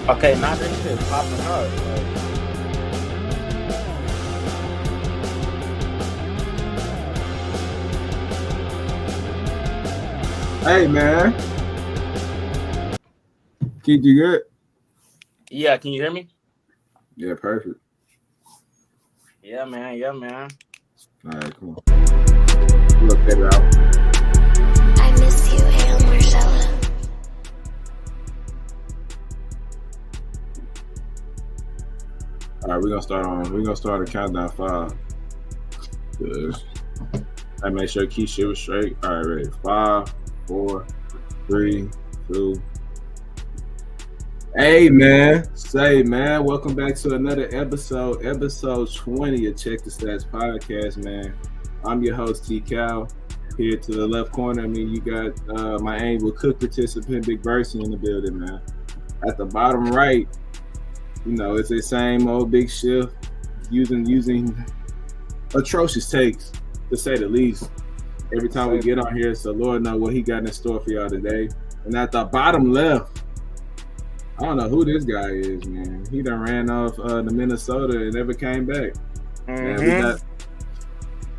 Okay, now this shit popping up. Hey, man. Keith, you good? Yeah, can you hear me? Yeah, perfect. Yeah, man. Yeah, man. All right, come on. Look that out. I miss you, Hail Marcella. All right, we're gonna start a countdown 5. Good. I make sure Keith shit was straight. All right, ready. 5, 4, 3, 2. Hey, man. Welcome back to another episode 20 of Check the Stats podcast, man. I'm your host, T. Cal. Here to the left corner, you got my Angel Cook participant, Big Versi in the building, man. At the bottom right, it's the same old Big Shift using atrocious takes, to say the least. Every time we get on here, so Lord knows what he got in store for y'all today. And at the bottom left, I don't know who this guy is, man. He done ran off to Minnesota and never came back. Man, we got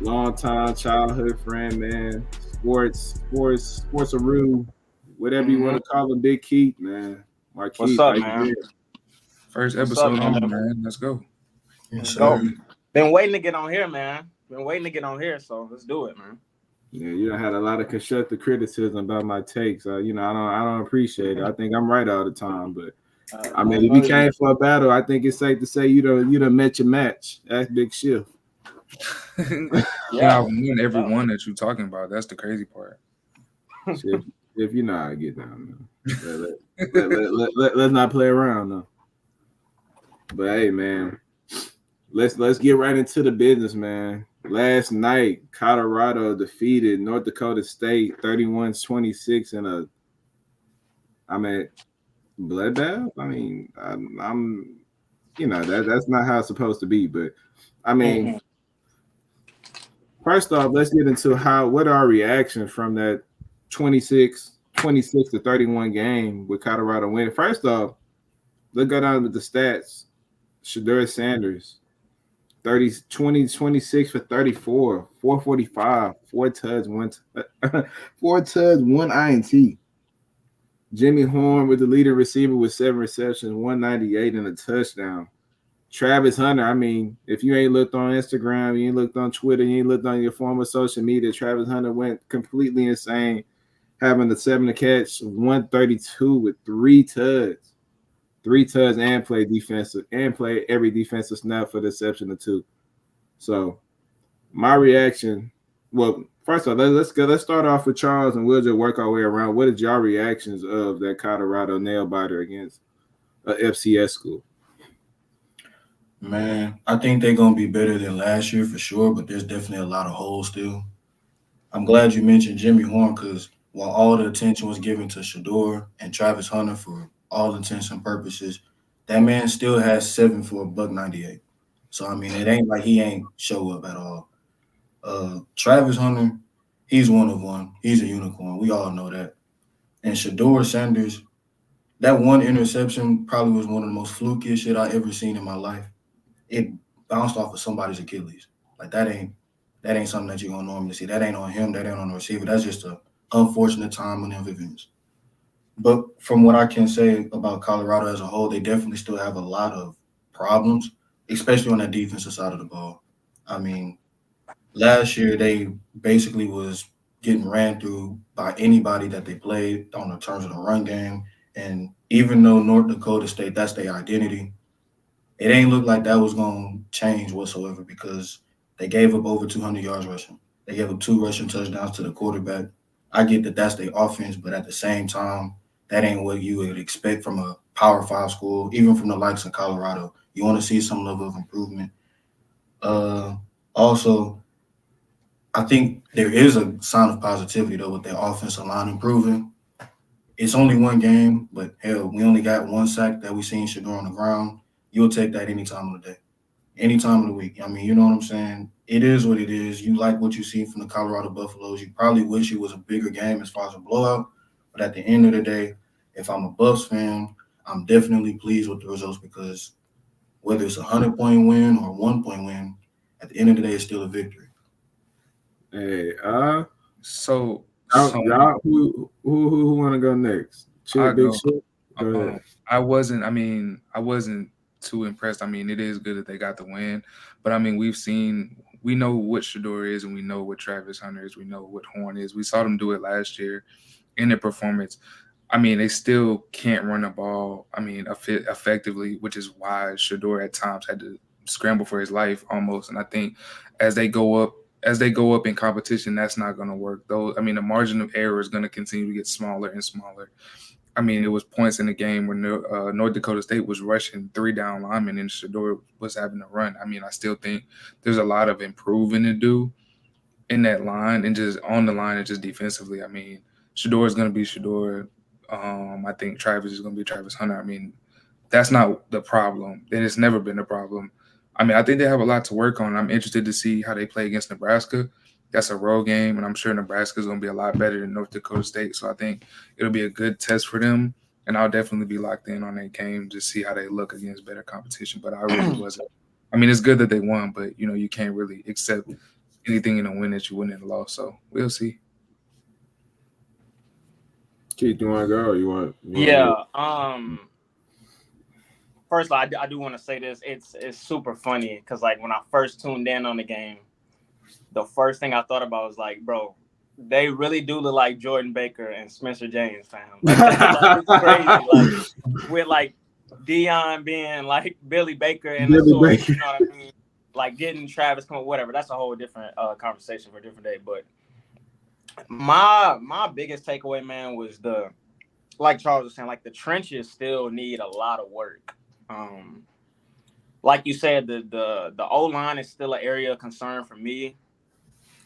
long-time childhood friend, man. Sports-a-roo, whatever you want to call him, Big Keith, man. Marquise, What's up, man? First episode on, man. Let's go. Let's go. Been waiting to get on here, man. So let's do it, man. Yeah, you done had a lot of constructive criticism about my takes. I don't appreciate it. I think I'm right all the time, but if we came for a battle, I think it's safe to say you done met your match. That's Big Shift. Yeah, I win every one that you're talking about. That's the crazy part. If you know how to get down, let's not play around though. But hey, man, let's get right into the business, man. Last night, Colorado defeated North Dakota State 31-26 in a bloodbath. That's not how it's supposed to be. But first off, let's get into what are our reactions from that 26-31 game with Colorado winning. First off, let's go down with the stats. Shedeur Sanders, 26 for 34, 445, 4 tuds, 1 INT. Jimmy Horn with the leading receiver with 7 receptions, 198 and a touchdown. Travis Hunter, if you ain't looked on Instagram, you ain't looked on Twitter, you ain't looked on your former social media, Travis Hunter went completely insane, having the 7 to catch, 132 with 3 tuds. 3 tuds and play defensive and play every defensive snap for the exception of 2. So my reaction, well, first of all, let's start off with Charles and we'll just work our way around. What is your reactions of that Colorado nail biter against a FCS school? Man, I think they're gonna be better than last year for sure, but there's definitely a lot of holes still. I'm glad you mentioned Jimmy Horn because while all the attention was given to Shedeur and Travis Hunter for all intents and purposes, that man still has 7 for $198. So it ain't like he ain't show up at all. Travis Hunter, he's one of one. He's a unicorn. We all know that. And Shedeur Sanders, that one interception probably was one of the most flukiest shit I ever seen in my life. It bounced off of somebody's Achilles. Like that ain't something that you're gonna normally see. That ain't on him. That ain't on the receiver. That's just an unfortunate timing of events. But from what I can say about Colorado as a whole, they definitely still have a lot of problems, especially on that defensive side of the ball. Last year they basically was getting ran through by anybody that they played on the terms of the run game. And even though North Dakota State, that's their identity, it ain't look like that was going to change whatsoever because they gave up over 200 yards rushing. They gave up 2 rushing touchdowns to the quarterback. I get that that's their offense, but at the same time, that ain't what you would expect from a Power 5 school, even from the likes of Colorado. You want to see some level of improvement. Also, I think there is a sign of positivity, though, with their offensive line improving. It's only one game, but, hell, we only got 1 sack that we seen Shedeur on the ground. You'll take that any time of the day, any time of the week. You know what I'm saying? It is what it is. You like what you see from the Colorado Buffaloes. You probably wish it was a bigger game as far as a blowout. But at the end of the day, if I'm a Buffs fan, I'm definitely pleased with the results because whether it's a 100-point win or a 1-point win, at the end of the day, it's still a victory. Hey, So y'all, who want to go next? I'll Big go. Shit. Go ahead. I wasn't too impressed. I mean, it is good that they got the win, but I mean, we know what Shador is, and we know what Travis Hunter is. We know what Horn is. We saw them do it last year in their performance. I mean, they still can't run the ball, I mean, effectively, which is why Shador at times had to scramble for his life almost. And I think as they go up in competition, that's not going to work. Though, I mean, the margin of error is going to continue to get smaller and smaller. I mean, it was points in the game where North Dakota State was rushing 3 down linemen and Shador was having to run. I mean, I still think there's a lot of improving to do in that line and just on the line and just defensively. I mean, Shador is going to be Shador. I think Travis is going to be Travis Hunter. I mean, that's not the problem. And it's never been a problem. I mean, I think they have a lot to work on. I'm interested to see how they play against Nebraska. That's a road game, and I'm sure Nebraska is going to be a lot better than North Dakota State. So I think it'll be a good test for them, and I'll definitely be locked in on that game to see how they look against better competition. But I really wasn't. I mean, it's good that they won, but, you know, you can't really accept anything in a win that you win in a loss. So we'll see. Keith, you want to go or you want? Yeah. First of all, I do want to say this. It's super funny because, like, when I first tuned in on the game, the first thing I thought about was like, bro, they really do look like Jordan Baker and Spencer James, fam. Like, it's crazy. Like, with like Deion being like Billy Baker and the sword, you know what I mean? Like getting Travis come, whatever. That's a whole different conversation for a different day. But my biggest takeaway, man, was like Charles was saying, like the trenches still need a lot of work. Like you said, the O-line is still an area of concern for me.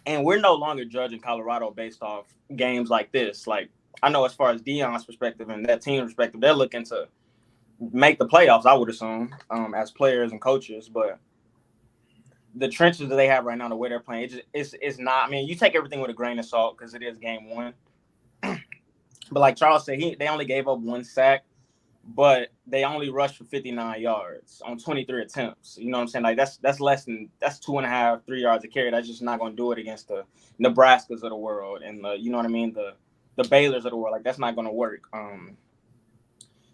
And we're no longer judging Colorado based off games like this. Like, I know as far as Deion's perspective and that team's perspective, they're looking to make the playoffs, I would assume, as players and coaches. But the trenches that they have right now, the way they're playing, it's not – I mean, you take everything with a grain of salt because it is game one. But like Charles said, they only gave up 1 sack, but they only rushed for 59 yards on 23 attempts. You know what I'm saying? Like that's less than – that's 2.5, 3 yards a carry. That's just not going to do it against the Nebraskas of the world and you know what I mean, the Baylors of the world. Like, that's not going to work.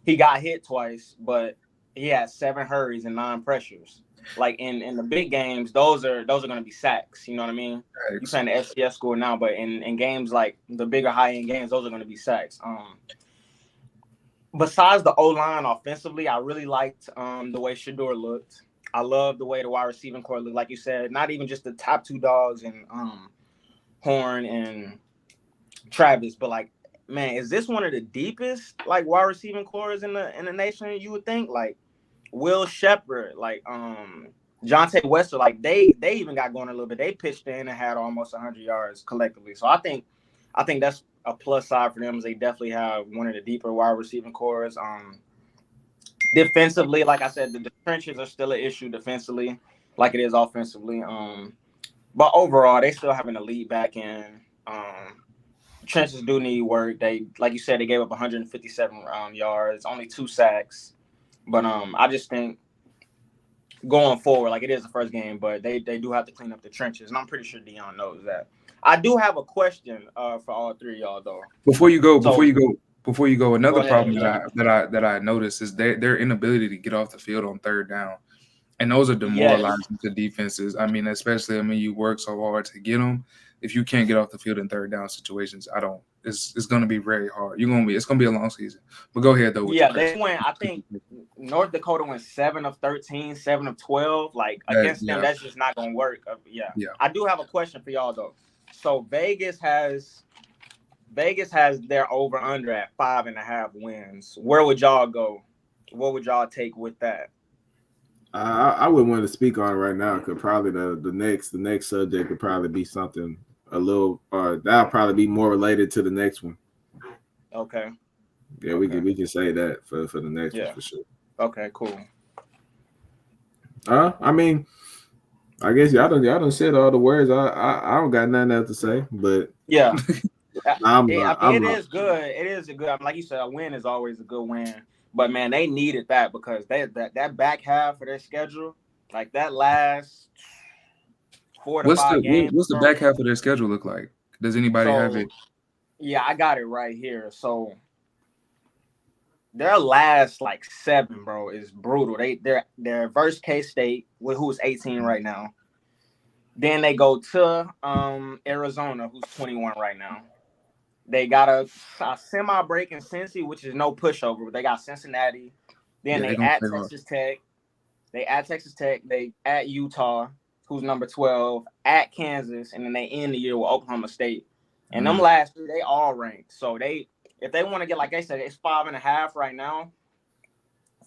He got hit twice, but he had 7 hurries and 9 pressures. Like in the big games, those are going to be sacks. You know what I mean? You're playing the FCS score now, but in games like the bigger high end games, those are going to be sacks. Besides the O-line offensively, I really liked the way Shador looked. I love the way the wide receiving core looked. Like you said, not even just the top 2 dogs and Horn and Travis, but like, man, is this one of the deepest like wide receiving cores in the nation? You would think. Like Will Shepherd, like Jonte Wester, like they even got going a little bit. They pitched in and had almost 100 yards collectively. So I think that's a plus side for them. Is they definitely have one of the deeper wide receiving cores. Defensively, like I said, the trenches are still an issue defensively, like it is offensively. But overall, they still have an elite back end. Trenches do need work. They, like you said, they gave up 157 yards, only 2 sacks. But I just think going forward, like it is the first game, but they do have to clean up the trenches, and I'm pretty sure Deion knows that. I do have a question for all 3 of y'all though. Before you go, another problem that I noticed is their inability to get off the field on 3rd down, and those are demoralizing to defenses. I mean, especially you work so hard to get them. If you can't get off the field in 3rd down situations, it's going to be very hard. It's going to be a long season. But go ahead though. Yeah, they went. I think North Dakota went 7 of 13, 7 of 12. Like against them, that's just not going to work. Yeah. I do have a question for y'all though. So Vegas has their over under at 5.5 wins. Where would y'all go? What would y'all take with that? I wouldn't want to speak on it right now because probably the next subject would probably be something a little, or that'll probably be more related to the next one. Okay. Yeah, okay. we can say that for the next one for sure. Okay, cool. I mean, I guess y'all done said all the words. I don't got nothing else to say, but yeah. It is good. It is a good. Like you said, a win is always a good win. But man, they needed that because that back half of their schedule, like that last 4 to 5 games. What's the bro. back half of their schedule look like? Does anybody have So it? yeah, I got it right here. So their last like 7, bro, is brutal. They're versus K-State, who's 18 right now. Then they go to Arizona, who's 21 right now. They got a semi break in Cincy, which is no pushover. But they got Cincinnati. Then Yeah, they're they gonna at play hard. Texas Tech. They at Texas Tech. They at Utah, who's number 12. At Kansas, and then they end the year with Oklahoma State. And them last 3, they all ranked. So if they want to get, like I said, it's 5.5 right now.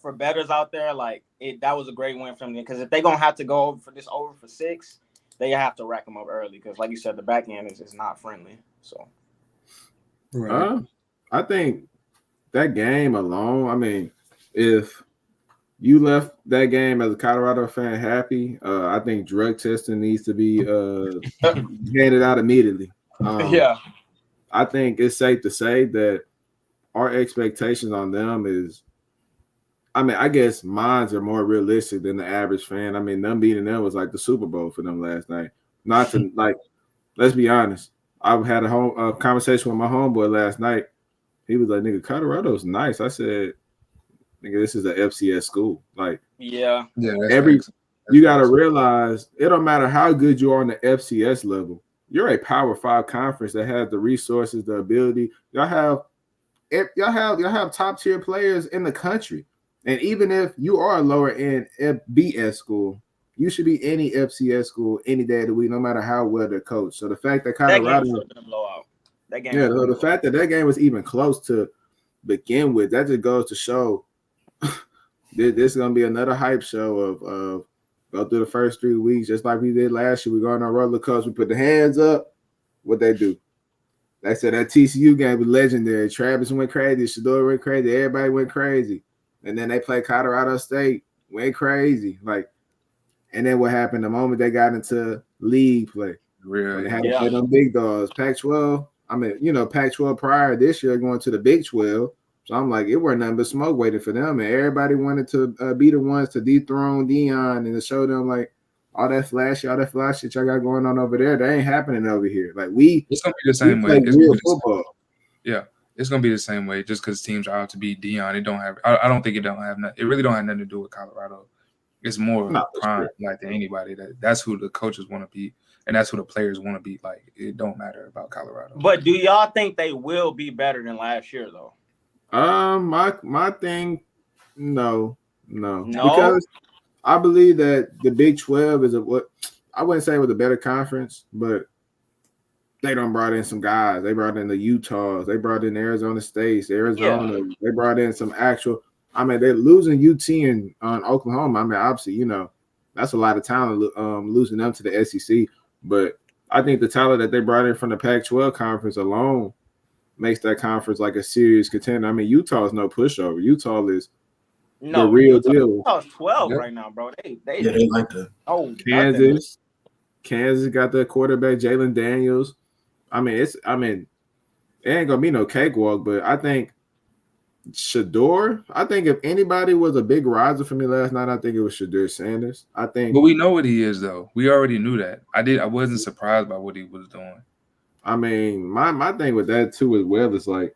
For bettors out there, like that was a great win for them because if they're gonna have to go over for 6, they have to rack them up early because, like you said, the back end is not friendly. So. Right. I think that game alone, I mean, if you left that game as a Colorado fan happy, I think drug testing needs to be handed out immediately. Yeah. I think it's safe to say that our expectations on them is, I mean, I guess mines are more realistic than the average fan. I mean, them beating them was like the Super Bowl for them last night. Not to, like, let's be honest. I had a conversation with my homeboy last night. He was like, nigga, Colorado's nice. I said, nigga, this is an FCS school. Like, yeah. You got to realize it don't matter how good you are on the FCS level. You're a Power 5 conference that has the resources, the ability. Y'all have top tier players in the country. And even if you are a lower end BS school, you should be any FCS school any day of the week, no matter how well they're coached. So the fact that Colorado, that game should have been a blowout. The fact that game was even close to begin with, that just goes to show this is gonna be another hype show of go through the first 3 weeks, just like we did last year. We go on our roller coaster, we put the hands up. What they do? They said that TCU game was legendary. Travis went crazy, Shador went crazy, everybody went crazy, and then they played Colorado State, went crazy, like. And then what happened the moment they got into league play? Really? They had to play them big dogs. Pac-12, I mean, Pac-12 prior this year going to the Big 12. So I'm like, it wasn't nothing but smoke waiting for them. And everybody wanted to be the ones to dethrone Deion and to show them, like, all that flash shit y'all got going on over there, that ain't happening over here. Like, it's going to be the same way. It's real football. Yeah. It's gonna be the same way. Just because teams are out to beat Deion, I don't think it really don't have nothing to do with Colorado. It's more prime, like, than anybody. That's who the coaches want to beat, and that's who the players want to beat. Like, it don't matter about Colorado. But do y'all think they will be better than last year, though? My thing, no, because I believe that the Big 12 is I wouldn't say it was a better conference, but they done brought in some guys. They brought in the Utahs. They brought in Arizona State, Arizona. Yeah. They brought in some actual. I mean, they're losing UT and Oklahoma. I mean, obviously, that's a lot of talent losing them to the SEC. But I think the talent that they brought in from the Pac-12 conference alone makes that conference like a serious contender. I mean, Utah is no pushover. Utah is the real deal. Utah's 12 right now, bro. They like that. Oh, Kansas got the quarterback Jalen Daniels. I mean, it ain't gonna be no cakewalk, but I think Shador. I think if anybody was a big riser for me last night, I think it was Shador Sanders. But we know what he is, though. We already knew that. I wasn't surprised by what he was doing. I mean, my thing with that too as well is, like,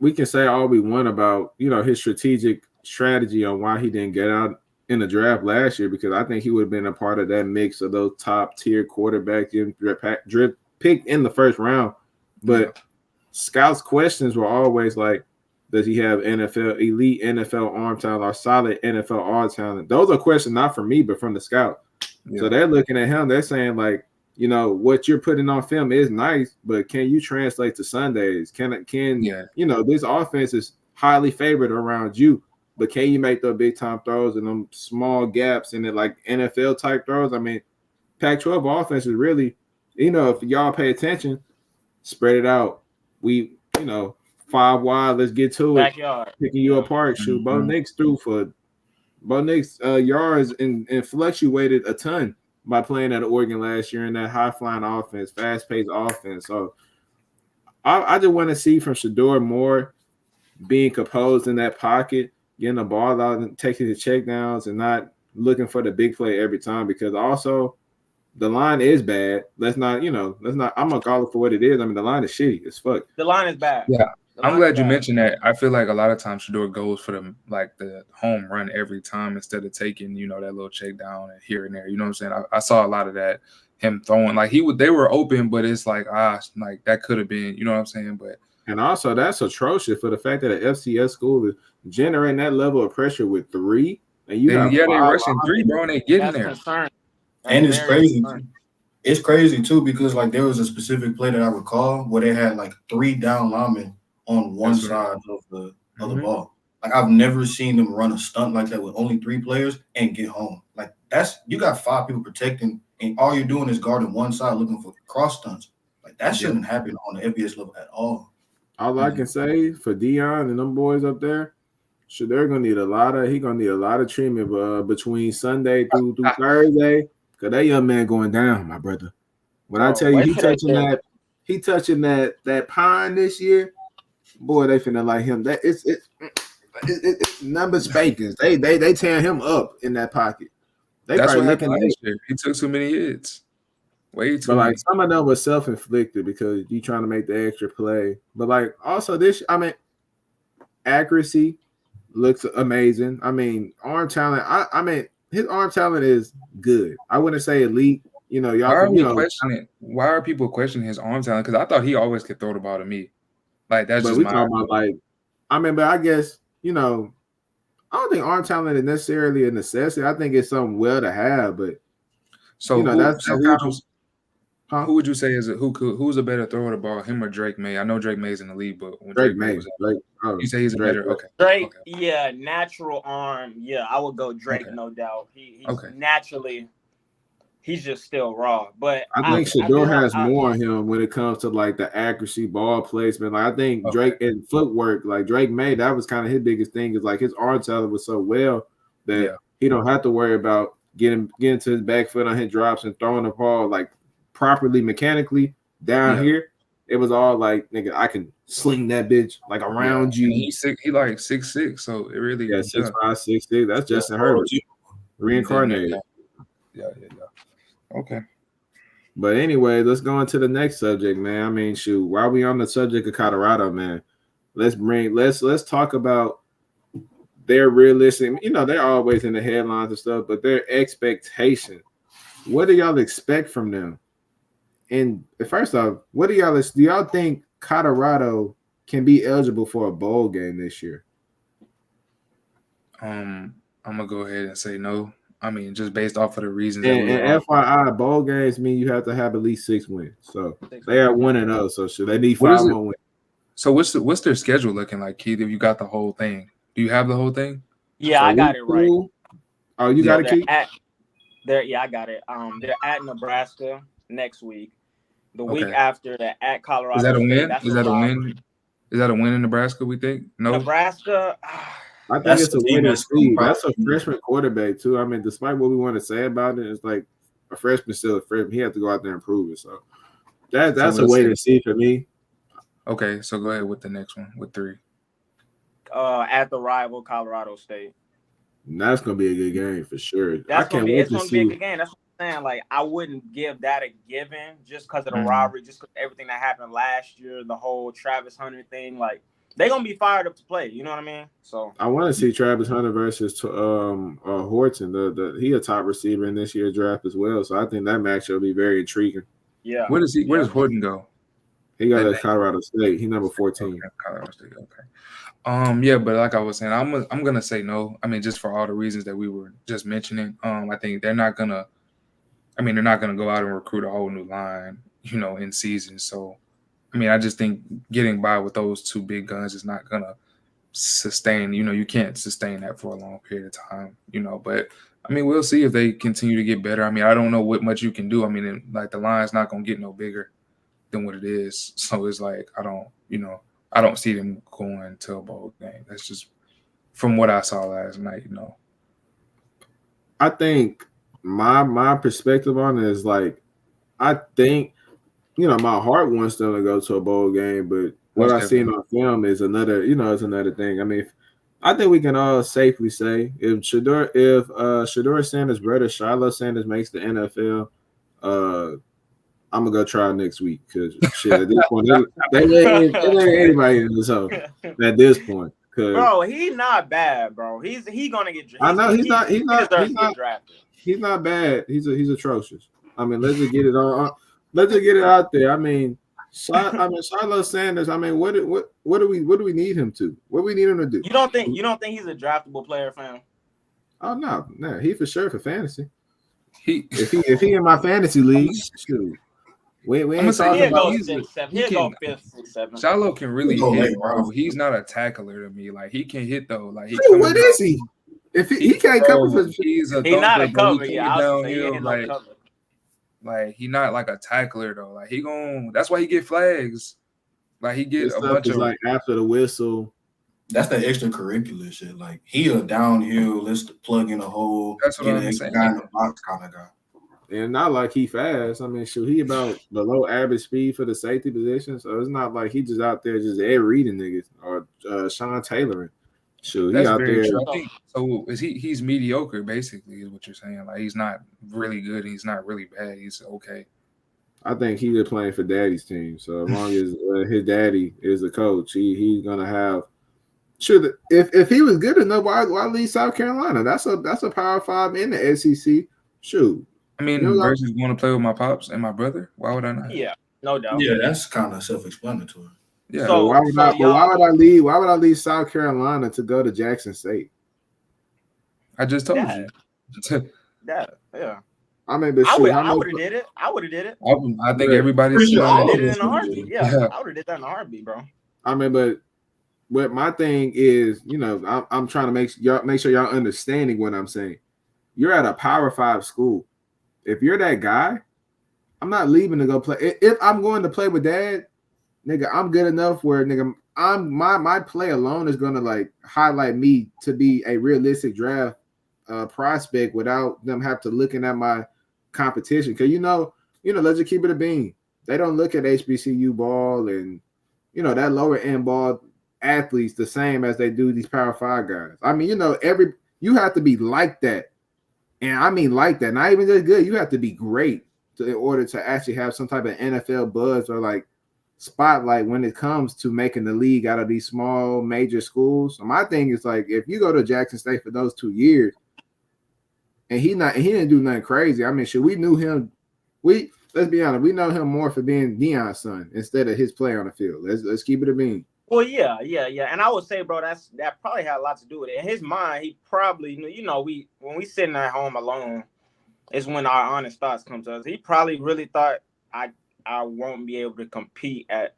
we can say all we want about his strategic strategy on why he didn't get out in the draft last year, because I think he would have been a part of that mix of those top tier quarterbacks picked in the first round. But scouts' questions were always like, does he have elite NFL arm talent or solid NFL arm talent? Those are questions not from me, but from the scout. Yeah. So they're looking at him. They're saying, like, what you're putting on film is nice, but can you translate to Sundays? This offense is highly favored around you, but can you make the big time throws and them small gaps and like NFL type throws? I mean, Pac-12 offense is really, if y'all pay attention, spread it out. We, 5 wide, let's get to it. Backyard. Picking you apart. Shoot, Bo Nix threw for yards and fluctuated a ton by playing at Oregon last year in that high-flying offense, fast-paced offense. So I just want to see from Shador more being composed in that pocket, getting the ball out and taking the check downs and not looking for the big play every time, because also the line is bad. I'm gonna call it for what it is. I mean, the line is shitty as fuck. The line is bad. Yeah. The I'm line glad is you bad. mentioned that. I feel like a lot of times Shador goes for the home run every time instead of taking, that little check down and here and there. You know what I'm saying? I saw a lot of that, him throwing like they were open, but it's like like that could have been, you know what I'm saying? But and also that's atrocious for the fact that an FCS school is generating that level of pressure with 3, and you have they 5 rushing 3, bro, and they getting That's there. concerning. And it's crazy. Concerning. It's crazy too, because like there was a specific play that I recall where they had like 3 down linemen on one That's side of the Mhm. ball. Like I've never seen them run a stunt like that with only 3 players and get home. Like you got 5 people protecting, and all you're doing is guarding one side looking for cross stunts. Like that shouldn't happen on the FBS level at all. All I can say for Dion and them boys up there, they're gonna need a lot of treatment between Sunday through Thursday, because that young man going down, my brother. When I tell you he touching that pine this year, boy, they finna like him. That it's number spankings. They tearing him up in that pocket. That's what happened last year. He took too many hits. Way too many. Like some of them was self-inflicted because you trying to make the extra play. But like also this, I mean, accuracy looks amazing. I mean, arm talent. I mean, his arm talent is good. I wouldn't say elite. Y'all. Why are people questioning his arm talent? Because I thought he always could throw the ball to me. Like that's but just we my. talking about like, I mean, but I guess I don't think arm talent is necessarily a necessity. I think it's something well to have, but who would you say who's a better thrower of the ball, him or Drake May? I know Drake May's in the league, but when Drake May, you say he's a better okay. Drake, okay. Yeah, natural arm. Yeah, I would go Drake, no doubt. He's naturally, he's just still raw. But I think Shador has more on him when it comes to like the accuracy, ball placement. Like I think Drake and footwork, like Drake May, that was kind of his biggest thing. Is like his arm talent was so well that he don't have to worry about getting to his back foot on his drops and throwing the ball like properly mechanically down here. It was all like, nigga, I can sling that bitch like around you. He like 6'6", so it really 6'5", 6'6". That's Justin Herbert reincarnated. Yeah. Okay. But anyway, let's go into the next subject, man. I mean, shoot, while we on the subject of Colorado, man, let's talk about their realistic. They're always in the headlines and stuff, but their expectation. What do y'all expect from them? And first off, do y'all think Colorado can be eligible for a bowl game this year? I'm gonna go ahead and say no. I mean, just based off of the reasons. And FYI, bowl games mean you have to have at least 6 wins. So they are 1-0. So they need 5 more wins. So what's their schedule looking like, Keith? If you got the whole thing, do you have the whole thing? Yeah, I got it right. Oh, you got it, Keith? I got it. They're at Nebraska next week. The week after, they're at Colorado. Is that a win? State. Is that a win? Is that a win in Nebraska? We think no. Nebraska. I think it's a win. That's a freshman quarterback too. I mean, despite what we want to say about it, it's like a freshman still a freshman. He has to go out there and prove it. So that's a way to see for me. Okay, so go ahead with the next one with 3. At the rival Colorado State. And that's gonna be a good game for sure. It's gonna be a good game. That's what I'm saying. Like I wouldn't give that a given just because of the rivalry, just because everything that happened last year, the whole Travis Hunter thing. Like they're gonna be fired up to play. You know what I mean? So I want to see Travis Hunter versus Horton. He a top receiver in this year's draft as well. So I think that matchup will be very intriguing. Yeah. Where does Horton go? He got at Colorado State. He's number 14. Okay, Colorado State. Okay. Yeah, but like I was saying, I'm gonna say no. I mean, just for all the reasons that we were just mentioning. I think they're not gonna go out and recruit a whole new line, in season. So, I mean, I just think getting by with those 2 big guns is not gonna sustain. You can't sustain that for a long period of time. But I mean, we'll see if they continue to get better. I mean, I don't know what much you can do. I mean, like the line's not gonna get no bigger than what it is. So it's like I don't see them going to a bowl game. That's just from what I saw last night. I think my perspective on it is like I think my heart wants them to go to a bowl game, but what Most I seen definitely. on film is another, is another thing. I mean, I think we can all safely say if Shador Sanders' brother Shiloh Sanders makes the NFL, I'm gonna go try next week because shit at this point they let anybody in this hole at this point. Because Bro, he's not bad, bro. He's gonna get. I know he's He deserves to get drafted. he's not bad. He's atrocious. I mean, let's just get it on. Let's just get it out there. I mean, Shiloh Sanders. I mean, what do we need him to? What do we need him to do? You don't think he's a draftable player, fam? Oh no, he for sure for fantasy. If he in my fantasy league, shoot. We ain't talking about. He'll go fifth, sixth, seventh. Shiloh can really He'll go hit, late, bro. bro. He's not a tackler to me. Like he can hit though. Like What is he? If he can't cover for, he's a He's not a thumper, bro. cover. He Yeah, can I was get saying he downhill, ain't no cover. like he not like a tackler though. Like he gon' that's why he get flags. Like he get this a stuff bunch is of like after the whistle. That's the extracurricular shit. Like he a downhill, let's plug in a hole, That's what get I'm an extra saying. guy in the box kind of guy. And not like he fast. I mean, shoot, he about below average speed for the safety position. So it's not like he just out there just air reading niggas or Sean Tayloring. Shoot, he That's out very there. true. I think, so is he's mediocre basically is what you're saying. Like he's not really good, he's not really bad. He's okay. I think he's playing for daddy's team. So as long as his daddy is the coach, he's gonna have. Sure, if he was good enough, why leave South Carolina? That's a Power 5 in the SEC. Shoot. I mean, versus going to play with my pops and my brother. Why would I not? Yeah, no doubt. Yeah, that's kind of self-explanatory. Yeah. So- why would I leave? Why would I leave South Carolina to go to Jackson State? I just told Yeah. you. Yeah. I mean, but I shoot, would have did it. I would have did it. I think everybody's Yeah, I all did of it us in a would've heartbeat. did Yeah, Yeah. I would have did that in a heartbeat, bro. I mean, but what my thing is, I'm trying to make sure y'all understanding what I'm saying. You're at a Power 5 school. If you're that guy, I'm not leaving to go play. If I'm going to play with dad, nigga, I'm good enough where nigga, my play alone is gonna like highlight me to be a realistic draft prospect without them have to looking at my competition. Cause let's just keep it a bean. They don't look at HBCU ball and that lower end ball athletes the same as they do these Power 5 guys. I mean, you have to be like that. And I mean like that, not even just good. You have to be great in order to actually have some type of NFL buzz or like spotlight when it comes to making the league out of these small major schools. So my thing is like, if you go to Jackson State for those 2 years, and he didn't do nothing crazy. I mean, we knew him. Let's be honest, we know him more for being Deion's son instead of his play on the field. Let's keep it a bean. Well, yeah. And I would say, bro, that probably had a lot to do with it. In his mind, he probably knew, when we sitting at home alone, is when our honest thoughts come to us. He probably really thought I won't be able to compete at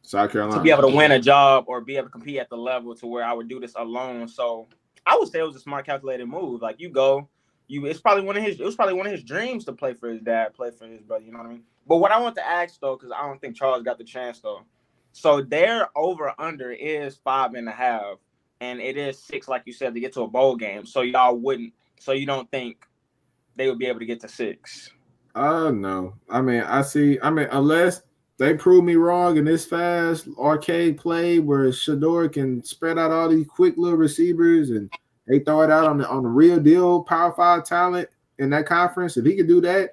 South Carolina to be able to win a job or be able to compete at the level to where I would do this alone. So I would say it was a smart, calculated move. Like it was probably one of his dreams to play for his dad, play for his brother. You know what I mean? But what I want to ask though, because I don't think Charles got the chance though. So their over under is 5.5, and it is 6, like you said, to get to a bowl game. So you don't think they would be able to get to 6? No. I mean, unless they prove me wrong in this fast arcade play where Shador can spread out all these quick little receivers and they throw it out on the real deal Power 5 talent in that conference. If he could do that,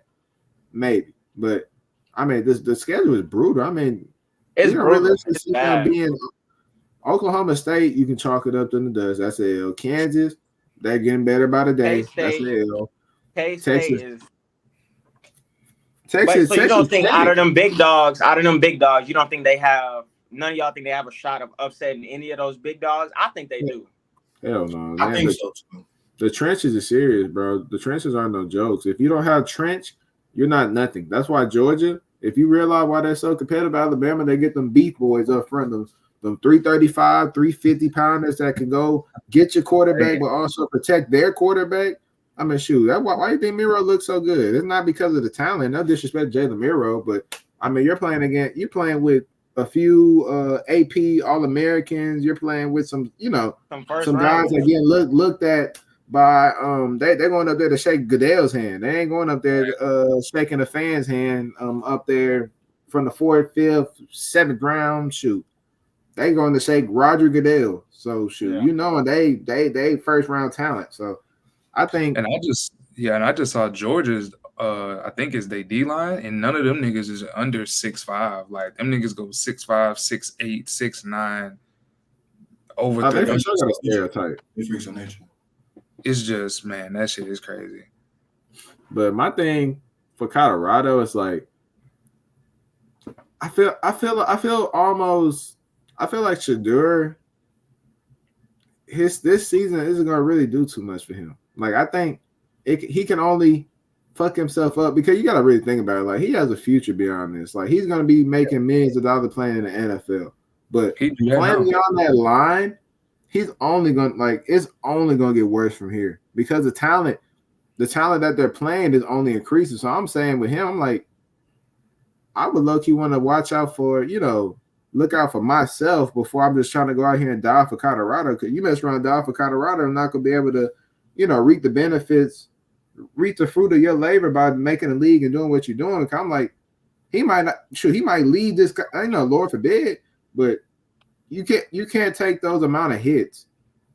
maybe. But I mean, the schedule is brutal. I mean, It's brutal. It's bad. Being Oklahoma State, you can chalk it up to the dust. That's a L. Kansas, they're getting better by the day. That's an L. K-State is. Texas. So you don't think out of them big dogs, you don't think none of y'all think they have a shot of upsetting any of those big dogs? I think they do. Hell no. I think so too. The trenches are serious, bro. The trenches aren't no jokes. If you don't have trench, you're not nothing. That's why Georgia, if you realize why they're so competitive, Alabama, they get them beef boys up front, them 335, 350 pounders that can go get your quarterback, but also protect their quarterback. I mean, shoot, why do you think Miro looks so good? It's not because of the talent. No disrespect to Jalen Miro, but I mean, you're playing with a few AP All-Americans. You're playing with some guys that get looked at by they're going up there to shake Goodell's hand. They ain't going up there shaking the fans' hand up there from the 4th, 5th, 7th round. Shoot, they going to shake Roger Goodell. So shoot, Yeah. they first round talent. So I think And I just saw Georgia's I think it's they D line, and none of them niggas is under 6'5". Like them niggas go 6'5", 6'8", 6'9", over they for 30. sure got a stereotype. It's freaks of nature. It's just, man, that shit is crazy. But my thing for Colorado is like I feel like Shedeur this season isn't gonna really do too much for him. Like I think he can only fuck himself up because you gotta really think about it. Like he has a future beyond this. Like he's gonna be making millions of dollars playing in the NFL, but playing on that line, it's only gonna get worse from here because the talent that they're playing is only increasing. So I'm saying with him, I'm like, I would low-key want to watch out for, look out for myself before I'm just trying to go out here and die for Colorado. Because you mess around and die for Colorado, I'm not going to be able to, reap the benefits, reap the fruit of your labor by making a league and doing what you're doing. I'm like, he might lead this. I know, Lord forbid, but you can't take those amount of hits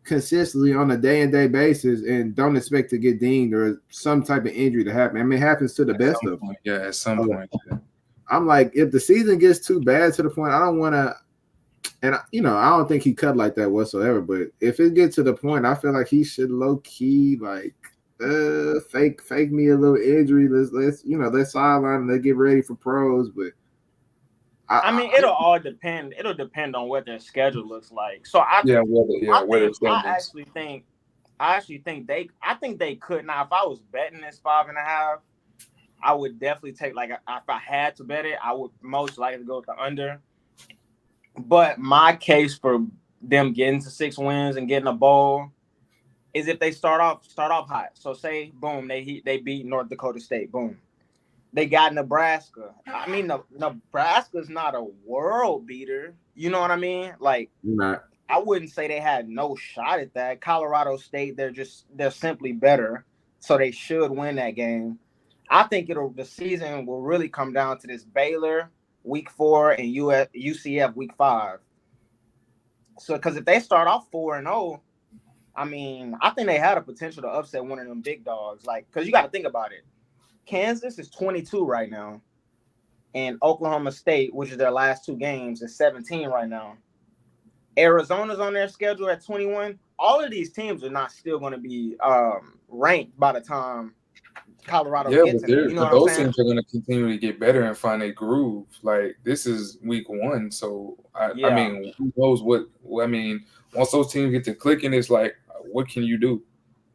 consistently on a day-and-day basis and don't expect to get dinged or some type of injury to happen. I mean, it happens to the best of them. Yeah, at some point. I'm like, if the season gets too bad to the point, I don't want to, and I don't think he cut like that whatsoever. But if it gets to the point, I feel like he should low key like fake me a little injury. Let's sideline and let's get ready for pros. But I mean, it'll all depend. It'll depend on what their schedule looks like. So I actually think they could. Now, if I was betting this 5.5. I would definitely take, like, if I had to bet it, I would most likely go with the under. But my case for them getting to 6 wins and getting a bowl is if they start off hot. So say, boom, they beat North Dakota State. Boom, they got Nebraska. I mean, Nebraska's not a world beater. You know what I mean? Like, I wouldn't say they had no shot at that. Colorado State, they're simply better, so they should win that game. I think the season will really come down to this Baylor week 4 and UCF week 5. So, because if they start off 4-0, I mean, I think they had a potential to upset one of them big dogs. Like, because you got to think about it. Kansas is 22 right now, and Oklahoma State, which is their last 2 games, is 17 right now. Arizona's on their schedule at 21. All of these teams are not still going to be ranked by the time Colorado gets in it. But those teams are going to continue to get better and find a groove. Like, this is week 1, so I mean, who knows what? I mean, once those teams get to clicking, it's like, what can you do?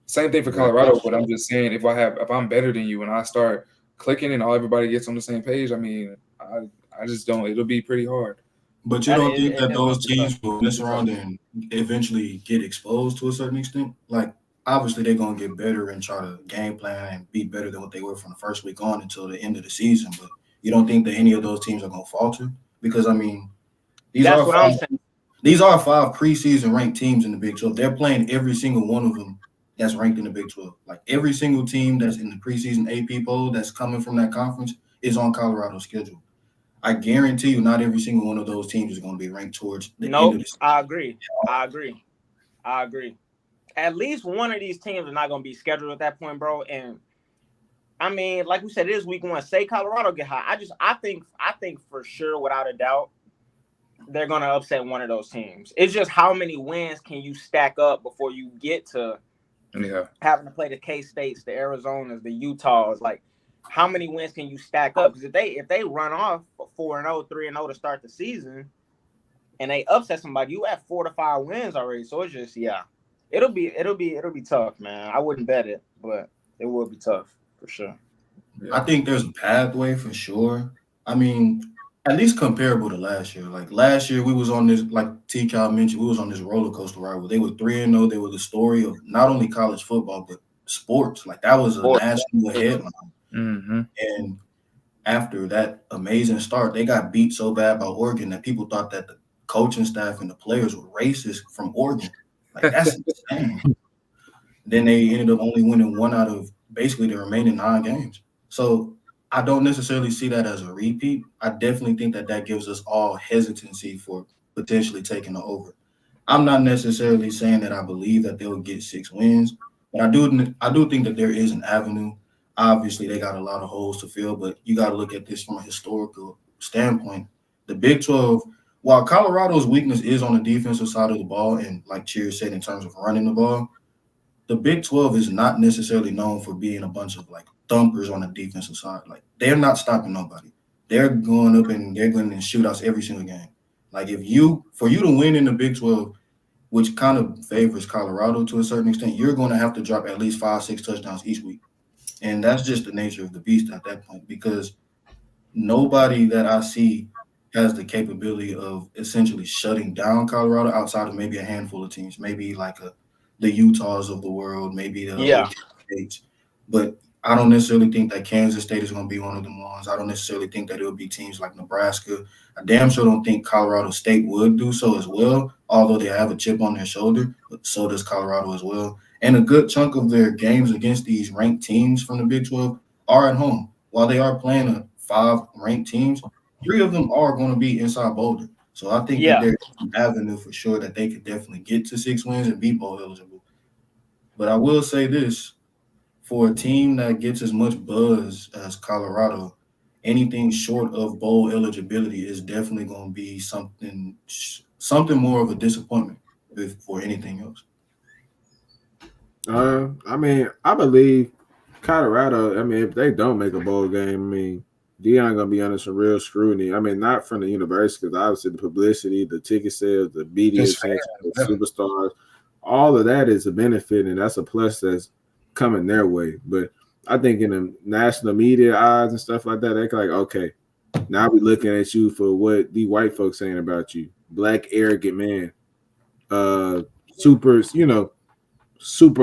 Same thing for Colorado, but I'm just saying, if I'm better than you and I start clicking and everybody gets on the same page, I mean, I just don't. It'll be pretty hard. But you don't think that those teams will mess around and eventually get exposed to a certain extent? Like, obviously, they're going to get better and try to game plan and be better than what they were from the first week on until the end of the season. But you don't think that any of those teams are going to falter? Because, I mean, these are 5 preseason ranked teams in the Big 12. They're playing every single one of them that's ranked in the Big 12. Like, every single team that's in the preseason AP poll that's coming from that conference is on Colorado's schedule. I guarantee you not every single one of those teams is going to be ranked towards the end of the season. I agree. At least one of these teams are not going to be scheduled at that point, bro. And I mean, like we said, it is week 1. Say Colorado get hot. I think for sure, without a doubt, they're going to upset one of those teams. It's just how many wins can you stack up before you get to having to play the K-States, the Arizonas, the Utahs. Like, how many wins can you stack up? Because if they run off 4-0, 3-0 to start the season, and they upset somebody, you have 4 to 5 wins already. So it's just It'll be tough, man. I wouldn't bet it, but it will be tough for sure. I think there's a pathway for sure. I mean, at least comparable to last year. Like last year, we was on this, like T-Cal mentioned, we was on this roller coaster ride where they were 3-0. They were the story of not only college football but sports. Like that was a national headline. Mm-hmm. And after that amazing start, they got beat so bad by Oregon that people thought that the coaching staff and the players were racist from Oregon. Like, that's insane. Then they ended up only winning 1 out of basically the remaining 9 games. So I don't necessarily see that as a repeat. I definitely think that gives us all hesitancy for potentially taking the over. I'm not necessarily saying that I believe that they'll get 6 wins, but I do think that there is an avenue. Obviously, they got a lot of holes to fill, but you got to look at this from a historical standpoint. The Big 12, while Colorado's weakness is on the defensive side of the ball, and like Cheer said, in terms of running the ball, the Big 12 is not necessarily known for being a bunch of like thumpers on the defensive side. Like they're not stopping nobody. They're going up and they're going in shootouts every single game. Like for you to win in the Big 12, which kind of favors Colorado to a certain extent, you're going to have to drop at least 5-6 touchdowns each week. And that's just the nature of the beast at that point, because nobody that I see has the capability of essentially shutting down Colorado outside of maybe a handful of teams, maybe like the Utahs of the world, maybe the Oklahoma States. But I don't necessarily think that Kansas State is going to be one of them ones. I don't necessarily think that it'll be teams like Nebraska. I damn sure don't think Colorado State would do so as well, although they have a chip on their shoulder, but so does Colorado as well. And a good chunk of their games against these ranked teams from the Big 12 are at home. While they are playing 5 ranked teams, 3 of them are going to be inside Boulder. So I think that there's an avenue for sure that they could definitely get to 6 wins and be bowl eligible. But I will say this, for a team that gets as much buzz as Colorado, anything short of bowl eligibility is definitely going to be something more of a disappointment for anything else. I mean, I believe Colorado, I mean, if they don't make a bowl game, I mean, Deion gonna be under some real scrutiny. I mean, not from the university, because obviously the publicity, the ticket sales, the media attention, the superstars, all of that is a benefit, and that's a plus that's coming their way. But I think in the national media eyes and stuff like that, they're like, okay, now we're looking at you for what the white folks saying about you. Black arrogant man. Super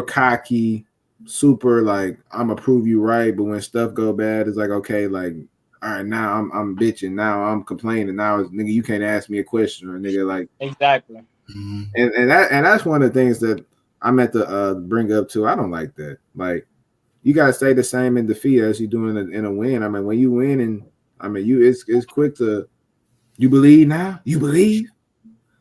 cocky, super like, I'm gonna prove you right, but when stuff go bad, it's like, okay, like, all right, now I'm bitching, now I'm complaining, now it's, nigga, you can't ask me a question, or nigga, like, exactly. And that's one of the things that I meant to bring up too. I don't like that. Like, you gotta stay the same in defeat as you do in a win. I mean, when you win, and I mean, it's quick to, you believe now, you believe,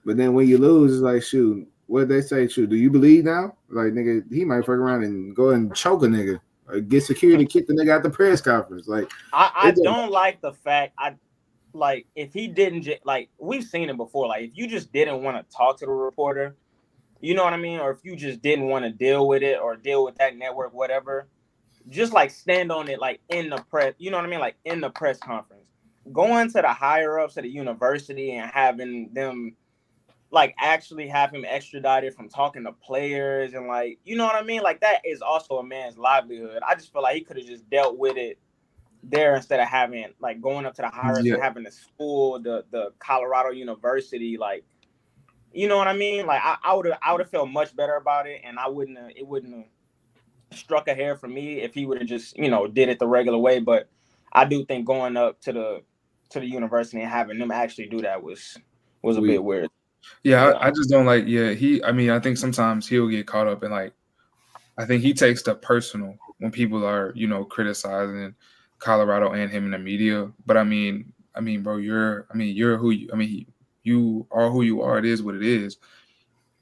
but then when you lose, it's like, shoot, what they say, shoot, do you believe now? Like, nigga, he might fuck around and go and choke a nigga, or get security, kick the nigga out the press conference. Like, I don't like the fact, like, if he didn't like, we've seen it before. Like, if you just didn't want to talk to the reporter, you know what I mean? Or if you just didn't want to deal with it or deal with that network, whatever, just like stand on it, like in the press, you know what I mean? Like in the press conference, going to the higher ups at the university and having them like actually have him extradited from talking to players, and like, you know what I mean? Like, that is also a man's livelihood. I just feel like he could have just dealt with it there instead of having, like, going up to the higher ups and having the school, the Colorado University, like, you know what I mean? Like, I would have felt much better about it, and it wouldn't have struck a hair for me if he would have just, you know, did it the regular way. But I do think going up to the university and having them actually do that was a bit weird. Yeah, I just don't like. Yeah, I think sometimes he'll get caught up in, like, I think he takes stuff personal when people are, you know, criticizing Colorado and him in the media. But I mean, bro, you are who you are. It is what it is.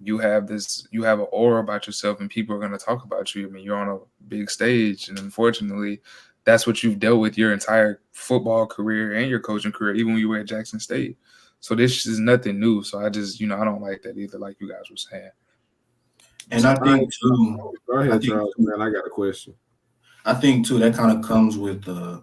You have an aura about yourself, and people are going to talk about you. I mean, you're on a big stage, and unfortunately, that's what you've dealt with your entire football career and your coaching career, even when you were at Jackson State. So this is nothing new. So I just, you know, I don't like that either, like you guys were saying. And I think too. Go ahead, Charles. Man, I got a question. I think too that kind of comes with the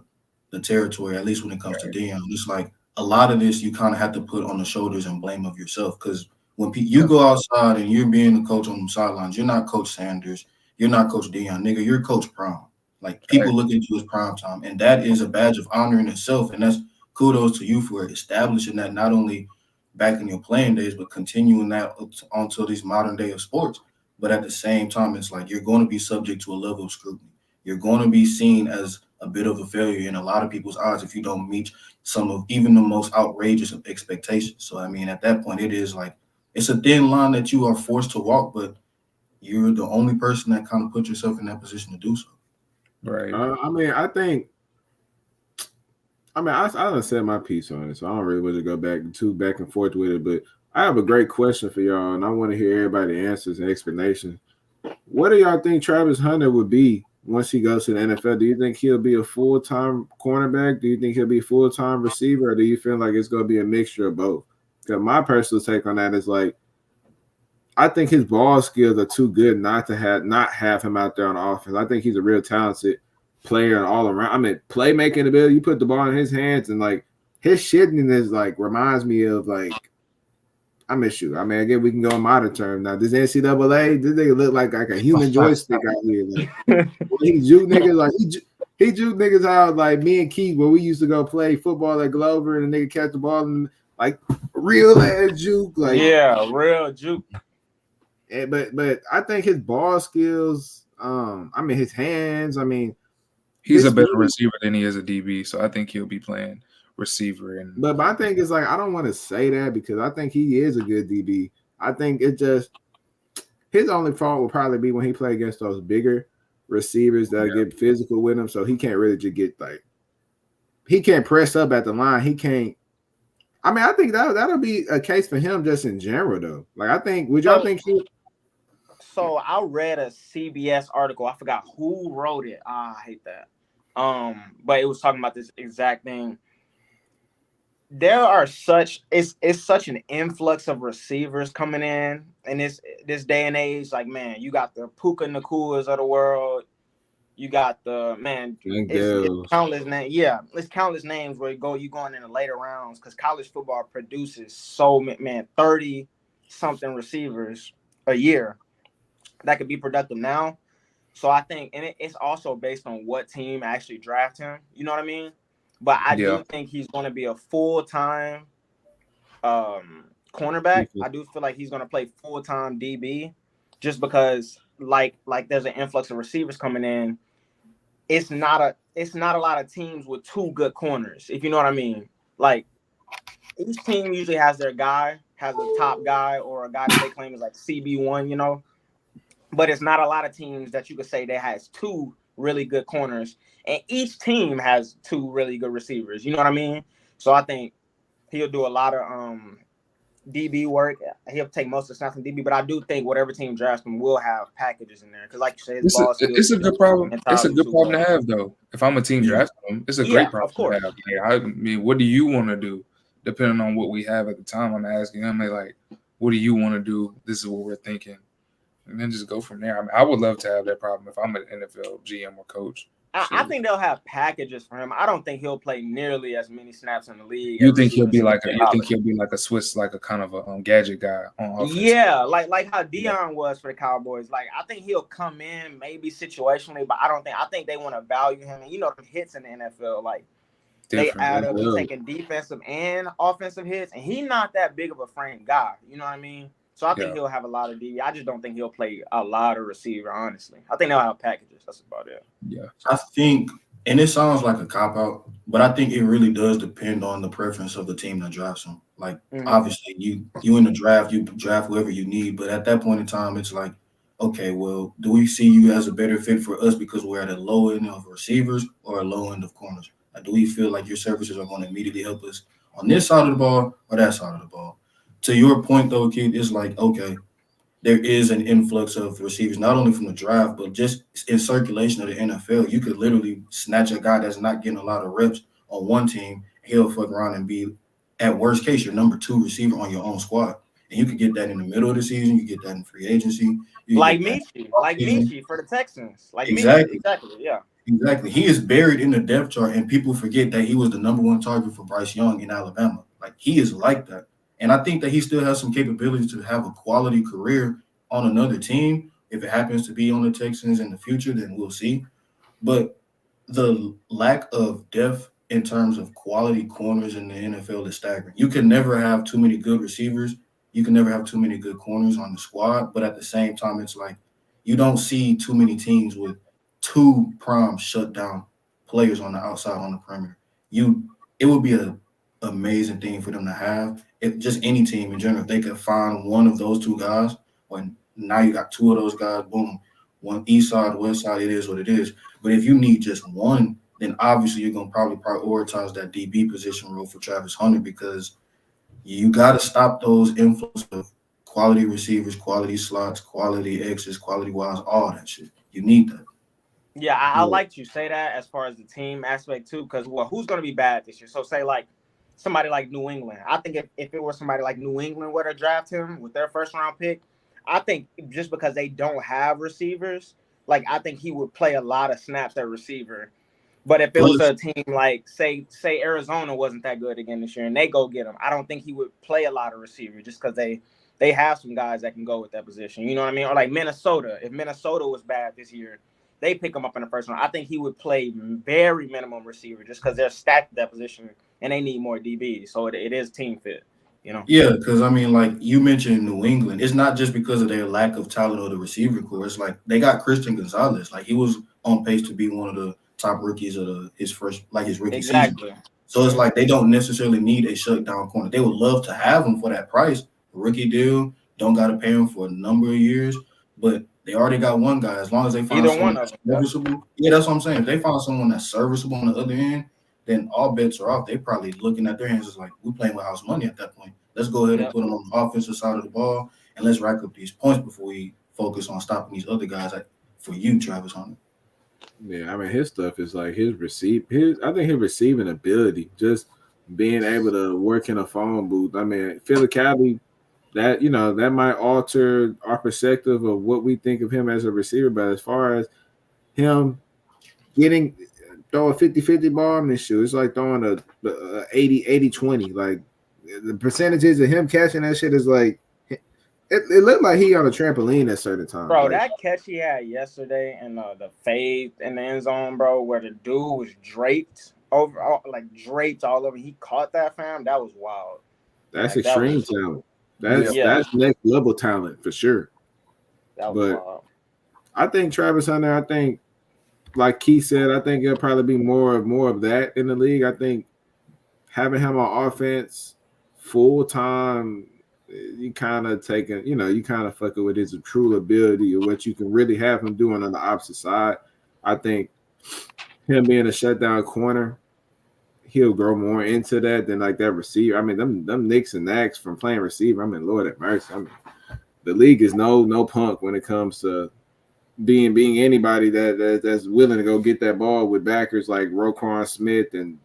territory, at least when it comes to Deion. It's like a lot of this you kind of have to put on the shoulders and blame of yourself, because when you go outside and you're being the coach on the sidelines, you're not Coach Sanders, you're not Coach Deion, nigga, you're Coach Prime. Like, people look at you as prime time, and that is a badge of honor in itself, and that's kudos to you for establishing that, not only back in your playing days, but continuing that onto these modern day of sports. But at the same time, it's like you're going to be subject to a level of scrutiny. You're going to be seen as a bit of a failure in a lot of people's eyes if you don't meet some of even the most outrageous of expectations. So, I mean, at that point, it is like, it's a thin line that you are forced to walk, but you're the only person that kind of put yourself in that position to do so. Right. I done said my piece on it, so I don't really want to go back and forth with it. But I have a great question for y'all, and I want to hear everybody's answers and explanations. What do y'all think Travis Hunter would be once he goes to the NFL? Do you think he'll be a full-time cornerback? Do you think he'll be a full-time receiver? Or do you feel like it's going to be a mixture of both? Because my personal take on that is like, I think his ball skills are too good not have him out there on offense. I think he's a real talented player and all around. I mean, playmaking ability, you put the ball in his hands, and like his shittiness like reminds me of like, I miss you. I mean, I guess we can go on modern term now. This NCAA, this nigga look like a human joystick out here. Like, he juke niggas like he juke niggas out like me and Keith where we used to go play football at Glover and the nigga catch the ball and like real ass juke. Like real juke. But I think his ball skills, I mean his hands, I mean he's a better receiver than he is a DB, so I think he'll be playing receiver. And but my thing is like I don't want to say that because I think he is a good DB. I think it just his only fault will probably be when he play against those bigger receivers that get physical with him, so he can't really just get like he can't press up at the line. He can't. I mean, I think that'll be a case for him just in general though. Like I think would y'all think he? So I read a CBS article. I forgot who wrote it. I hate that. But it was talking about this exact thing. There are it's such an influx of receivers coming in this day and age. Like, man, you got the Puka Nakuas of the world. You got the it's countless names. Yeah, it's countless names where you going in the later rounds because college football produces 30 something receivers a year that could be productive now. So I think, and it's also based on what team actually draft him. You know what I mean? But I do think he's going to be a full-time cornerback. I do feel like he's going to play full-time DB just because, like there's an influx of receivers coming in. It's not a lot of teams with two good corners, if you know what I mean. Like each team usually has their guy, has a top guy or a guy that they claim is like CB1, you know. But it's not a lot of teams that you could say that has two really good corners, and each team has two really good receivers. You know what I mean? So I think he'll do a lot of DB work. He'll take most of the snaps from DB, but I do think whatever team drafts him will have packages in there because, like you said, it's a good problem. It's a good problem to have, though. If I'm a team drafting him, it's a great problem to have. I mean, what do you want to do? Depending on what we have at the time, I'm asking him, like, what do you want to do? This is what we're thinking. And then just go from there. I mean, I would love to have that problem if I'm an NFL GM or coach. I think they'll have packages for him. I don't think he'll play nearly as many snaps in the league. You think he'll be like a Swiss, like a kind of a gadget guy on offense? Yeah, like how Dion was for the Cowboys. Like I think he'll come in maybe situationally, but I think they want to value him. And you know the hits in the NFL, like they add up taking defensive and offensive hits, and he's not that big of a frame guy. You know what I mean? So I think he'll have a lot of DB. I just don't think he'll play a lot of receiver, honestly. I think they'll have packages. That's about it. Yeah. I think, and it sounds like a cop-out, but I think it really does depend on the preference of the team that drafts him. Like, obviously, you in the draft, you draft whoever you need, but at that point in time, it's like, okay, well, do we see you as a better fit for us because we're at a low end of receivers or a low end of corners? Like, do we feel like your services are going to immediately help us on this side of the ball or that side of the ball? To your point, though, Keith, it's like, okay, there is an influx of receivers, not only from the draft, but just in circulation of the NFL. You could literally snatch a guy that's not getting a lot of reps on one team. He'll fuck around and be, at worst case, your number 2 receiver on your own squad. And you could get that in the middle of the season. You get that in free agency. Like Michi for the Texans. Exactly. Yeah. Exactly. He is buried in the depth chart, and people forget that he was the number 1 target for Bryce Young in Alabama. Like, he is like that. And I think that he still has some capability to have a quality career on another team. If it happens to be on the Texans in the future, then we'll see. But the lack of depth in terms of quality corners in the NFL is staggering. You can never have too many good receivers. You can never have too many good corners on the squad. But at the same time, it's like you don't see too many teams with 2 prime shutdown players on the outside on the perimeter. It would be an amazing thing for them to have. If just any team in general, if they could find one of those 2 guys, or now you got 2 of those guys, boom, one east side, west side, it is what it is. But if you need just one, then obviously you're going to probably prioritize that DB position role for Travis Hunter because You got to stop those inflows of quality receivers, quality slots, quality X's, quality Y's, all that shit. You need that. Yeah, I like you say that as far as the team aspect too, because who's going to be bad this year? So say like somebody like New England. I think if it was somebody like New England were to draft him with their first round pick, I think just because they don't have receivers, like I think he would play a lot of snaps at receiver. But if it was a team like say Arizona wasn't that good again this year and they go get him, I don't think he would play a lot of receiver just because they have some guys that can go with that position. You know what I mean? Or like Minnesota. If Minnesota was bad this year, they pick him up in the first round. I think he would play very minimum receiver just because they're stacked at that position and they need more DBs. So it is team fit, you know? Yeah, because I mean, like you mentioned New England, it's not just because of their lack of talent or the receiver core. It's like they got Christian Gonzalez. Like he was on pace to be one of the top rookies of his rookie season. So it's like they don't necessarily need a shutdown corner. They would love to have him for that price, rookie deal. Don't got to pay him for a number of years, but they already got one guy. As long as they find someone that's serviceable, yeah, that's what I'm saying. If they find someone that's serviceable on the other end, then all bets are off. They probably looking at their hands as like, we're playing with house money at that point. Let's go ahead and put them on the offensive side of the ball, and let's rack up these points before we focus on stopping these other guys. Like for you, Travis Hunter. Yeah, I mean his stuff is like I think his receiving ability, just being able to work in a phone booth. I mean, physicality, that that might alter our perspective of what we think of him as a receiver. But as far as him throwing a 50-50 ball, I mean, shoot, it's like throwing a 80-20. Like the percentages of him catching that shit is like it looked like he on a trampoline at certain times. Bro, like, that catch he had yesterday and the fade in the end zone, bro, where the dude was draped all over. He caught that, fam. That was wild. That's extreme talent. That's next level talent for sure. That was wild. I think Travis Hunter, I think, like Keith said, I think it'll probably be more of that in the league. I think having him on offense full time, you kind of taking, you kind of fucking with his true ability or what you can really have him doing on the opposite side. I think him being a shutdown corner, he'll grow more into that than like that receiver. I mean, them nicks and knacks from playing receiver. I mean, Lord have mercy. I mean, the league is no punk when it comes to being anybody that's willing to go get that ball with backers like Roquan Smith. And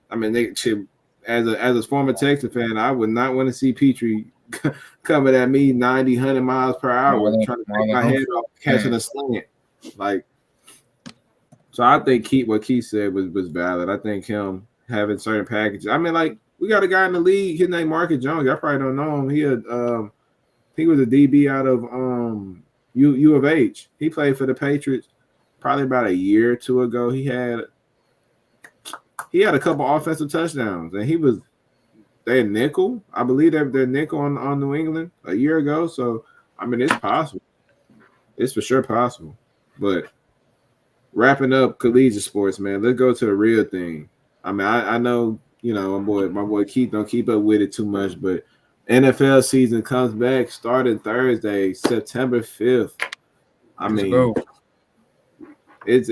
I mean, as a former Texas fan, I would not want to see Petrie coming at me 90, 100 miles per hour trying to take my head off catching a slant. Like, so I think what Keith said was valid. I think him having certain packages. I mean, like, we got a guy in the league, his name Marcus Jones. I probably don't know him. He was a DB out of U of H. He played for the Patriots probably about a year or two ago. He had a couple offensive touchdowns, and they're nickel. I believe they're nickel on New England a year ago. So I mean, it's possible. It's for sure possible. But wrapping up collegiate sports, man, let's go to the real thing. I mean, I know, my boy Keith don't keep up with it too much, but NFL season comes back starting Thursday, September 5th. I mean, it's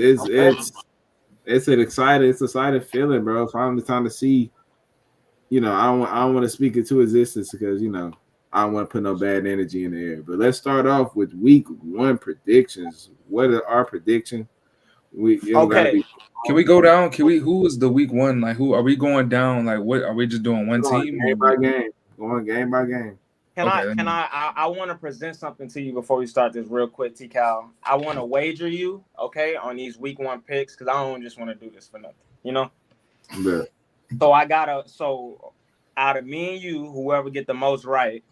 an exciting feeling, bro. Finally time to see, I don't want to speak into existence because, I don't want to put no bad energy in the air. But let's start off with week 1 predictions. What are our predictions? Can we go down? Who is the week 1? Like, who are we going down? Like, what are we just doing one team? Game by game. Going game by game. I want to present something to you before we start this real quick, T-Cal. I want to wager you, okay, on these week 1 picks because I don't just want to do this for nothing, Yeah. So out of me and you, whoever get the most right,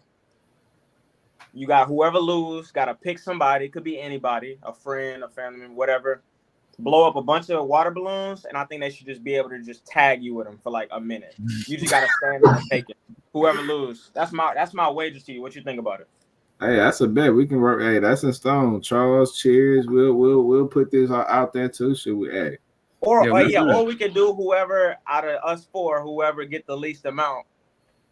you got whoever lose, got to pick somebody. It could be anybody, a friend, a family member, whatever. Blow up a bunch of water balloons, and I think they should just be able to just tag you with them for like a minute. You just got to stand there and take it. Whoever lose, that's my wager to you. What you think about it? Hey, that's a bet. We can work. Hey, that's in stone. Charles, cheers. We'll put this out there too. Should we? Hey. Or we could do whoever out of us 4, whoever get the least amount,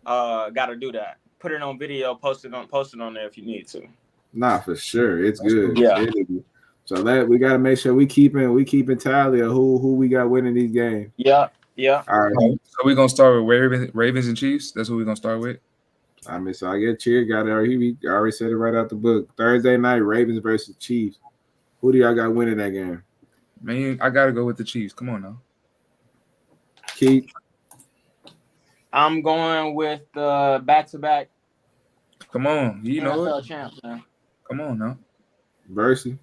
got to do that. Put it on video, post it on there if you need to. Nah, for sure, it's good. Yeah. So that we got to make sure we keeping tally of who we got winning these games. Yeah. Yeah. All right. So we're gonna start with Ravens and Chiefs. That's what we're gonna start with. I mean, so I get cheer. Got it already. I already said it right out the book. Thursday night, Ravens versus Chiefs. Who do y'all got winning that game? Man, I gotta go with the Chiefs. Come on now. Keith. I'm going with the back-to-back Come on. You know NFL it. champs, man. Come on now. Versus.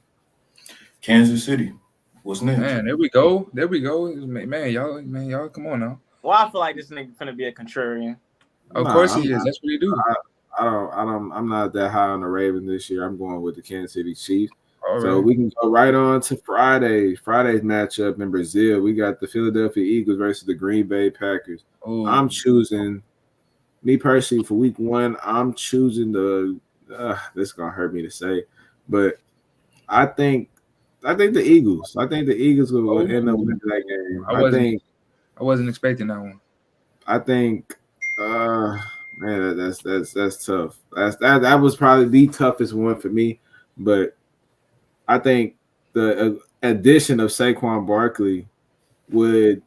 Kansas City. What's next? Man, there we go. There we go. Man, y'all, come on now. Well, I feel like this nigga finna be a contrarian. Of Nah, course he I'm is. not. That's what he do. I'm not that high on the Ravens this year. I'm going with the Kansas City Chiefs. All So right. we can go right on to Friday. Friday's matchup in Brazil. We got the Philadelphia Eagles versus the Green Bay Packers. Ooh. I'm choosing, me personally, for week one, I'm choosing the this is gonna hurt me to say, but I think the Eagles. I think the Eagles will end up winning that game. I wasn't expecting that one. I think man, that's tough. That was probably the toughest one for me, but I think the addition of Saquon Barkley would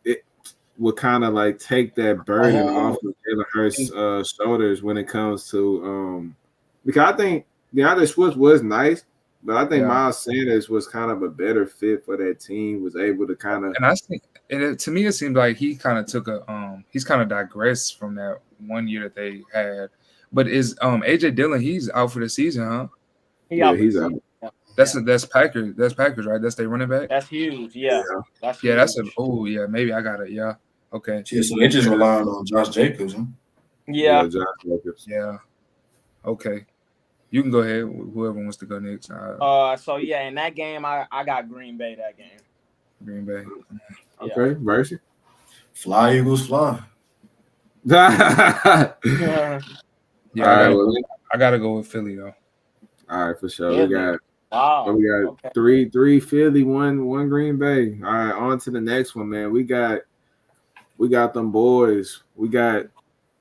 kind of like take that burden off of Jalen Hurts' shoulders when it comes to because I think DeAndre Swift was nice, but I think Miles Sanders was kind of a better fit for that team. Was able to kind of, and I think, to me, it seemed like he kind of took he's kind of digressed from that 1 year that they had. But is AJ Dillon? He's out for the season, huh? He's out. That's Packers. That's Packers, right? That's their running back. That's huge. Yeah. That's huge. That's maybe I got it. Yeah. Okay. Yeah, so they just relying on Josh Jacobs, huh? Yeah. Josh Jacobs. Yeah. Okay. You can go ahead. Whoever wants to go next. So yeah, in that game, I got Green Bay that game. Green Bay. Okay, Mercy. Fly Eagles fly. Yeah, I gotta go with Philly though. All right, for sure. Philly. We got three Philly, one Green Bay. All right, on to the next one, man. We got them boys. We got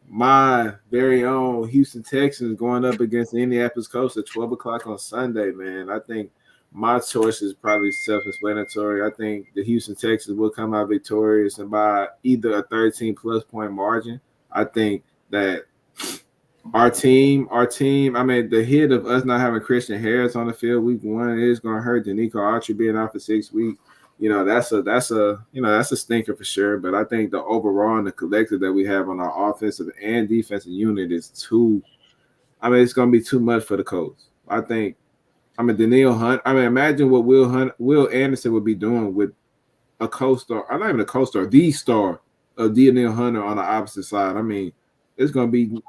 my very own Houston Texans going up against the Indianapolis Colts at 12 o'clock on Sunday, man. I think my choice is probably self-explanatory. I think the Houston Texans will come out victorious and by either a 13-plus point margin. I think that our team, I mean, the hit of us not having Christian Harris on the field week one is going to hurt. Danico Autry being out for 6 weeks. That's a stinker for sure. But I think the overall and the collective that we have on our offensive and defensive unit is it's going to be too much for the Colts. Daniil Hunt. Imagine what Will Anderson would be doing with a co-star. Not even a co-star, the star of Daniil Hunter on the opposite side. It's going to be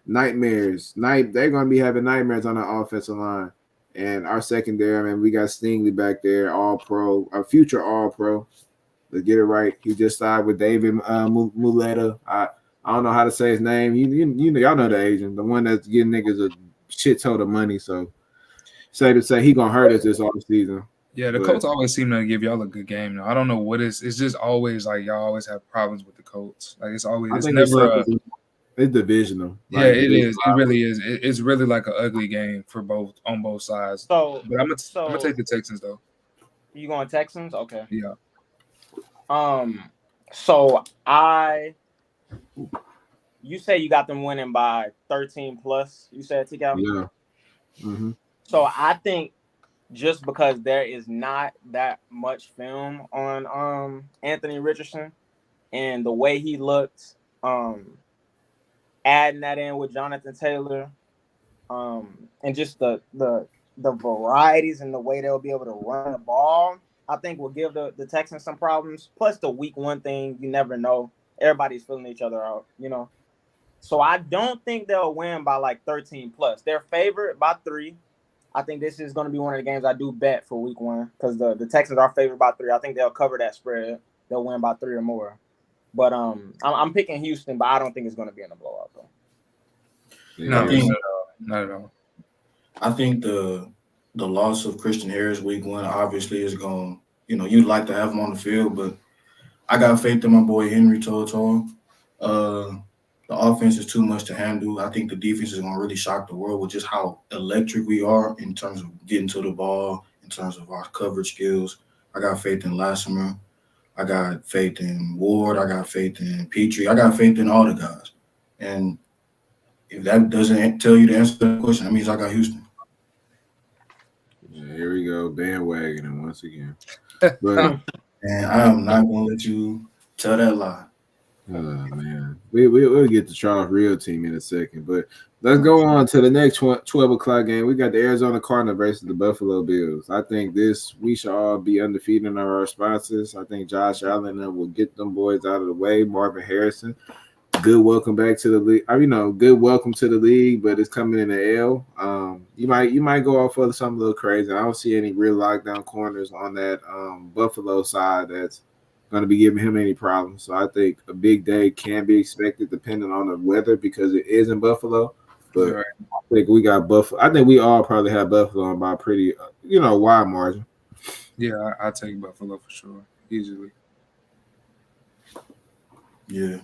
nightmares. They're going to be having nightmares on our offensive line. And our secondary, we got Stingley back there, all-pro, a future all-pro. Let's get it right. He just signed with David Muleta. I don't know how to say his name. Y'all know the agent, the one that's getting niggas a shit ton of money. So, safe to say he gonna hurt us this off season. Yeah, the Colts always seem to give y'all a good game. Now I don't know what it's just always like y'all always have problems with the Colts. Like it's never. It's divisional. Yeah, it is. It really is. It's really like an ugly game on both sides. So, but I'm gonna take the Texans though. You going Texans? Okay. Yeah. So you say you got them winning by 13 plus. You said T-Cal? Yeah. Mm-hmm. So I think just because there is not that much film on Anthony Richardson and the way he looked, adding that in with Jonathan Taylor, and just the varieties and the way they'll be able to run the ball, I think will give the Texans some problems. Plus the week one thing, you never know. Everybody's filling each other out, So I don't think they'll win by like 13 plus. They're favored by 3. I think this is going to be one of the games I do bet for week one because the Texans are favored by 3. I think they'll cover that spread. They'll win by 3 or more. But I'm picking Houston, but I don't think it's going to be in a blowout though. Not at all. I think the loss of Christian Harris week one obviously is going. You'd like to have him on the field, but I got faith in my boy Henry To'oTo'o. The offense is too much to handle. I think the defense is going to really shock the world with just how electric we are in terms of getting to the ball, in terms of our coverage skills. I got faith in Lassiter. I got faith in Ward. I got faith in Petrie. I got faith in all the guys. And if that doesn't tell you the answer to the question, that means I got Houston. Yeah, here we go, bandwagoning once again. But And I am not going to let you tell that lie. man, we'll get to Charles' real team in a second. But let's go on to the next 12 o'clock game. We got the Arizona Cardinals versus the Buffalo Bills. I think we should all be undefeated in our responses. I think Josh Allen will get them boys out of the way. Marvin Harrison, good welcome back to the league. Good welcome to the league, but it's coming in the L. You might go off of something a little crazy. I don't see any real lockdown corners on that Buffalo side that's going to be giving him any problems. So I think a big day can be expected depending on the weather because it is in Buffalo. But right. I think we got Buffalo. I think we all probably have Buffalo on by a pretty, wide margin. Yeah, I take Buffalo for sure, easily. Yeah.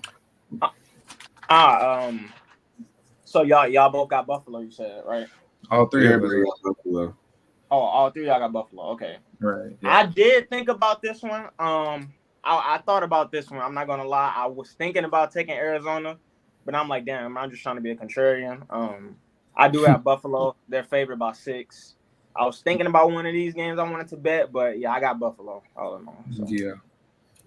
So y'all both got Buffalo, you said, right? All three of us got Buffalo. Oh, all three of y'all got Buffalo. Okay. Right. Yeah. I did think about this one. I thought about this one. I'm not gonna lie. I was thinking about taking Arizona, but I'm like, damn, I'm just trying to be a contrarian. I do have Buffalo. They're favored by 6. I was thinking about one of these games I wanted to bet, but yeah, I got Buffalo all in all. So. Yeah.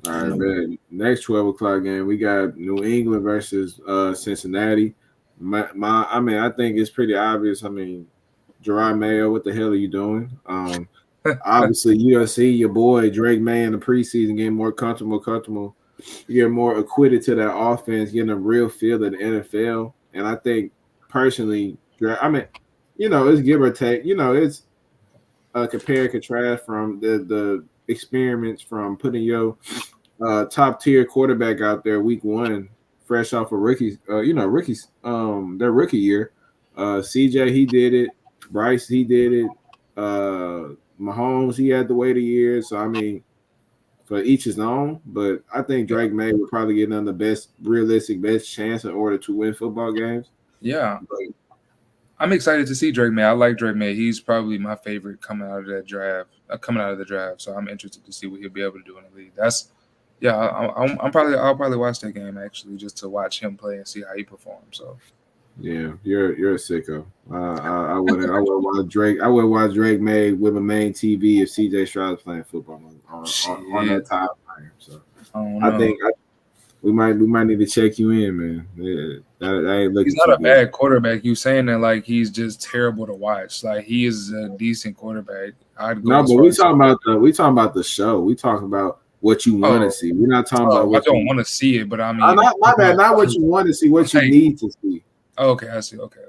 All right, man. Next 12 o'clock game, we got New England versus Cincinnati. I think it's pretty obvious. I mean, Gerard Mayo, what the hell are you doing? Obviously, you don't see your boy Drake May in the preseason getting more comfortable. You're more acquitted to that offense, getting a real feel of the NFL. And I think personally, it's give or take. It's a compare and contrast from the experiments from putting your top tier quarterback out there week 1, fresh off of rookies, their rookie year. CJ, he did it. Bryce, he did it. Mahomes, he had to wait a year. So, I mean, for each his own. But I think Drake May would probably get them the best chance in order to win football games. Yeah. I'm excited to see Drake May. I like Drake May. He's probably my favorite coming out of the draft. So I'm interested to see what he'll be able to do in the league. I'll probably watch that game actually just to watch him play and see how he performs. So yeah, you're a sicko. I wouldn't watch Drake. I would watch Drake May with a main TV if CJ Stroud's playing football on that time frame. So I think we might need to check you in, man. Yeah, that ain't looking. He's not a bad quarterback. You saying that like he's just terrible to watch. Like he is a decent quarterback. But we talking about the show. We talking about what you want to see. We're not talking about what I don't want to see it, but I mean, not what you want to see. What you need to see. Okay, I see. Okay.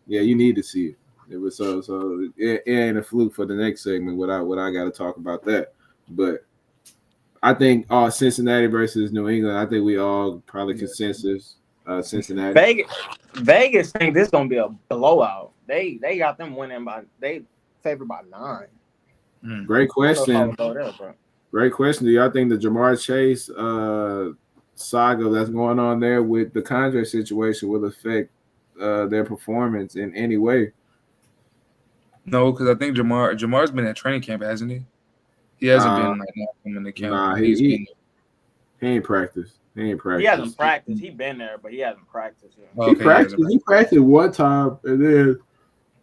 Yeah, you need to see it. It was so it ain't a fluke for the next segment. What I got to talk about that, but I think Cincinnati versus New England. I think we all probably consensus Cincinnati. Vegas think this is gonna be a blowout. They got them winning they favored by 9. Great question. Great question. Do y'all think the Jamar Chase saga that's going on there with the contract situation will affect their performance in any way? No, because I think Jamar's been at training camp, hasn't he? He hasn't been like in the camp. Nah, he ain't practiced. He hasn't practiced. He been there, but he hasn't practiced yet. Okay, he practiced one time, and then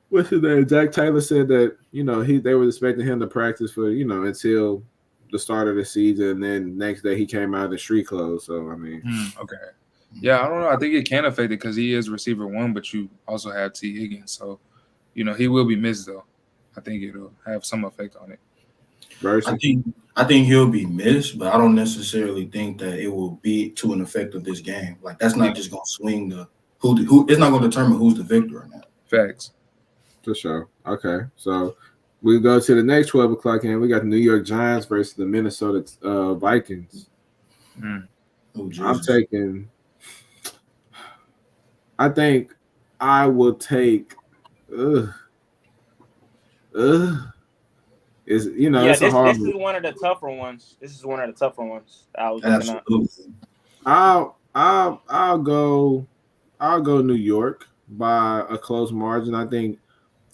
what's his name? Zach Taylor said that they were expecting him to practice for until the start of the season, and then next day he came out in street clothes. So I mean, okay, yeah, I don't know. I think it can affect it because he is receiver 1, but you also have T. Higgins, so he will be missed though. I think it'll have some effect on it. I think he'll be missed, but I don't necessarily think that it will be to an effect of this game. Like that's not just gonna swing who. It's not gonna determine who's the victor or not. Facts. For sure. Okay, so we go to the next 12 o'clock game. We got the New York Giants versus the Minnesota Vikings. I'm taking. I think I will take. It's it's a hard. This is one of the tougher ones. I was Absolutely. I'll go New York by a close margin. I think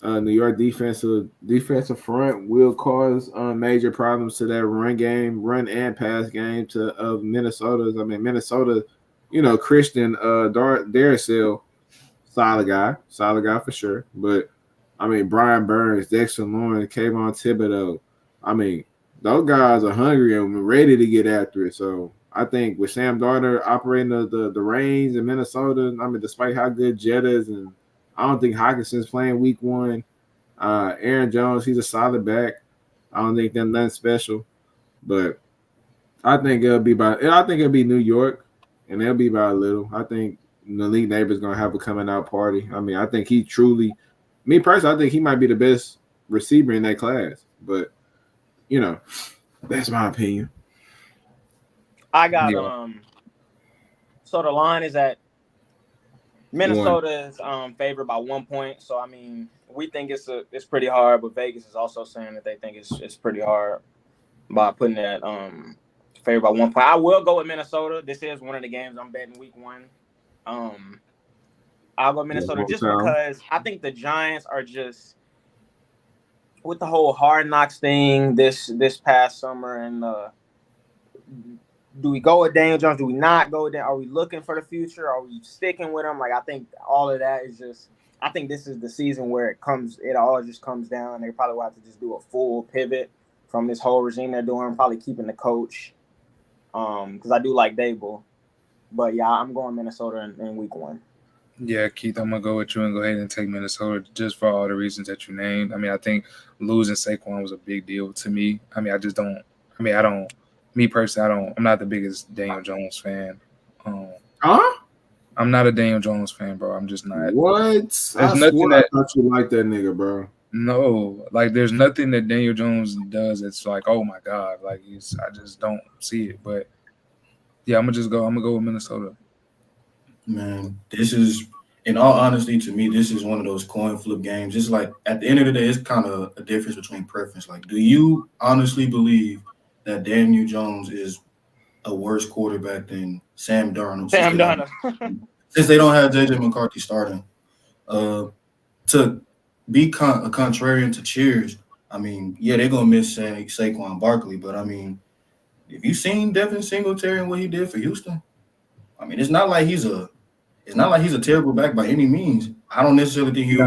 New York defensive front will cause major problems to that run game, run and pass game of Minnesota's. I mean, Minnesota, Christian Darrisaw, solid guy for sure. But I mean, Brian Burns, Dexter Lawrence, Kayvon Thibodeau. I mean, those guys are hungry and ready to get after it. So I think with Sam Darnold operating the reins in Minnesota, I mean, despite how good Jetta is, and I don't think Hawkinson's playing week one. Aaron Jones, he's a solid back. I don't think they're nothing special, but I think it'll be New York, and they'll be by a little. I think Malik Neighbor's gonna have a coming out party. I mean, I think me personally, I think he might be the best receiver in that class. But that's my opinion. I got so the line is at Minnesota is favored by 1 point. So I mean, we think it's pretty hard, but Vegas is also saying that they think it's pretty hard by putting that favored by 1 point. I will go with Minnesota. This is one of the games I'm betting week one. I'll go Minnesota just because I think the Giants are just with the whole Hard Knocks thing this past summer, and do we go with Daniel Jones? Do we not go with that? Are we looking for the future? Are we sticking with him? Like, I think all of that is just – I think this is the season where it all just comes down. They probably will have to just do a full pivot from this whole regime they're doing, probably keeping the coach because I do like Dable. But, yeah, I'm going Minnesota in week one. Yeah, Keith, I'm going to go with you and go ahead and take Minnesota just for all the reasons that you named. I mean, I think losing Saquon was a big deal to me. I mean, me personally, I'm not the biggest Daniel Jones fan. I'm not a Daniel Jones fan, bro. I'm just not. What? I thought you liked that nigga, bro. No, like there's nothing that Daniel Jones does that's like, oh my God, like I just don't see it. But yeah, I'm gonna go with Minnesota. Man, this is, in all honesty, to me, this is one of those coin flip games. It's like at the end of the day, it's kind of a difference between preference. Like, do you honestly believe that Daniel Jones is a worse quarterback than Sam Darnold? Since they don't have J.J. McCarthy starting. To be a contrarian to Cheers, I mean, yeah, they're going to miss Saquon Barkley, but, I mean, have you seen Devin Singletary and what he did for Houston? I mean, it's not like he's a terrible back by any means. I don't necessarily think he's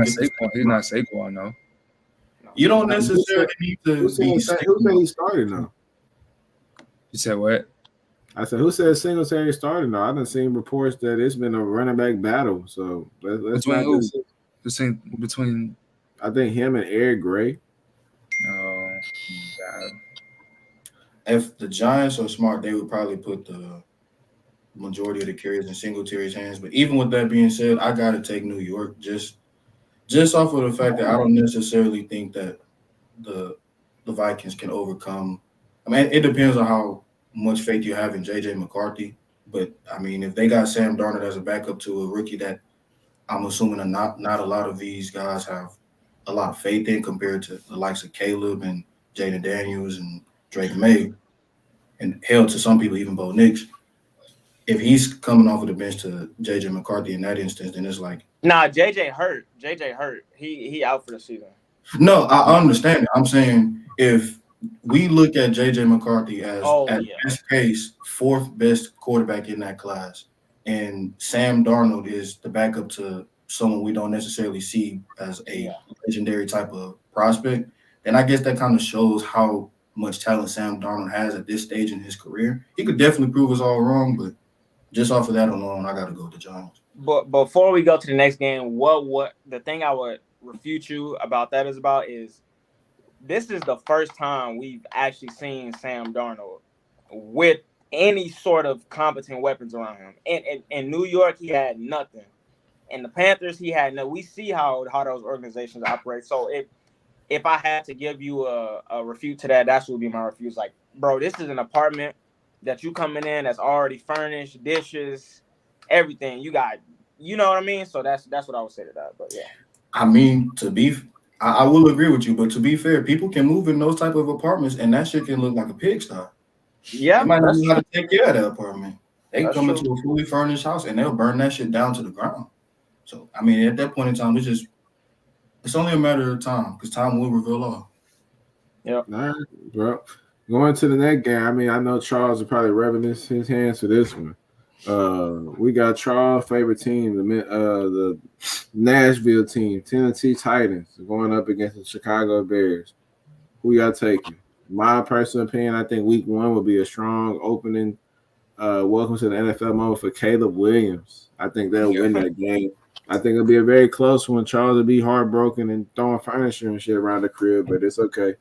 not Saquon, no. You don't necessarily need to who said he started now? You said what? I said, who said Singletary started now? I done seen reports that it's been a running back battle. So let's between who? Between I think him and Eric Gray. Oh, God. If the Giants are smart, they would probably put the majority of the carries in Singletary's hands. But even with that being said, I got to take New York just off of the fact that I don't necessarily think that the Vikings can overcome. I mean, it depends on how much faith you have in J.J. McCarthy. But, I mean, if they got Sam Darnold as a backup to a rookie that I'm assuming not a lot of these guys have a lot of faith in compared to the likes of Caleb and Jaden Daniels and Drake May, and hell, to some people, even Bo Nix. If he's coming off of the bench to J.J. McCarthy in that instance, then it's like – Nah, J.J. hurt. He out for the season. No, I understand it. I'm saying if we look at J.J. McCarthy as best case, fourth best quarterback in that class, and Sam Darnold is the backup to someone we don't necessarily see as a legendary type of prospect, then I guess that kind of shows how much talent Sam Darnold has at this stage in his career. He could definitely prove us all wrong, but just off of that alone, I got to go with the Giants. But before we go to the next game, what the thing I would refute you about that is this is the first time we've actually seen Sam Darnold with any sort of competent weapons around him. In New York, he had nothing. In the Panthers, he had no. We see how those organizations operate. So if I had to give you a refute to that, that would be my refute. Like, bro, this is an apartment that you coming in that's already furnished, dishes, everything. You got, you know what I mean? So that's what I would say to that. But yeah. I mean, I will agree with you, but to be fair, people can move in those type of apartments, and that shit can look like a pigsty. Yeah, they might not know how to take care of that apartment. They can come into a fully furnished house, and they'll burn that shit down to the ground. So, I mean, at that point in time, It's only a matter of time because time will reveal all. Yep. All right, bro. Going to the next game. I mean, I know Charles is probably rubbing his hands for this one. We got Charles' favorite team, the Nashville team, Tennessee Titans, going up against the Chicago Bears. Who y'all taking? My personal opinion, I think Week 1 will be a strong opening. Welcome to the NFL moment for Caleb Williams. I think they'll win that game. I think it'll be a very close one. Charles will be heartbroken and throwing furniture and shit around the crib, but it's okay.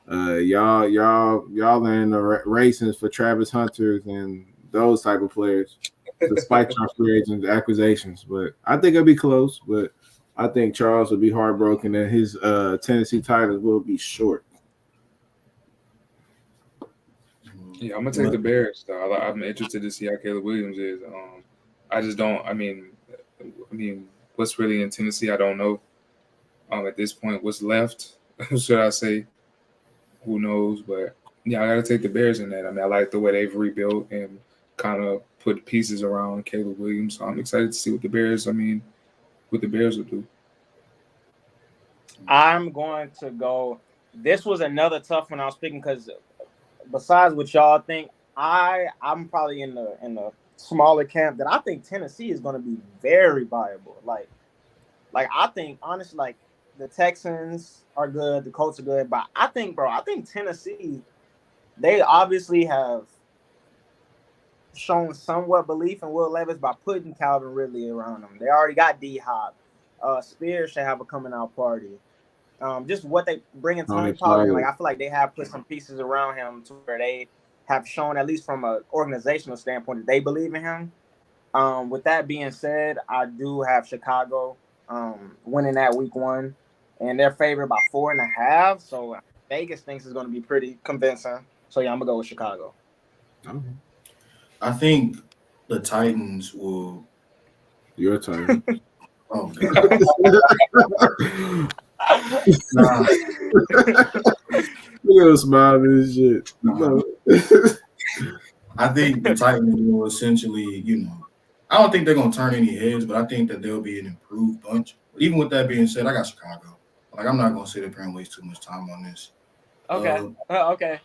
Y'all are in the racing for Travis Hunters and those type of players, despite your free agent acquisitions. But I think it'll be close. But I think Charles will be heartbroken and his Tennessee Titans will be short. Yeah, I'm gonna take the Bears. Though. I'm interested to see how Caleb Williams is. I just don't. I mean, what's really in Tennessee? I don't know. At this point, what's left? Should I say? Who knows? But yeah, I gotta take the Bears in that. I mean, I like the way they've rebuilt and kind of put pieces around Caleb Williams. So I'm excited to see what the Bears will do. I'm going to go. This was another tough one I was picking because besides what y'all think, I'm probably in the smaller camp that I think Tennessee is going to be very viable. Like I think honestly, like the Texans are good, the Colts are good, but I think Tennessee, they obviously have shown somewhat belief in Will Levis by putting Calvin Ridley around them. They already got D-Hop. Spears should have a coming out party. Just what they bring in Tony Pollard, like I feel like they have put some pieces around him to where they have shown, at least from an organizational standpoint, that they believe in him. With that being said, I do have Chicago winning that Week 1, and they're favored by 4.5. So Vegas thinks it's going to be pretty convincing. So yeah, I'm gonna go with Chicago. Okay. I think the Titans will. Your turn. Oh God. Nah. Look at him smiling and shit. Nah. I think the Titans will essentially, I don't think they're going to turn any heads, but I think that they'll be an improved bunch. But even with that being said, I got Chicago. Like, I'm not going to sit up here and waste too much time on this. Okay. Okay.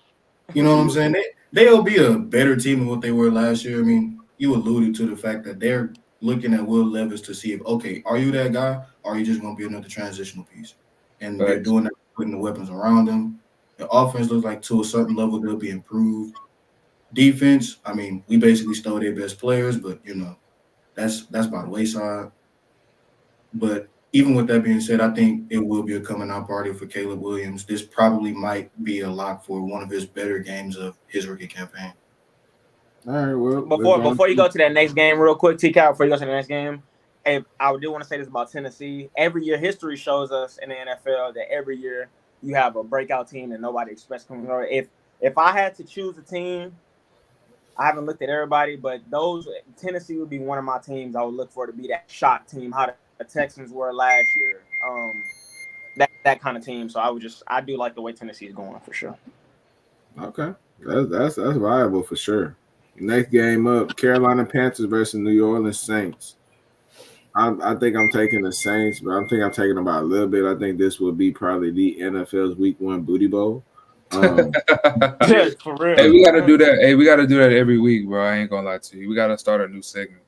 You know what I'm saying? They'll be a better team than what they were last year. I mean, you alluded to the fact that they're looking at Will Levis to see if, okay, are you that guy, or are you just going to be another transitional piece? And they're doing that, putting the weapons around them. The offense looks like to a certain level they'll be improved. Defense, I mean, we basically stole their best players, but, that's by the wayside. But even with that being said, I think it will be a coming out party for Caleb Williams. This probably might be a lock for one of his better games of his rookie campaign. All right, well, before you go to that next game real quick, T-Cal, before you go to the next game, hey, I do want to say this about Tennessee. Every year, history shows us in the NFL that every year you have a breakout team that nobody expects coming over. If I had to choose a team, I haven't looked at everybody, but Tennessee would be one of my teams I would look for to be that shock team, how the Texans were last year. That kind of team. So I do like the way Tennessee is going for sure. Okay, that's viable for sure. Next game up, Carolina Panthers versus New Orleans Saints. I think I'm taking the Saints, but I think I'm taking them by a little bit. I think this will be probably the NFL's Week 1 booty bowl. For real. Hey, we gotta do that. Hey, we gotta do that every week, bro. I ain't gonna lie to you. We gotta start a new segment.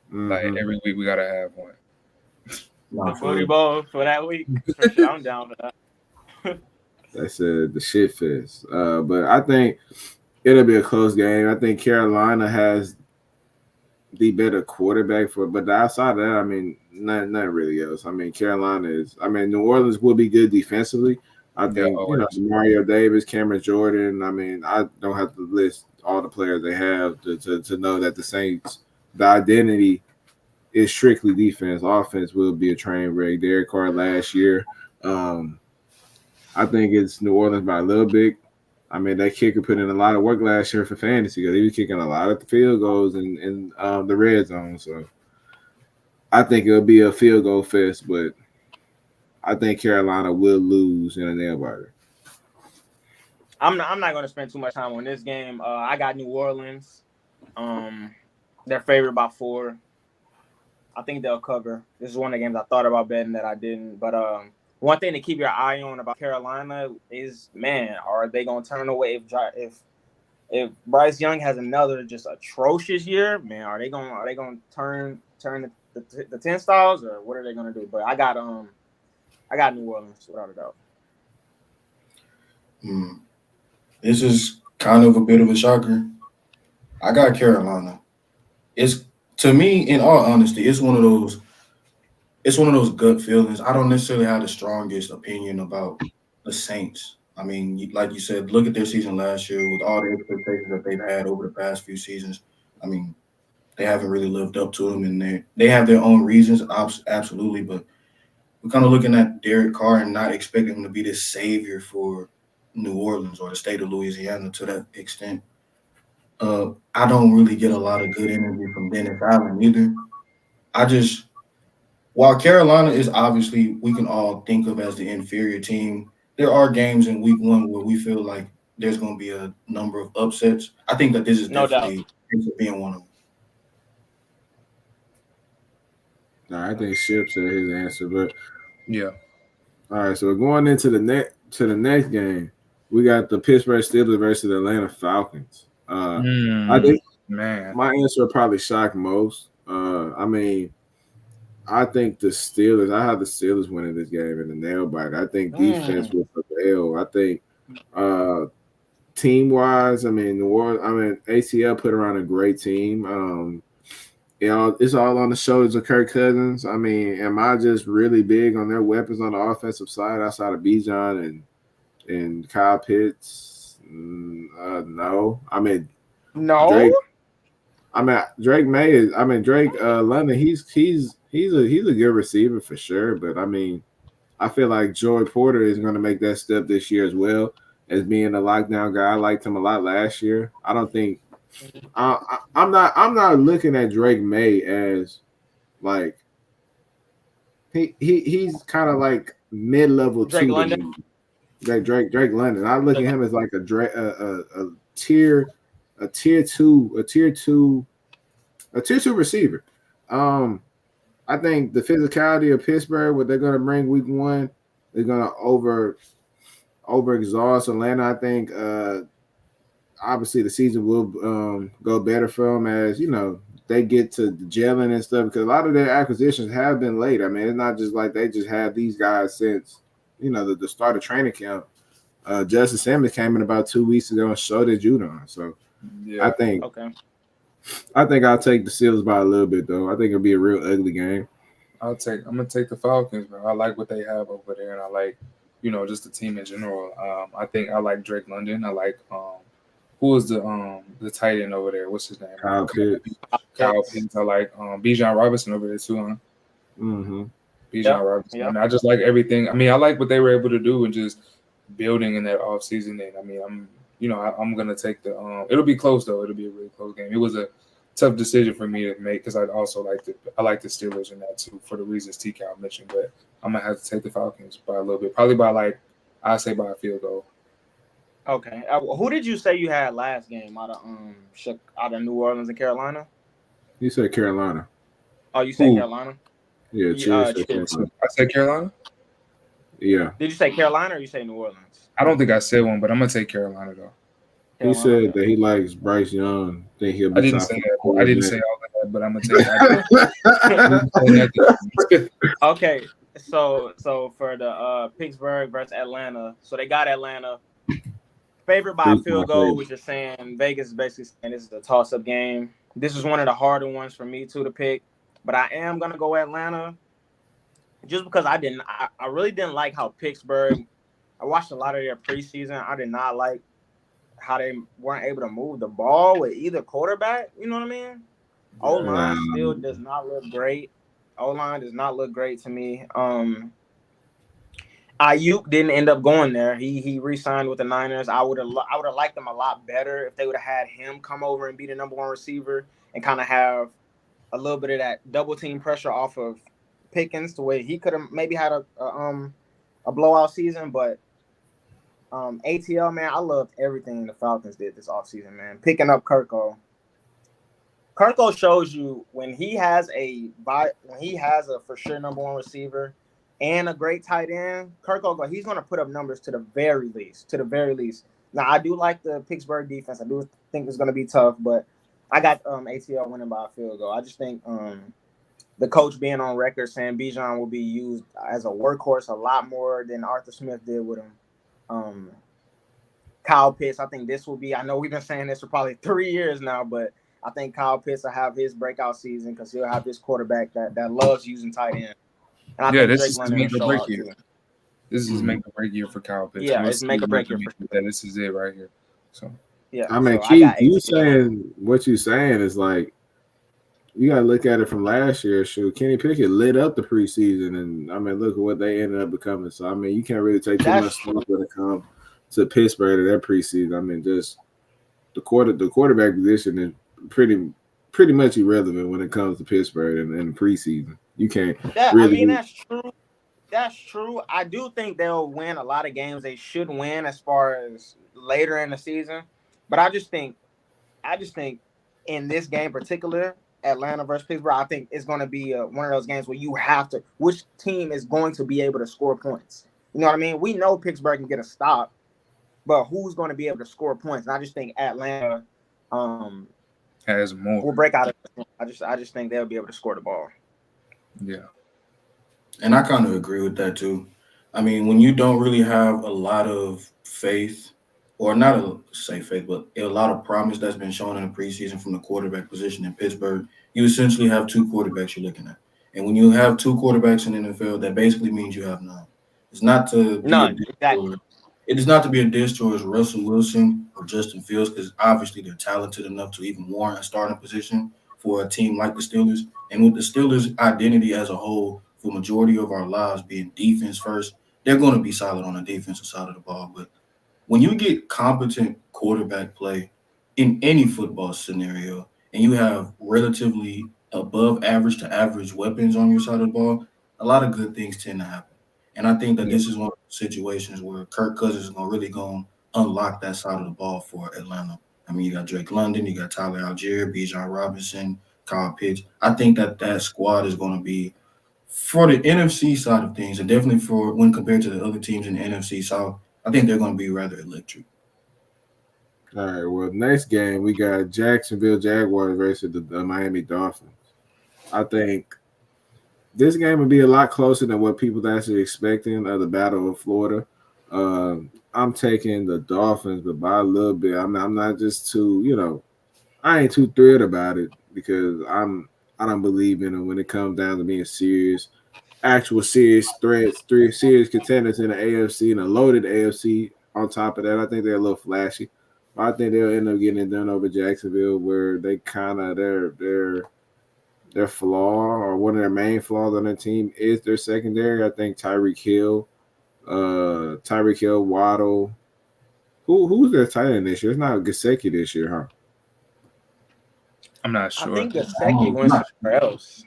Mm-hmm. Like every week, we gotta have one. The booty bowl for that week. For sure, I'm down for that. That's the shit fest. But I think it'll be a close game. I think Carolina has the better quarterback but outside of that, I mean, nothing really else. I mean, New Orleans will be good defensively. I think, Mario Davis, Cameron Jordan. I mean, I don't have to list all the players they have to know that the Saints, the identity is strictly defense. Offense will be a train wreck. Derek Carr last year. I think it's New Orleans by a little bit. I mean, that kicker put in a lot of work last year for fantasy because he was kicking a lot of field goals in the red zone. So I think it'll be a field goal fest, but I think Carolina will lose in a nail biter. I'm not going to spend too much time on this game. I got New Orleans. They're favored by 4. I think they'll cover. This is one of the games I thought about betting that I didn't. But one thing to keep your eye on about Carolina is, man, are they going to turn away if Bryce Young has another just atrocious year? Man, are they going to turn the 10 styles, or what are they going to do? But I got New Orleans without a doubt. This is kind of a bit of a shocker. I got Carolina. It's, to me, in all honesty, it's one of those gut feelings. I don't necessarily have the strongest opinion about the Saints. I mean, like you said, look at their season last year with all the expectations that they've had over the past few seasons. I mean, they haven't really lived up to them, and they have their own reasons, absolutely. But we're kind of looking at Derek Carr and not expecting him to be this savior for New Orleans or the state of Louisiana to that extent. I don't really get a lot of good energy from Dennis Allen either. While Carolina is obviously we can all think of as the inferior team, there are games in week one where we feel like there's going to be a number of upsets. I think that this is No definitely being one of them. No, I think Ship said his answer, but Yeah. all right. So going into the next game, we got the Pittsburgh Steelers versus the Atlanta Falcons. I think my answer will probably shock most. I mean, I think the Steelers. I have the Steelers winning this game in the nail bite. I think defense will prevail. I think team wise, I mean, ACL put around a great team. It's all on the shoulders of Kirk Cousins. I mean, am I just really big on their weapons on the offensive side outside of Bijan and Kyle Pitts? No. I mean, no. Drake May is. I mean, Drake London. He's a good receiver for sure. But I mean, I feel like Joey Porter is going to make that step this year as well as being a lockdown guy. I liked him a lot last year. I don't think. I'm not looking at Drake May as like he's kind of like mid-level Drake two. London. Drake London. I look at him as like a tier two receiver. I think the physicality of Pittsburgh, what they're going to bring week one, is going to over exhaust Atlanta. I think obviously the season will go better for them as they get to the gelling and stuff, because a lot of their acquisitions have been late. I mean, it's not just like they just had these guys since the start of training camp. Justin Simmons came in about 2 weeks ago and showed at Judon. So yeah. I think I'll take the Steelers by a little bit though. I think it'll be a real ugly game. I'm gonna take the Falcons, bro. I like what they have over there, and I like just the team in general. I think I like Drake London. I like who is the tight end over there? What's his name? Kyle Pitts. Kyle Pitts. I like Bijan Robinson over there too, huh? Mm-hmm. Bijan Robinson. I mean, I just like everything. I mean, I like what they were able to do and just building in that offseason. And I mean, I'm gonna take the. It'll be close though. It'll be a really close game. It was a tough decision for me to make because I like the Steelers in that too for the reasons T-Cal mentioned. But I'm gonna have to take the Falcons by a little bit, probably by I say by a field goal. Okay. Who did you say you had last game out of New Orleans and Carolina? You said Carolina. Oh, you said Carolina? Yeah, I said Carolina? Yeah. Did you say Carolina or you say New Orleans? I don't think I said one, but I'm gonna take Carolina though. He said that he likes Bryce Young. Think he'll be. I didn't say that. I didn't say all of that, but I'm gonna take that. Okay, so for the Pittsburgh versus Atlanta, so they got Atlanta favored by a field goal, which is saying Vegas is basically saying this is a toss-up game. This is one of the harder ones for me too to pick, but I am gonna go Atlanta just because I really didn't like how Pittsburgh. I watched a lot of their preseason. I did not like how they weren't able to move the ball with either quarterback. You know what I mean? O-line still does not look great. O-line does not look great to me. Ayuk didn't end up going there. He re-signed with the Niners. I would have liked them a lot better if they would have had him come over and be the number one receiver and kind of have a little bit of that double team pressure off of Pickens the way he could have maybe had a blowout season. But ATL, man, I loved everything the Falcons did this offseason, man. Picking up Kirko. Kirko shows you when he has a for sure number one receiver, and a great tight end, Kirk Ogle, he's going to put up numbers to the very least. To the very least. Now, I do like the Pittsburgh defense. I do think it's going to be tough, but I got ATL winning by a field goal. I just think the coach being on record saying Bijan will be used as a workhorse a lot more than Arthur Smith did with him. Kyle Pitts, I think this will be – I know we've been saying this for probably 3 years now, but I think Kyle Pitts will have his breakout season because he'll have this quarterback that loves using tight end. And I think this Drake is London make will or show break out year. too. This is make or break year for Kyle Pitts. Yeah, it's make or break year for that. This is it right here. So yeah, I mean, so Keith, got you ATL. saying what you saying is like you gotta look at it from last year. Shoot, Kenny Pickett lit up the preseason, and I mean, look at what they ended up becoming. So I mean, you can't really take too much stock when it comes to Pittsburgh to their preseason. I mean, just the quarterback position is pretty much irrelevant when it comes to Pittsburgh in the preseason. You can't really. I mean, that's true. That's true. I do think they'll win a lot of games they should win as far as later in the season. But I just think in this game in particular, Atlanta versus Pittsburgh, I think it's going to be one of those games where you have to – which team is going to be able to score points? You know what I mean? We know Pittsburgh can get a stop, but who's going to be able to score points? And I just think Atlanta has more. will break out of it. I just think they'll be able to score the ball. Yeah. And I kind of agree with that too. I mean, when you don't really have a lot of faith, or not say faith, but a lot of promise that's been shown in the preseason from the quarterback position in Pittsburgh, you essentially have two quarterbacks you're looking at. And when you have two quarterbacks in the NFL, that basically means you have none. It's not to be Exactly. It is not to be a diss towards Russell Wilson or Justin Fields, because obviously they're talented enough to even warrant a starting position for a team like the Steelers. And with the Steelers' identity as a whole, for majority of our lives being defense first, they're going to be solid on the defensive side of the ball. But when you get competent quarterback play in any football scenario, and you have relatively above average to average weapons on your side of the ball, a lot of good things tend to happen. And I think that this is one of the situations where Kirk Cousins is really going to unlock that side of the ball for Atlanta. I mean, you got Drake London, you got Tyler Algier, Bijan Robinson, Kyle Pitts. I think that squad is going to be, for the NFC side of things, and definitely for when compared to the other teams in the NFC South, I think they're going to be rather electric. All right, well, next game, we got Jacksonville Jaguars versus the Miami Dolphins. I think this game would be a lot closer than what people are actually expecting of the Battle of Florida. I'm taking the Dolphins, but by a little bit. I'm not just too, I ain't too thrilled about it because I don't believe in it when it comes down to being serious, actual serious threats, 3 serious contenders in the AFC and a loaded AFC on top of that. I think they're a little flashy. I think they'll end up getting it done over Jacksonville, where they kind of their flaw, or one of their main flaws on their team, is their secondary. I think Tyreek Hill, Waddle. Who's their tight end this year? It's not Gesicki this year, huh? I'm not sure. I think Gesicki went somewhere else.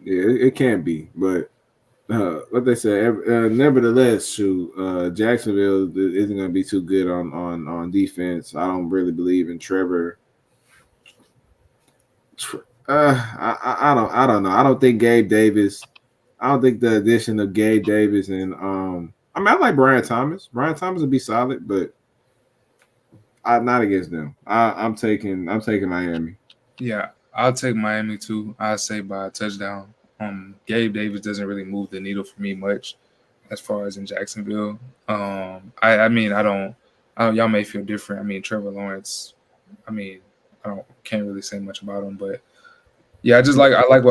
Yeah, it can't be, but what they say. Nevertheless, Jacksonville isn't going to be too good on defense. I don't really believe in Trevor. I don't know. I don't think Gabe Davis. I don't think the addition of Gabe Davis and I like Brian Thomas. Brian Thomas would be solid, but I'm not against them. I'm taking Miami. Yeah, I'll take Miami too. I say by a touchdown. Gabe Davis doesn't really move the needle for me much as far as in Jacksonville. I mean, y'all may feel different. I mean, Trevor Lawrence, I mean, can't really say much about him, but yeah, I like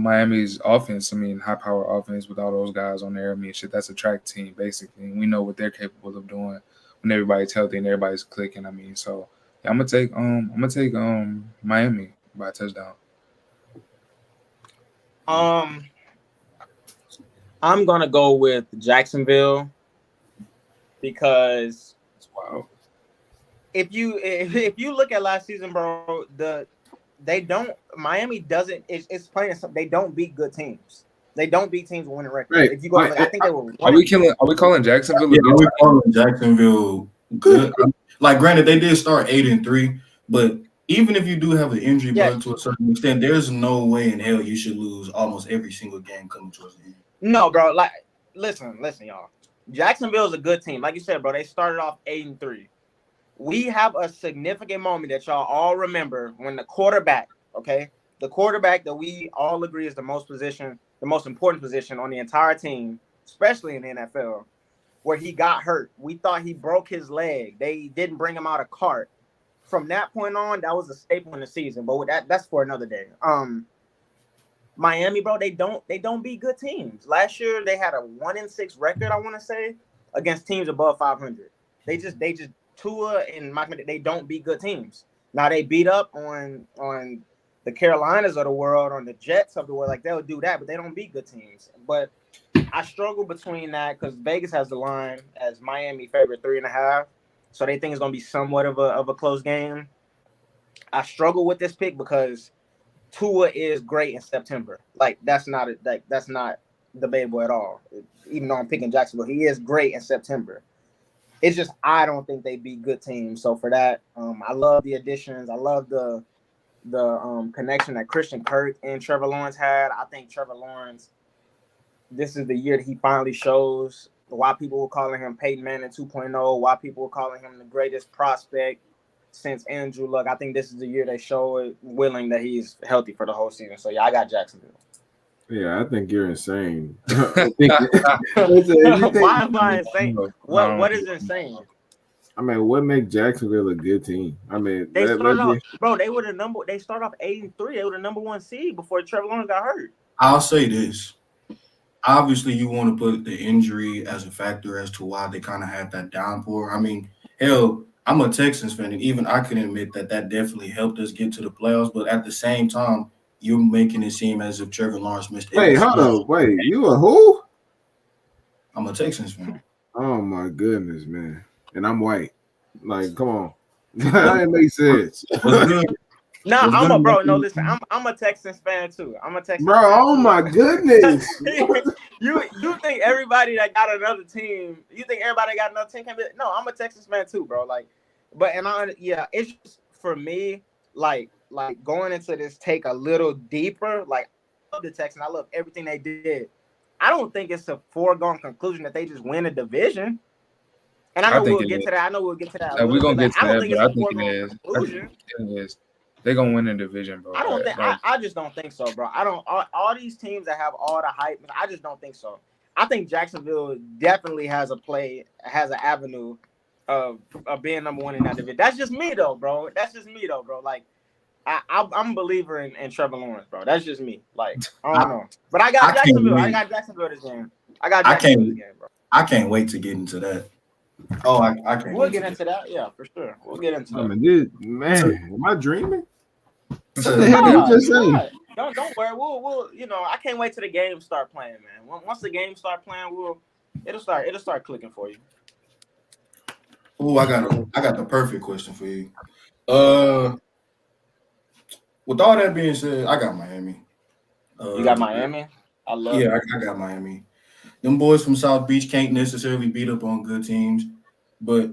Miami's offense. I mean, high power offense with all those guys on there. I mean, shit, that's a track team basically. And we know what they're capable of doing when everybody's healthy and everybody's clicking. I mean, so yeah, I'm gonna take Miami by a touchdown. I'm gonna go with Jacksonville because if you look at last season, bro, Miami doesn't. It's plain and simple. They don't beat good teams. They don't beat teams with winning records. Right. If you go, I think they were. Are we calling Jacksonville? Yeah, we're calling Jacksonville good. Like, granted, they did start 8-3, but even if you do have an injury bug to a certain extent, there's no way in hell you should lose almost every single game coming towards the end. No, bro. Like, listen, y'all. Jacksonville's a good team. Like you said, bro, they started off 8-3. We have a significant moment that y'all all remember when the quarterback, okay, the quarterback that we all agree is the most important position on the entire team, especially in the NFL, where he got hurt. We thought he broke his leg. They didn't bring him out of cart. From that point on, that was a staple in the season. But that's for another day. Miami, bro, they don't beat good teams. Last year they had a 1-6 record, I want to say, against teams above 500. They just Tua and Mike, they don't beat good teams. Now they beat up on the Carolinas of the world, on the Jets of the world, like they'll do that, but they don't beat good teams. But I struggle between that because Vegas has the line as Miami favorite 3.5, so they think it's gonna be somewhat of a close game. I struggle with this pick because Tua is great in September. Like that's not debatable at all. Even though I'm picking Jacksonville, he is great in September. It's just I don't think they beat good teams. So for that, I love the additions. I love the connection that Christian Kirk and Trevor Lawrence had. I think Trevor Lawrence, this is the year that he finally shows why people were calling him Peyton Manning 2.0, why people were calling him the greatest prospect since Andrew Luck. I think this is the year they show it willing that he's healthy for the whole season. So yeah, I got Jacksonville. Yeah, I think you're insane. Why am I insane? What is insane? I mean, what makes Jacksonville a good team? I mean, they started off 8-3. They were the number 1 seed before Trevor Lawrence got hurt. I'll say this. Obviously, you want to put the injury as a factor as to why they kind of had that downpour. I mean, hell, I'm a Texans fan, and even I can admit that definitely helped us get to the playoffs. But at the same time, you're making it seem as if Trevor Lawrence missed. Wait, hold on. Wait, you a who? I'm a Texans fan. Oh my goodness, man! And I'm white. Like, come on, that didn't make sense. No, I'm a bro. No, listen, I'm a Texans fan too. I'm a Texans bro. Fan Oh too. my goodness! you think everybody that got another team? You think everybody got another team can be? No, I'm a Texans fan too, bro. Like, it's just for me, like going into this take a little deeper. Like, I love the Texans. I love everything they did. I don't think it's a foregone conclusion that they just win a division. And I know we'll get to that. I know we'll get to that. We're gonna get to that, but I think it is. It is. They're gonna win the division, bro. I don't think. I just don't think so, bro. I don't. All these teams that have all the hype, I just don't think so. I think Jacksonville definitely has an avenue of being number 1 in that division. That's just me though, bro. Like, I'm a believer in Trevor Lawrence, bro. That's just me. Like, I don't know, but I got Jacksonville. I got Jacksonville this game. Bro. I can't wait to get into that. Oh, I can't. We'll get into that. Yeah, for sure. We'll get into that. I mean, man, am I dreaming? What the heck did you just say? Don't worry. We'll I can't wait till the game start playing, man. Once the game start playing, it'll start clicking for you. Oh, I got the perfect question for you. With all that being said, I got Miami. You got Miami? I love it. Yeah, I got Miami. Them boys from South Beach can't necessarily beat up on good teams, but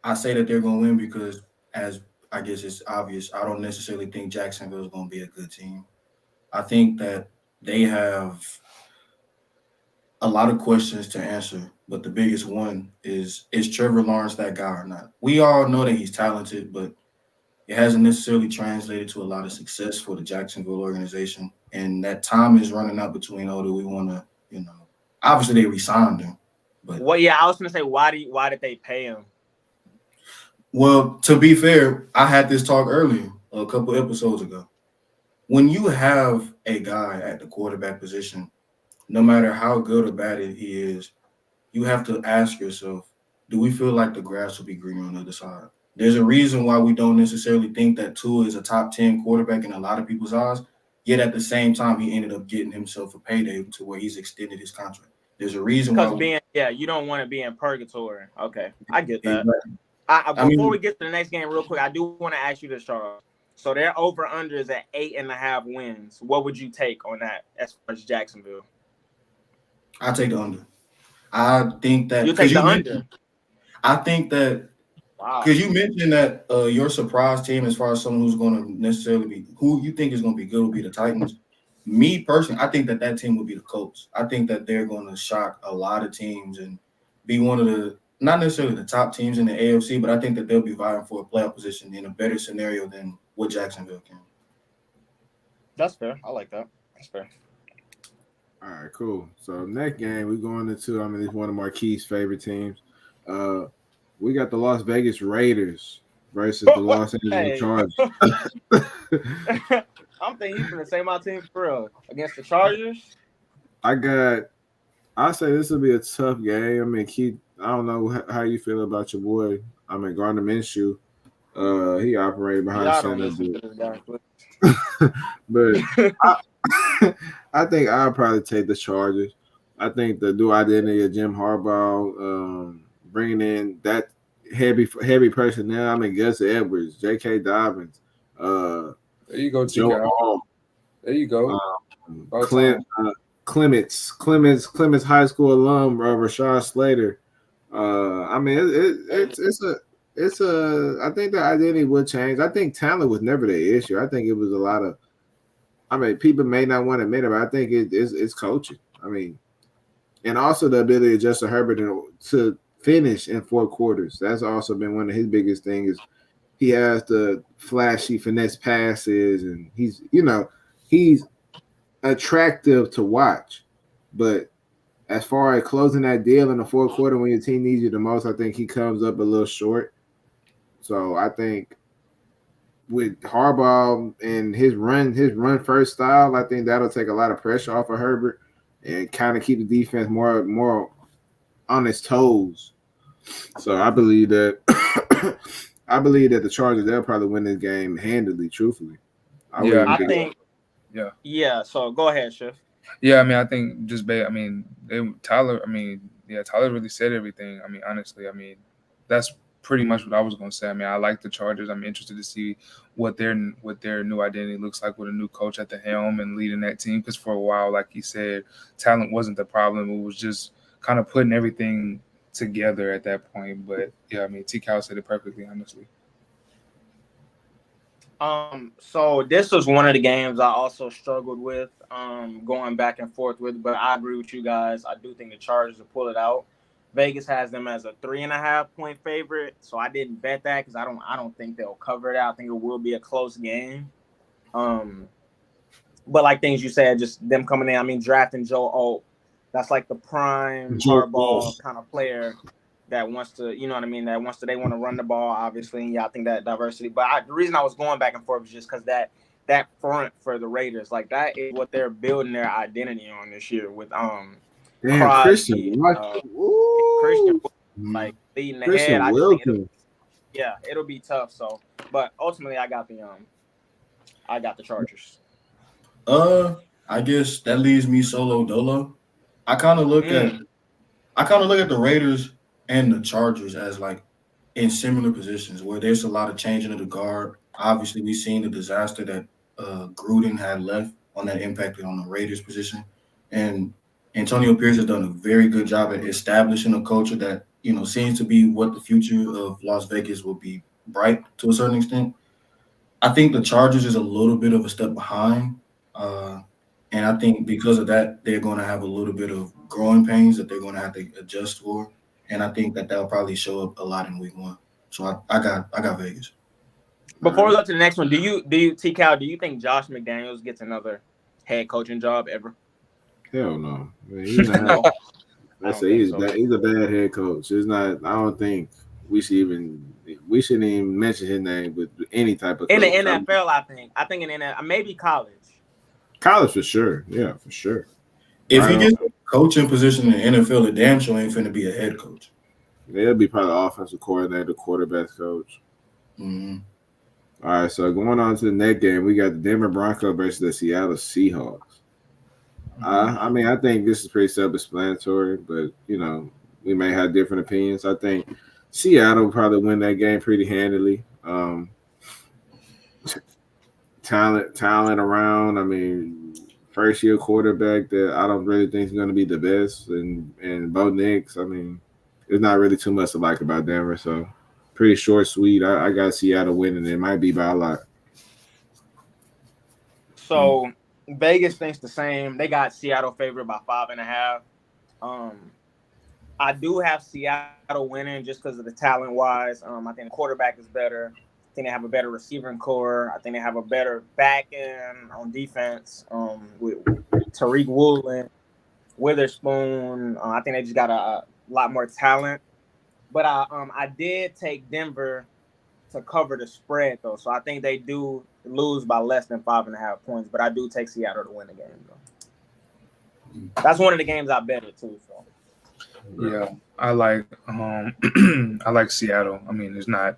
I say that they're going to win because, as I guess it's obvious, I don't necessarily think Jacksonville is going to be a good team. I think that they have a lot of questions to answer, but the biggest one is Trevor Lawrence that guy or not? We all know that he's talented, but it hasn't necessarily translated to a lot of success for the Jacksonville organization, and that time is running out between, do we want to, obviously they re-signed him. But I was going to say, why did they pay him? Well, to be fair, I had this talk earlier, a couple episodes ago. When you have a guy at the quarterback position, no matter how good or bad he is, you have to ask yourself, do we feel like the grass will be greener on the other side? There's a reason why we don't necessarily think that Tua is a top 10 quarterback in a lot of people's eyes, yet at the same time, he ended up getting himself a payday to where he's extended his contract. There's a reason why. You don't want to be in purgatory. Okay, I get that. Exactly. Before we get to the next game real quick, I do want to ask you this, Charles. So their over-under is at 8.5 wins. What would you take on that as far as Jacksonville? I take the under. I think that you take the under. I think that because you mentioned that your surprise team, as far as someone who's going to necessarily be who you think is going to be good, will be the Titans. me personally, I think that team will be the Colts. I think that they're going to shock a lot of teams and be one of the, not necessarily the top teams in the AFC, but I think that they'll be vying for a playoff position in a better scenario than what Jacksonville can. That's fair. I like that. That's fair. All right, cool. So next game, we're going into, it's one of Marquis' favorite teams. We got the Las Vegas Raiders versus the Los Angeles Chargers. I'm thinking he's going to say my team for real. Against the Chargers? I say this will be a tough game. Keith, I don't know how you feel about your boy. Gardner Minshew. He operated behind center. But I think I'll probably take the Chargers. I think the new identity of Jim Harbaugh, bringing in that heavy personnel. Gus Edwards, J.K. Dobbins. There you go, Joe Hall. There you go. Clements High School alum, Rashad Slater. It's I think the identity will change. I think talent was never the issue. I think it was a lot of. People may not want to admit it, but I think it's coaching. And also the ability of Justin Herbert to finish in 4 quarters. That's also been one of his biggest things. Is he has the flashy finesse passes, and he's attractive to watch. But as far as closing that deal in the 4th quarter when your team needs you the most, I think he comes up a little short. So I think with Harbaugh and his run first style, I think that'll take a lot of pressure off of Herbert and kind of keep the defense more on its toes. So I believe that the Chargers, they'll probably win this game handily, truthfully. Yeah, so go ahead, Chef. Yeah, I think just Tyler really said everything. Honestly, that's pretty much what I was going to say. I like the Chargers. I'm interested to see what their new identity looks like with a new coach at the helm and leading that team. Because for a while, like he said, talent wasn't the problem. It was just kind of putting everything together at that point. But yeah, T. Cal said it perfectly, honestly. So this was one of the games I also struggled with, going back and forth with, but I agree with you guys. I do think the Chargers will pull it out. Vegas has them as a 3.5-point favorite, so I didn't bet that because I don't think they'll cover it out. I think it will be a close game. But like things you said, just them coming in. Drafting Joe Alt, that's like the prime Harbaugh kind of player that wants to, they want to run the ball, obviously. And yeah, I think that diversity. But the reason I was going back and forth was just because that front for the Raiders, like that is what they're building their identity on this year with Crosby, Christian, like leading the Christian head. It'll be tough. So, but ultimately, I got the Chargers. I guess that leaves me solo dolo. I kind of look at the Raiders and the Chargers as like in similar positions where there's a lot of changing of the guard. Obviously, we've seen the disaster that Gruden had left on that impacted on the Raiders position, and Antonio Pierce has done a very good job at establishing a culture that seems to be what the future of Las Vegas will be bright to a certain extent. I think the Chargers is a little bit of a step behind, and I think because of that, they're going to have a little bit of growing pains that they're going to have to adjust for, and I think that'll probably show up a lot in Week 1. So I got Vegas. Before we go to the next one, do you T. Cal, do you think Josh McDaniels gets another head coaching job ever? Hell no. He's a bad head coach. It's not. I don't think we shouldn't even mention his name with any type of in coach. The NFL. I think in NFL, maybe college. College for sure. Yeah, for sure. If he gets a coaching position in the NFL, the damn sure ain't finna be a head coach. They'll be probably the offensive coordinator, quarterback coach. Mm-hmm. All right, so going on to the next game, we got the Denver Broncos versus the Seattle Seahawks. I think this is pretty self-explanatory, but we may have different opinions. I think Seattle will probably win that game pretty handily. Talent around. First-year quarterback that I don't really think is going to be the best, and Bo Nix. There's not really too much to like about Denver, so pretty short, sweet. I got Seattle winning. It might be by a lot. So Vegas thinks the same. They got Seattle favored by 5.5. I do have Seattle winning just because of the talent wise. I think the quarterback is better. I think they have a better receiving core. I think they have a better back end on defense. With Tariq Woolen, Witherspoon. I think they just got a lot more talent. But I did take Denver to cover the spread though, so I think they do lose by less than 5.5 points. But I do take Seattle to win the game though. That's one of the games I bet it too. So. Yeah, I like I like Seattle. I mean, there's not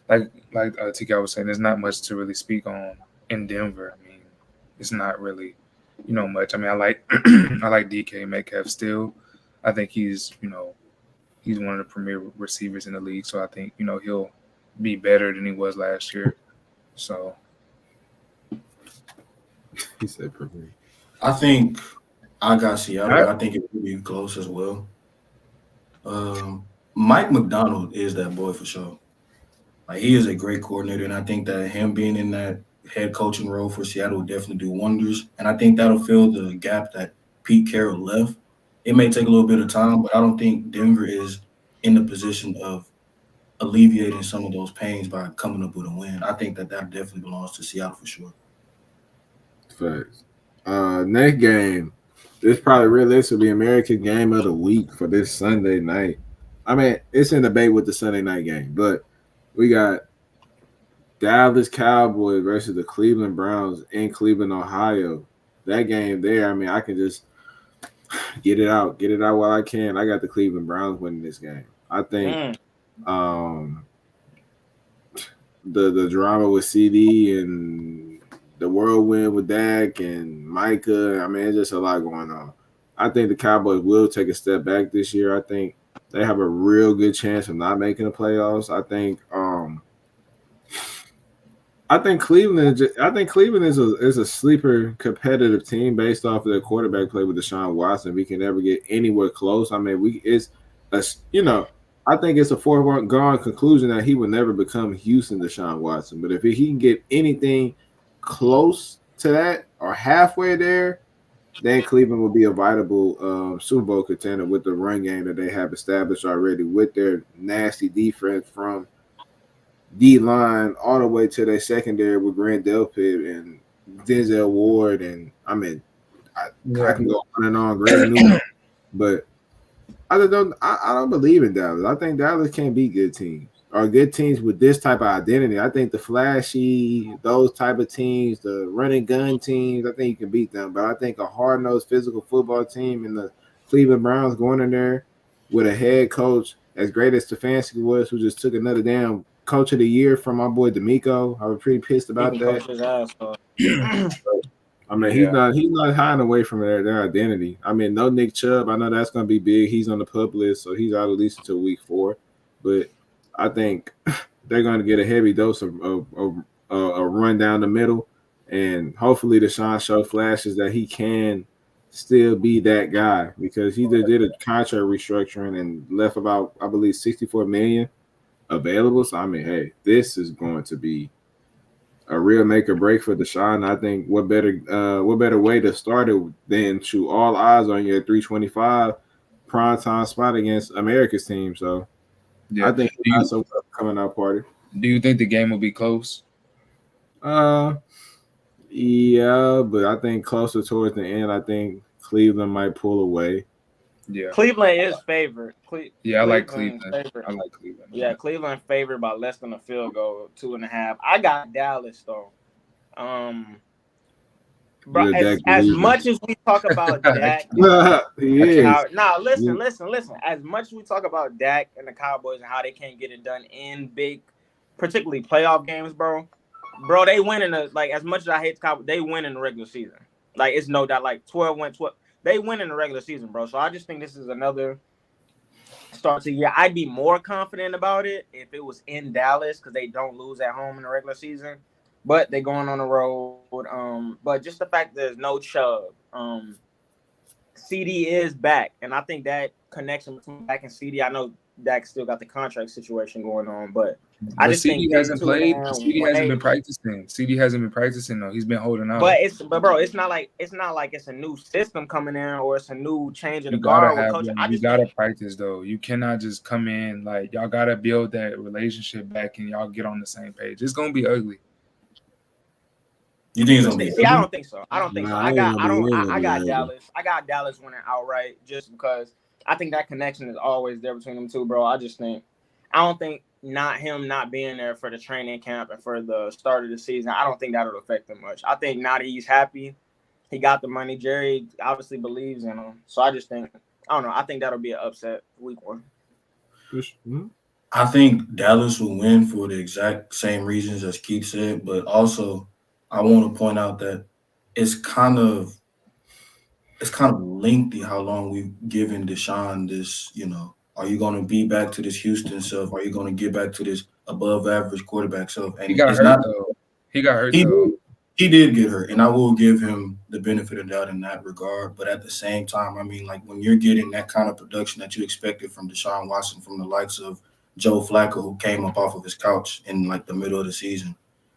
like TK was saying, there's not much to really speak on in Denver. I mean, it's not really much. I mean, I like I like DK Metcalf still. I think he's he's one of the premier receivers in the league. So I think he'll be better than he was last year. So he said premier. I think I got Seattle. I think it will be close as well. Mike McDonald is that boy for sure. Like, he is a great coordinator, and I think that him being in that head coaching role for Seattle will definitely do wonders. And I think that'll fill the gap that Pete Carroll left. It may take a little bit of time, but I don't think Denver is in the position of alleviating some of those pains by coming up with a win. I think that definitely belongs to Seattle for sure. Facts. Next game. This probably realistically the American game of the week for this Sunday night. I mean, it's in debate with the Sunday night game, but we got Dallas Cowboys versus the Cleveland Browns in Cleveland, Ohio. That game there, I mean, I can just get it out while I can. I got the Cleveland Browns winning this game. I think the drama with CD and the whirlwind with Dak and Micah, I mean, it's just a lot going on. I think the Cowboys will take a step back this year. I think they have a real good chance of not making the playoffs. I think Cleveland is a sleeper competitive team based off of their quarterback play with Deshaun Watson. We can never get anywhere close. I mean, I think it's a foregone conclusion that he will never become Houston Deshaun Watson. But if he can get anything close to that or halfway there, then Cleveland will be a viable Super Bowl contender with the run game that they have established already with their nasty defense from D-line all the way to their secondary with Grant Delpit and Denzel Ward. And I mean, I can go on and on. Greg Newman, but I don't believe in Dallas. I think Dallas can't beat good teams or good teams with this type of identity. I think the flashy, those type of teams, the running gun teams, I think you can beat them. But I think a hard-nosed physical football team in the Cleveland Browns going in there with a head coach as great as Stefanski was, who just took another damn coach of the year from my boy D'Amico. I was pretty pissed about that. I mean, he's not hiding away from their identity. I mean, no Nick Chubb. I know that's going to be big. He's on the PUP list, so he's out at least until week 4. But I think they're going to get a heavy dose of a run down the middle, and hopefully Deshaun show flashes that he can still be that guy, because he did a contract restructuring and left about, I believe, $64 million available. So I mean, hey, this is going to be a real make or break for Deshaun. I think what better way to start it than to all eyes on your 325 primetime spot against America's team. So yeah, I think it's a coming out party. Do you think the game will be close? Yeah, but I think closer towards the end, I think Cleveland might pull away. Yeah, Cleveland is favored. I like Cleveland. I like Cleveland. Yeah, Cleveland favored by less than a field goal, 2.5. I got Dallas though. Bro, as much as we talk about Dak, listen. As much as we talk about Dak and the Cowboys and how they can't get it done in big, particularly playoff games, bro, they win in as much as I hate the Cowboys, they win in the regular season. Like, it's no doubt, 12-12. They win in the regular season, bro. So I just think this is another start to the year. I'd be more confident about it if it was in Dallas, because they don't lose at home in the regular season. But they're going on the road. But just the fact that there's no Chubb. CD is back. And I think that connection between Dak and CD, I know Dak still got the contract situation going on, but I But just think CD them hasn't two, played. man, CD when hasn't they been practicing. CD hasn't been practicing though. He's been holding out. but bro, it's not like it's a new system coming in or it's a new change of the You gotta guard with have coach. them. I You just gotta think practice though. You cannot just come in like y'all gotta build that relationship back and y'all get on the same page. It's gonna be ugly. You think it's gonna be see, I ugly? don't think so. I don't think so. Nah, it ain't gonna be. It ain't I gonna be got ugly. Dallas. I got Dallas winning outright just because I think that connection is always there between them two, bro. I don't think not being there for the training camp and for the start of the season, I don't think that'll affect him much. I think now that he's happy, he got the money. Jerry obviously believes in him. So I just think, I don't know. I think that'll be an upset week 1. I think Dallas will win for the exact same reasons as Keith said, but also I want to point out that it's kind of lengthy how long we've given Deshaun this, are you going to be back to this Houston self? Are you going to get back to this above average quarterback self? And He got it's hurt not though. He got hurt he though. he did get hurt, and I will give him the benefit of the doubt in that regard. But at the same time, I mean, like when you're getting that kind of production that you expected from Deshaun Watson, from the likes of Joe Flacco, who came up off of his couch in like the middle of the season,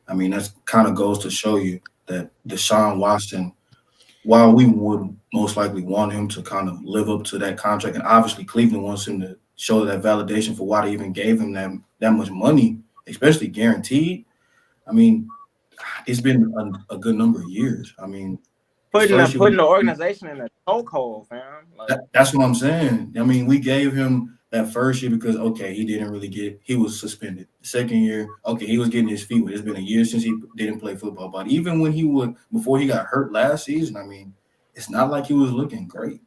I mean, that kind of goes to show you that Deshaun Watson, while we would most likely want him to kind of live up to that contract, and obviously Cleveland wants him to show that validation for why they even gave him that much money, especially guaranteed. I mean, it's been a good number of years. I mean, Putting the organization in a chokehold, fam. Like, that's what I'm saying. I mean, we gave him that first year because, okay, he was suspended. The second year, okay, he was getting his feet wet. It's been a year since he didn't play football. But even before he got hurt last season, I mean, it's not like he was looking great.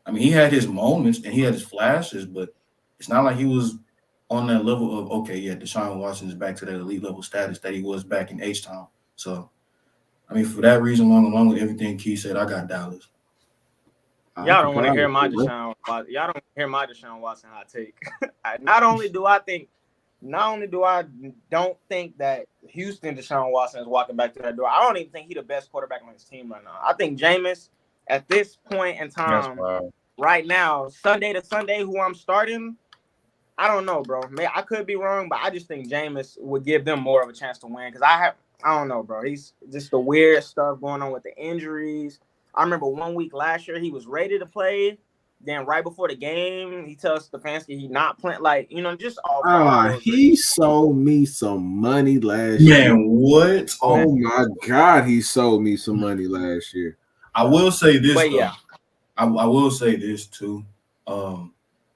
I mean, he had his moments and he had his flashes, but it's not like he was on that level of, okay, yeah, Deshaun Watson is back to that elite level status that he was back in H-Town. So, I mean, for that reason, along with everything Keith said, I got Dallas. Y'all don't want to hear my Deshaun Watson. Y'all don't hear my Deshaun Watson hot take. Not only do I don't think that Houston Deshaun Watson is walking back to that door, I don't even think he's the best quarterback on his team right now. I think Jameis, at this point in time, right now, Sunday to Sunday, who I'm starting, I don't know, bro. I could be wrong, but I just think Jameis would give them more of a chance to win because I don't know, bro. He's just the weird stuff going on with the injuries. I remember 1 week last year he was ready to play. Then right before the game, he tells Stefanski he's not playing. Like, just all. He sold me some money last year. Man, what? Oh my God, he sold me some money last year. I will say this, but though. Yeah. I will say this too.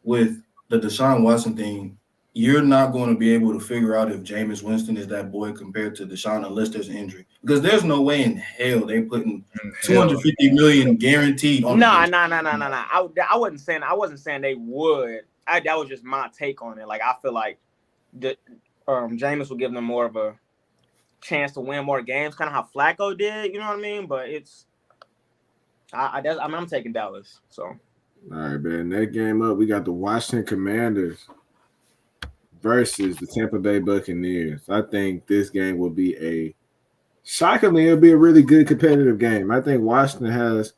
With the Deshaun Watson thing, you're not going to be able to figure out if Jameis Winston is that boy compared to Deshaun unless there's an injury. Because there's no way in hell they putting $250 million guaranteed on. No. I wasn't saying they would. That was just my take on it. Like, I feel like Jameis will give them more of a chance to win more games, kind of how Flacco did. You know what I mean? But I'm taking Dallas. So. All right, man. That game up, we got the Washington Commanders versus the Tampa Bay Buccaneers. I think this game will be shockingly, it'll be a really good competitive game. I think Washington has,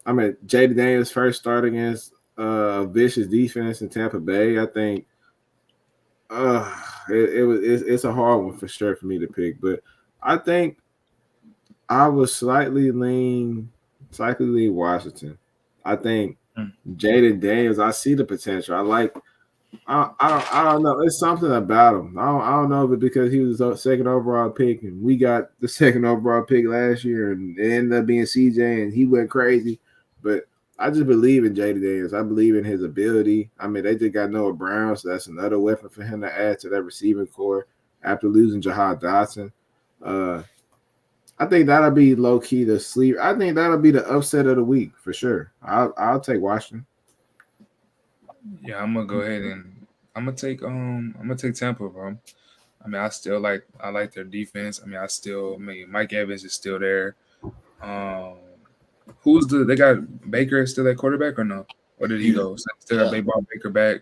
Jaden Daniels' first start against a vicious defense in Tampa Bay. I think it's a hard one for sure for me to pick, but I think I would slightly lean Washington. I think Jaden Daniels, I see the potential. I don't know. It's something about him. I don't know if it's because he was the second overall pick and we got the second overall pick last year and it ended up being CJ and he went crazy. But I just believe in Jaden Daniels. I believe in his ability. They just got Noah Brown, so that's another weapon for him to add to that receiving core after losing Jahad Dotson. I think that'll be low key the sleep. I think that'll be the upset of the week for sure. I'll take Washington. Yeah, I'm gonna go ahead and I'm gonna take Tampa, bro. I like their defense. Mike Evans is still there. They got Baker still at quarterback or no? Or did he go? Still got brought Baker back.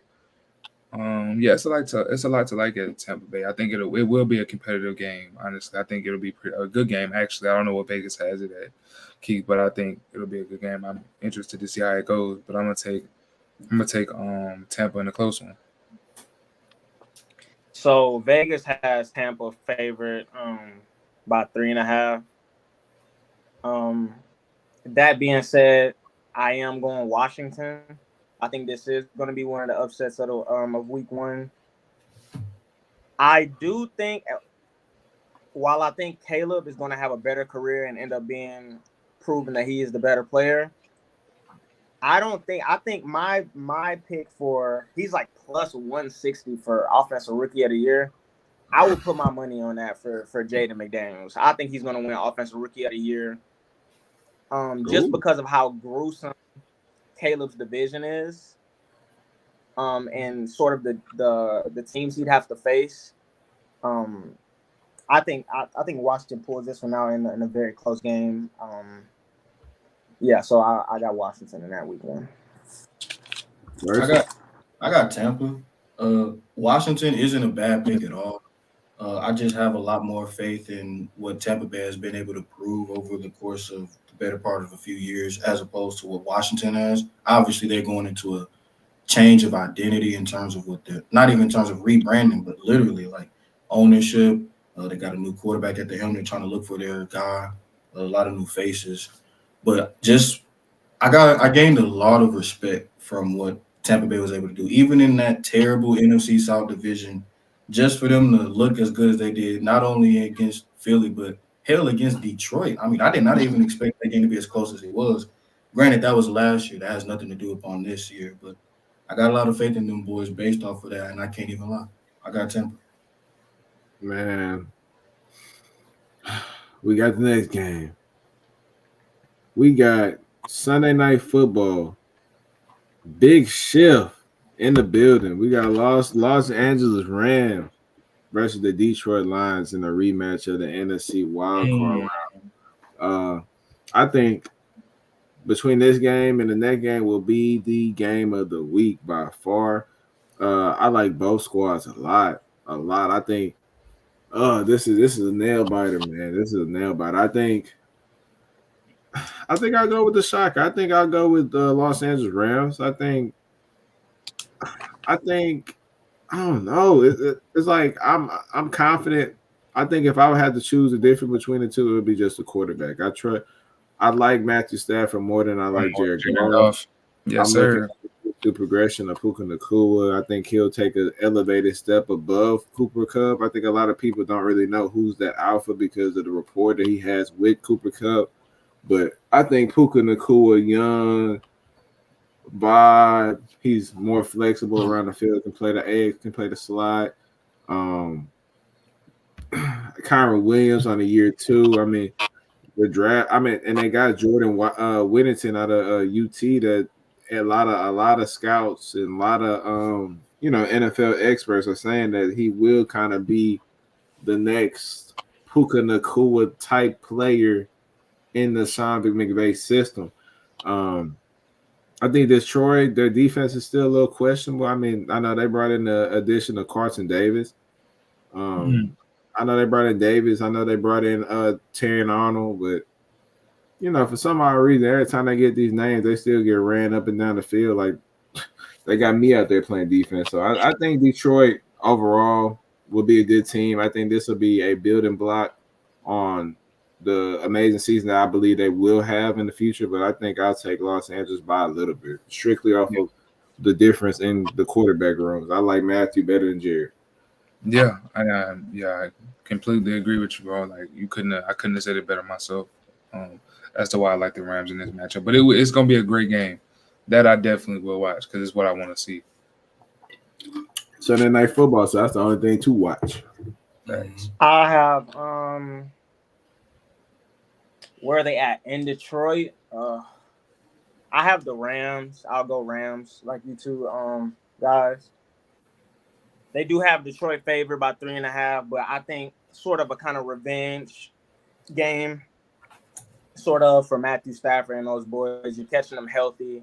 It's a lot to like at Tampa Bay. I think it will be a competitive game. Honestly, I think it'll be a good game. Actually, I don't know what Vegas has it at, Keith, but I think it'll be a good game. I'm interested to see how it goes. But I'm gonna take Tampa in a close one. So Vegas has Tampa favorite by 3.5. That being said, I am going Washington. I think this is going to be one of the upsets of week one. I do think, while I think Caleb is going to have a better career and end up being proven that he is the better player, I think my pick for he's like plus 160 for offensive rookie of the year. I would put my money on that for Jaden McDaniels. I think he's going to win offensive rookie of the year. Just Ooh. because of how gruesome Caleb's division is, and sort of the teams he'd have to face. I think Washington pulls this one out in a very close game. Yeah, so I got Washington in that week one. I got Tampa. Washington isn't a bad pick at all. I just have a lot more faith in what Tampa Bay has been able to prove over the course of the better part of a few years, as opposed to what Washington has. Obviously, they're going into a change of identity in terms of what they're not even in terms of rebranding, but literally like ownership. They got a new quarterback at the helm. They're trying to look for their guy. A lot of new faces, but just I gained a lot of respect from what Tampa Bay was able to do, even in that terrible NFC South division. Just for them to look as good as they did, not only against Philly, but hell against Detroit. I mean, I did not even expect that game to be as close as it was. Granted, that was last year. That has nothing to do upon this year, but I got a lot of faith in them boys based off of that, and I can't even lie. I got Tampa. Man, we got the next game. We got Sunday Night Football. Big shift in the building. We got Los Angeles Rams versus the Detroit Lions in a rematch of the NFC wildcard round. I think between this game and the next game will be the game of the week by far. I like both squads a lot. I think this is a nail biter, man. This is a nail biter. I think I'll go with the shock. I think I'll go with the Los Angeles Rams. I think I don't know. It's like I'm confident. I think if I would have to choose a difference between the two, it would be just the quarterback. I like Matthew Stafford more than I like Jared Goff. Yes, I'm sir. looking at the progression of Puka Nacua. I think he'll take an elevated step above Cooper Kupp. I think a lot of people don't really know who's that alpha because of the rapport that he has with Cooper Kupp. But I think Puka Nacua, young, vibe. He's more flexible around the field. Can play the egg. Can play the slide. Kyron Williams on the year 2. I mean, the draft. I mean, and they got Jordan Whittington out of UT. That a lot of scouts and a lot of NFL experts are saying that he will kind of be the next Puka Nacua type player in the Sean McVay system. I think Detroit, their defense is still a little questionable. I mean, I know they brought in the addition of Carson Davis. I know they brought in Davis. I know they brought in Terran Arnold, but for some odd reason, every time they get these names, they still get ran up and down the field. Like they got me out there playing defense. So I think Detroit overall will be a good team. I think this will be a building block on the amazing season that I believe they will have in the future. But I think I'll take Los Angeles by a little bit, strictly off of the difference in the quarterback rooms. I like Matthew better than Jared. Yeah, I completely agree with you, bro. Like I couldn't have said it better myself. As to why I like the Rams in this matchup. But it's gonna be a great game that I definitely will watch because it's what I want to see. Sunday Night Football, so that's the only thing to watch. Thanks. I have where are they at in Detroit? I have the Rams. I'll go Rams, like you two guys. They do have Detroit favored by 3.5, but I think sort of a kind of revenge game, sort of for Matthew Stafford and those boys. You're catching them healthy.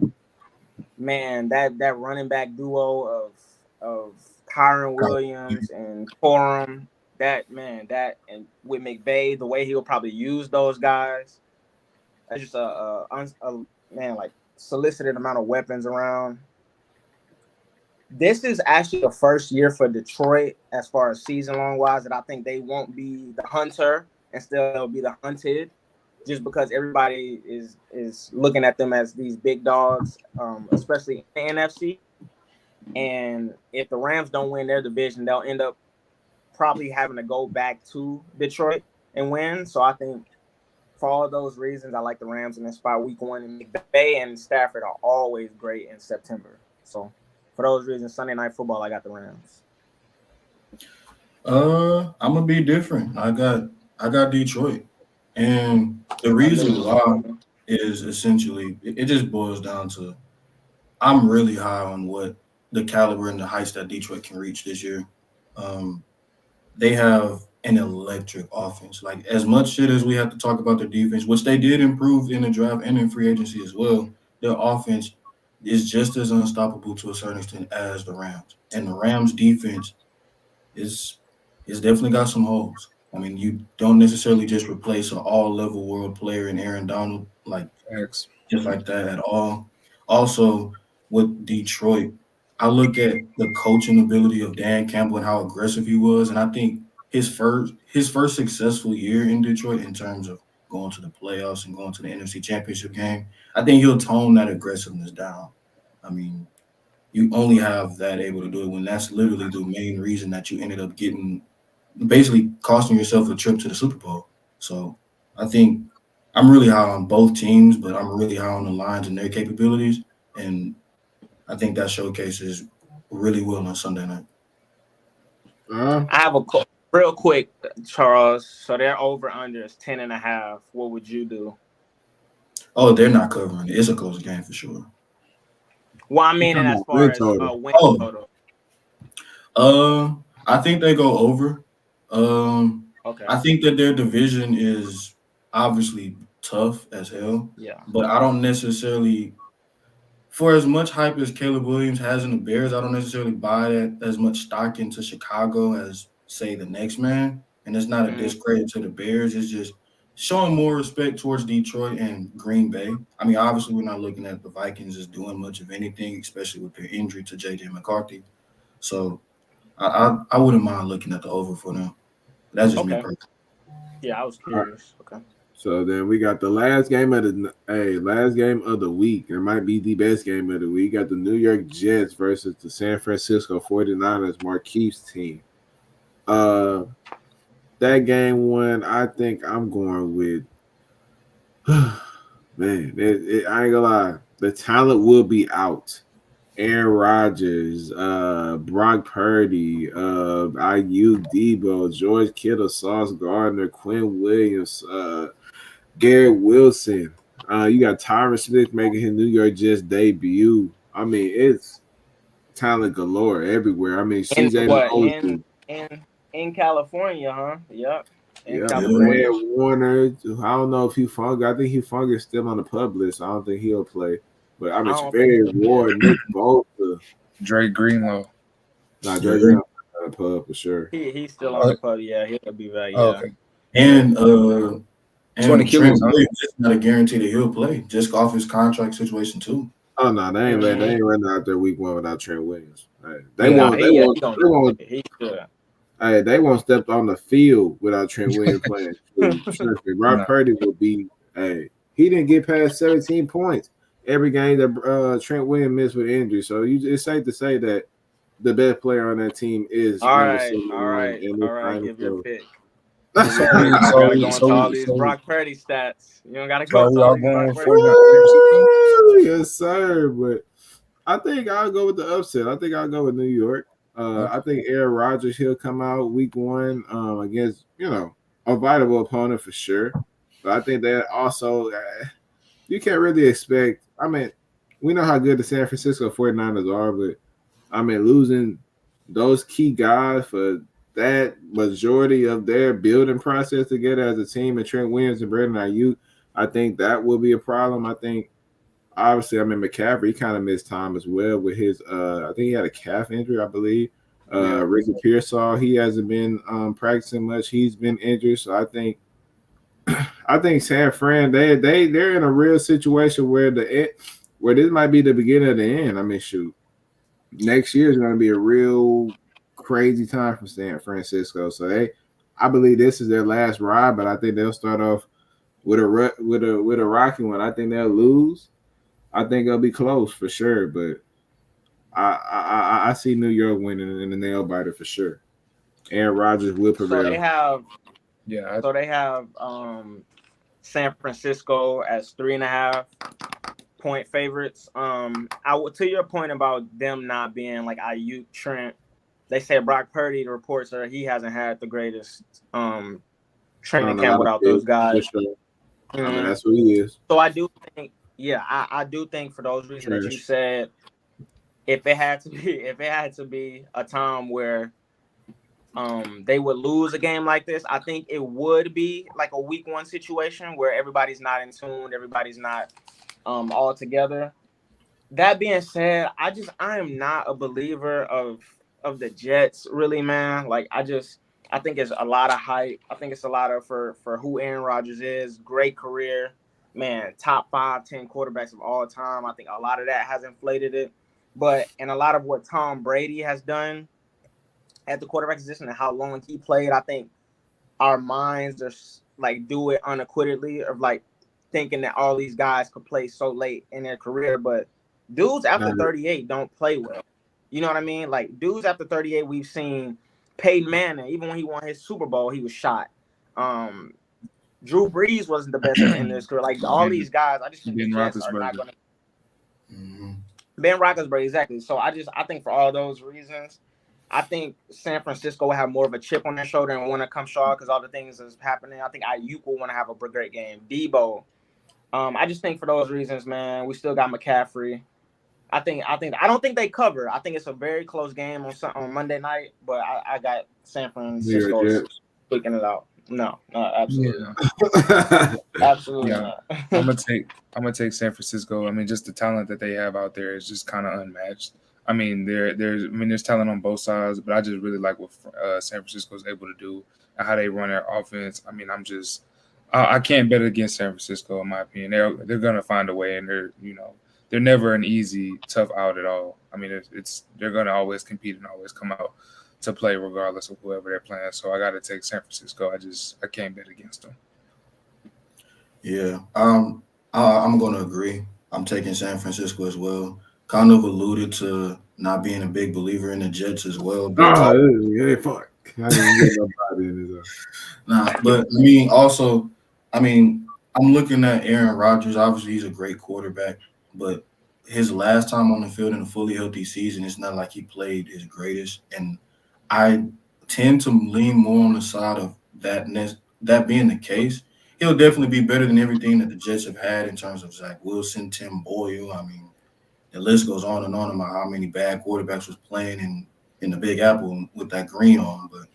Man, that running back duo of Kyron Williams and Corum, that and with McVay, the way he'll probably use those guys, that's just a solicited amount of weapons around. This is actually the first year for Detroit as far as season long wise that I think they won't be the hunter, instead they'll be the hunted, just because everybody is looking at them as these big dogs, especially in the NFC. And if the Rams don't win their division, they'll end up probably having to go back to Detroit and win. So I think for all those reasons, I like the Rams in this spot week 1. And McVay and Stafford are always great in September. So for those reasons, Sunday Night Football, I got the Rams. I'm gonna be different. I got Detroit, and the reason why is essentially it just boils down to I'm really high on what the caliber and the heights that Detroit can reach this year. They have an electric offense. Like, as much shit as we have to talk about their defense, which they did improve in the draft and in free agency as well, their offense is just as unstoppable to a certain extent as the Rams. And the Rams defense is definitely got some holes. I mean, you don't necessarily just replace an all-level world player in Aaron Donald just like that at all. Also, with Detroit, I look at the coaching ability of Dan Campbell and how aggressive he was, and I think his first successful year in Detroit in terms of going to the playoffs and going to the NFC Championship game, I think he'll tone that aggressiveness down. I mean, you only have that able to do it when that's literally the main reason that you ended up getting basically costing yourself a trip to the Super Bowl. So I think I'm really high on both teams, but I'm really high on the Lions and their capabilities. And I think that showcases really well on Sunday night. I have a real quick, Charles. So their over-under is 10.5. What would you do? Oh, they're not covering it. It's a close game for sure. Well, I mean, as far as win total. I think they go over. Okay. I think that their division is obviously tough as hell. Yeah. But I don't necessarily, for as much hype as Caleb Williams has in the Bears, I don't necessarily buy that as much stock into Chicago as, say, the next man. And it's not a discredit to the Bears. It's just showing more respect towards Detroit and Green Bay. I mean, obviously, we're not looking at the Vikings as doing much of anything, especially with their injury to J.J. McCarthy. So I wouldn't mind looking at the over for them. That's just me personally. Yeah, I was curious. Okay. So then we got the last game of the week. It might be the best game of the week. Got the New York Jets versus the San Francisco 49ers, Marquise team. That game one, I think I'm going with. Man, I ain't gonna lie. The talent will be out. Aaron Rodgers, Brock Purdy, Ayuk, Debo, George Kittle, Sauce Gardner, Quinn Williams, Garrett Wilson. You got Tyron Smith making his New York Jets debut. I mean, it's talent galore everywhere. I mean, CJ in California, huh? Yep. Brad Warner. I don't know if he Fung. I think he Fung is still on the pub list. I don't think he'll play. But I mean, Barry Ward, Nick Bosa, Drake Greenlow. Nah, Drake Greenlow on the pub for sure. He's still on the pub. Yeah, he'll be back. Yeah. Okay. And 20 kilos. It's not a guarantee that he'll play, just off his contract situation too. Oh no, they ain't running out there week 1 without Trent Williams. Hey, they won't step on the field without Trent Williams playing. Brock Purdy will be. Hey, he didn't get past 17 points every game that Trent Williams missed with injury. So it's safe to say that the best player on that team is all right. Give your pick. So these Brock Purdy stats. You don't gotta go. Yes, sir. But I think I'll go with the upset. I think I'll go with New York. I think Aaron Rodgers, he'll come out week 1 against a viable opponent for sure. But I think that also you can't really expect. I mean, we know how good the San Francisco 49ers are, but I mean, losing those key guys for that majority of their building process together as a team, and Trent Williams and Brandon Ayuk, I think that will be a problem. I think, obviously, McCaffrey, he kind of missed time as well with his, I think he had a calf injury, I believe. Ricky Pearsall, he hasn't been practicing much. He's been injured, so I think San Fran, they're in a real situation where this might be the beginning of the end. I mean, shoot, next year is going to be a real crazy time for San Francisco. So I believe this is their last ride, but I think they'll start off with a rocky one. I think they'll lose. I think it'll be close for sure, but I see New York winning in the nail biter for sure. Aaron Rodgers will prevail. So they have San Francisco as 3.5 point favorites. To your point about them not being like Ayuk, Trent, they said Brock Purdy. The reports are he hasn't had the greatest training camp without those guys. Sure. I mean, that's what he is. So I do think, I do think for those reasons that you said, if it had to be a time where they would lose a game like this, I think it would be like a week 1 situation where everybody's not in tune, everybody's not all together. That being said, I am not a believer of the Jets, really, man. Like I think it's a lot of hype. I think it's a lot of for who Aaron Rodgers is. Great career, man. Top 5, 10 quarterbacks of all time. I think a lot of that has inflated it. But and a lot of what Tom Brady has done at the quarterback position and how long he played, I think our minds are like do it unequivocally of like thinking that all these guys could play so late in their career. But dudes after 38 don't play well. You know what I mean? Like dudes after 38, we've seen Peyton Manning, even when he won his Super Bowl, he was shot. Drew Brees wasn't the best in his career. Like all these guys, I just think the Jets are not going to. Ben Roethlisberger, exactly. So I think for all those reasons, I think San Francisco will have more of a chip on their shoulder and want to come strong because all the things that's happening. I think Ayuk will want to have a great game. Debo. I just think for those reasons, man, we still got McCaffrey. I don't think they cover. I think it's a very close game on Monday night, but I got San Francisco tweaking it out. No, absolutely not. Absolutely not. I'm gonna take San Francisco. I mean, just the talent that they have out there is just kind of unmatched. I mean, there's talent on both sides, but I just really like what San Francisco is able to do and how they run their offense. I mean, I can't bet against San Francisco in my opinion. They're gonna find a way, and they're never an easy, tough out at all. I mean, they're gonna always compete and always come out to play regardless of whoever they're playing. So I got to take San Francisco. I can't bet against them. Yeah, I'm going to agree. I'm taking San Francisco as well. Kind of alluded to not being a big believer in the Jets as well. But fuck. I didn't get nobody in this. But I mean, I'm looking at Aaron Rodgers. Obviously, he's a great quarterback, but his last time on the field in a fully healthy season, it's not like he played his greatest. And I tend to lean more on the side of that being the case. He'll definitely be better than everything that the Jets have had in terms of Zach Wilson, Tim Boyle. I mean, the list goes on and on about how many bad quarterbacks was playing in the Big Apple with that green on. But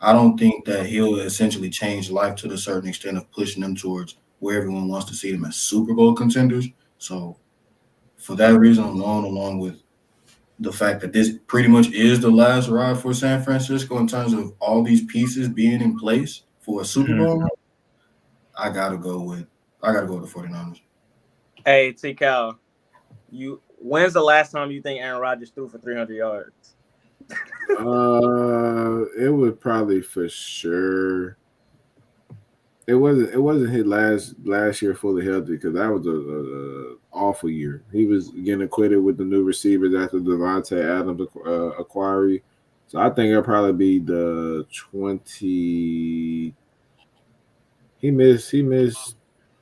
I don't think that he'll essentially change life to the certain extent of pushing them towards where everyone wants to see them as Super Bowl contenders. So for that reason alone, along with the fact that this pretty much is the last ride for San Francisco in terms of all these pieces being in place for a Super Bowl, I gotta go with the 49ers. Hey, T. Cal, when's the last time you think Aaron Rodgers threw for 300 yards? It was probably for sure. It wasn't his last year fully healthy because that was a awful year. He was getting acquitted with the new receivers after Devontae Adams acquiry. So I think it'll probably be the 20. He missed.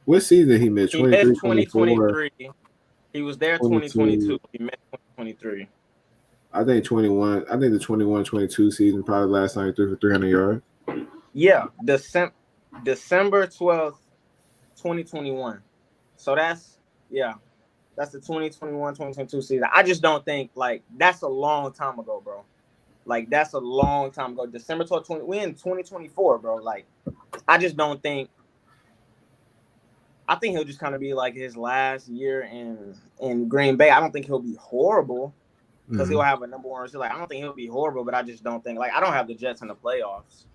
What season he missed? 2023. He was there 2022. He missed 2023. I think 21. I think the 21-22 season probably last time he threw for 300 yards. Yeah, December 12th, 2021. So that's the 2021-2022 season. I just don't think that's a long time ago, bro. Like that's a long time ago. December 12th, we in 2024, bro. Like I just don't think. I think he'll just kind of be like his last year in Green Bay. I don't think he'll be horrible because he'll have a number one receiver. Like I don't think he'll be horrible, but I just don't think I don't have the Jets in the playoffs.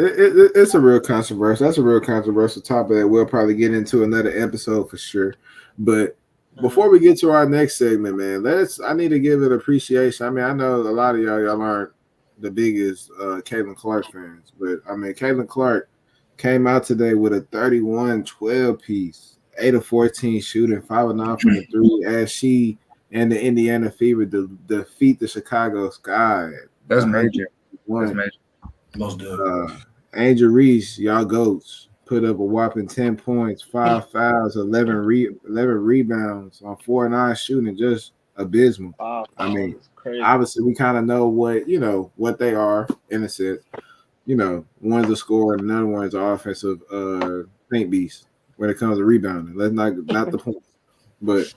it's a real controversial. That's a real controversial topic that we'll probably get into another episode for sure. But before we get to our next segment, man, I need to give it appreciation. I mean, I know a lot of y'all aren't the biggest Caitlin Clark fans, but I mean, Caitlin Clark came out today with a 31-12 piece, 8 of 14 shooting, 5 of 9 from the three, as she and the Indiana Fever defeat the Chicago Sky. That's major. That's major. Most definitely. Angel Reese, y'all goats, put up a whopping 10 points, 5 fouls, 11 rebounds on 4-9 shooting, just abysmal. Wow, I mean, crazy. obviously we kind of know what they are in a sense. One's a scorer and another one's an offensive paint beast when it comes to rebounding. Let's not the point. But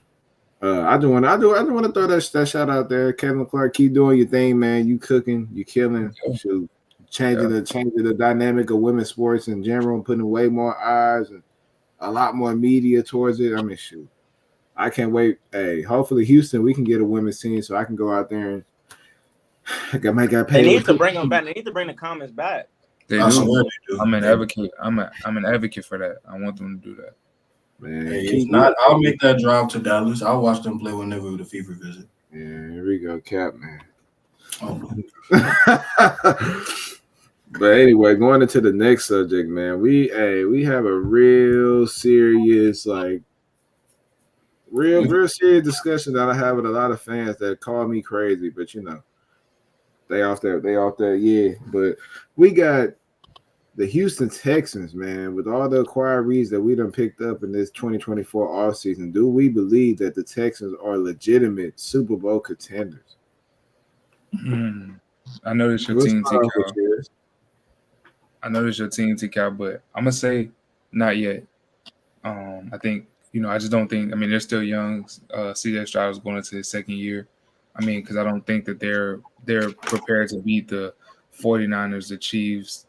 I do want to throw that shout out there. Kevin Clark, keep doing your thing, man. You cooking, you killing, shoot. Changing the dynamic of women's sports in general, and putting way more eyes and a lot more media towards it. I mean, shoot, I can't wait. Hey, hopefully Houston, we can get a women's team so I can go out there and I got paid. They need to bring them back. They need to bring the comments back. They do. I'm an advocate. I'm an advocate for that. I want them to do that. Man, hey, if not, I'll make that drive to Dallas. I'll watch them play whenever the Fever visit. Yeah, here we go, Cap, man. Oh. But anyway, going into the next subject, man, we have a real serious, real serious discussion that I have with a lot of fans that call me crazy, but they off there, yeah. But we got the Houston Texans, man, with all the acquirees that we done picked up in this 2024 offseason. Do we believe that the Texans are legitimate Super Bowl contenders? I know this your team, T-Cal. I know this your team, T-Cal, but I'm gonna say not yet. I think I just don't think. I mean, they're still young. CJ Stroud is going into his second year. I mean, because I don't think that they're prepared to beat the 49ers, the Chiefs,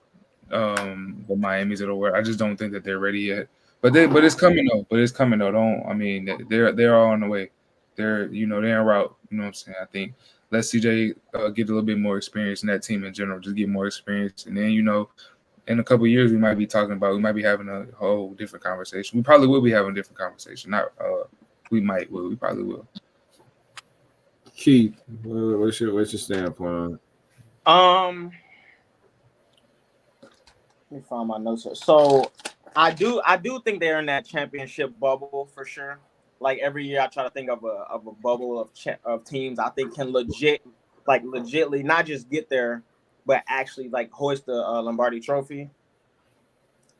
the Miamis of the world. I just don't think that they're ready yet. But it's coming though. They're all on the way. They're they're en route. You know what I'm saying? I think let CJ get a little bit more experience in that team in general. Just get more experience, and then in a couple of years, we might be having a whole different conversation. We probably will be having a different conversation. Not, we probably will. Keith, what's your standpoint on it? Let me find my notes here. So I do think they're in that championship bubble for sure. Like every year, I try to think of a bubble of teams I think can legitly not just get there, but actually hoist the Lombardi Trophy.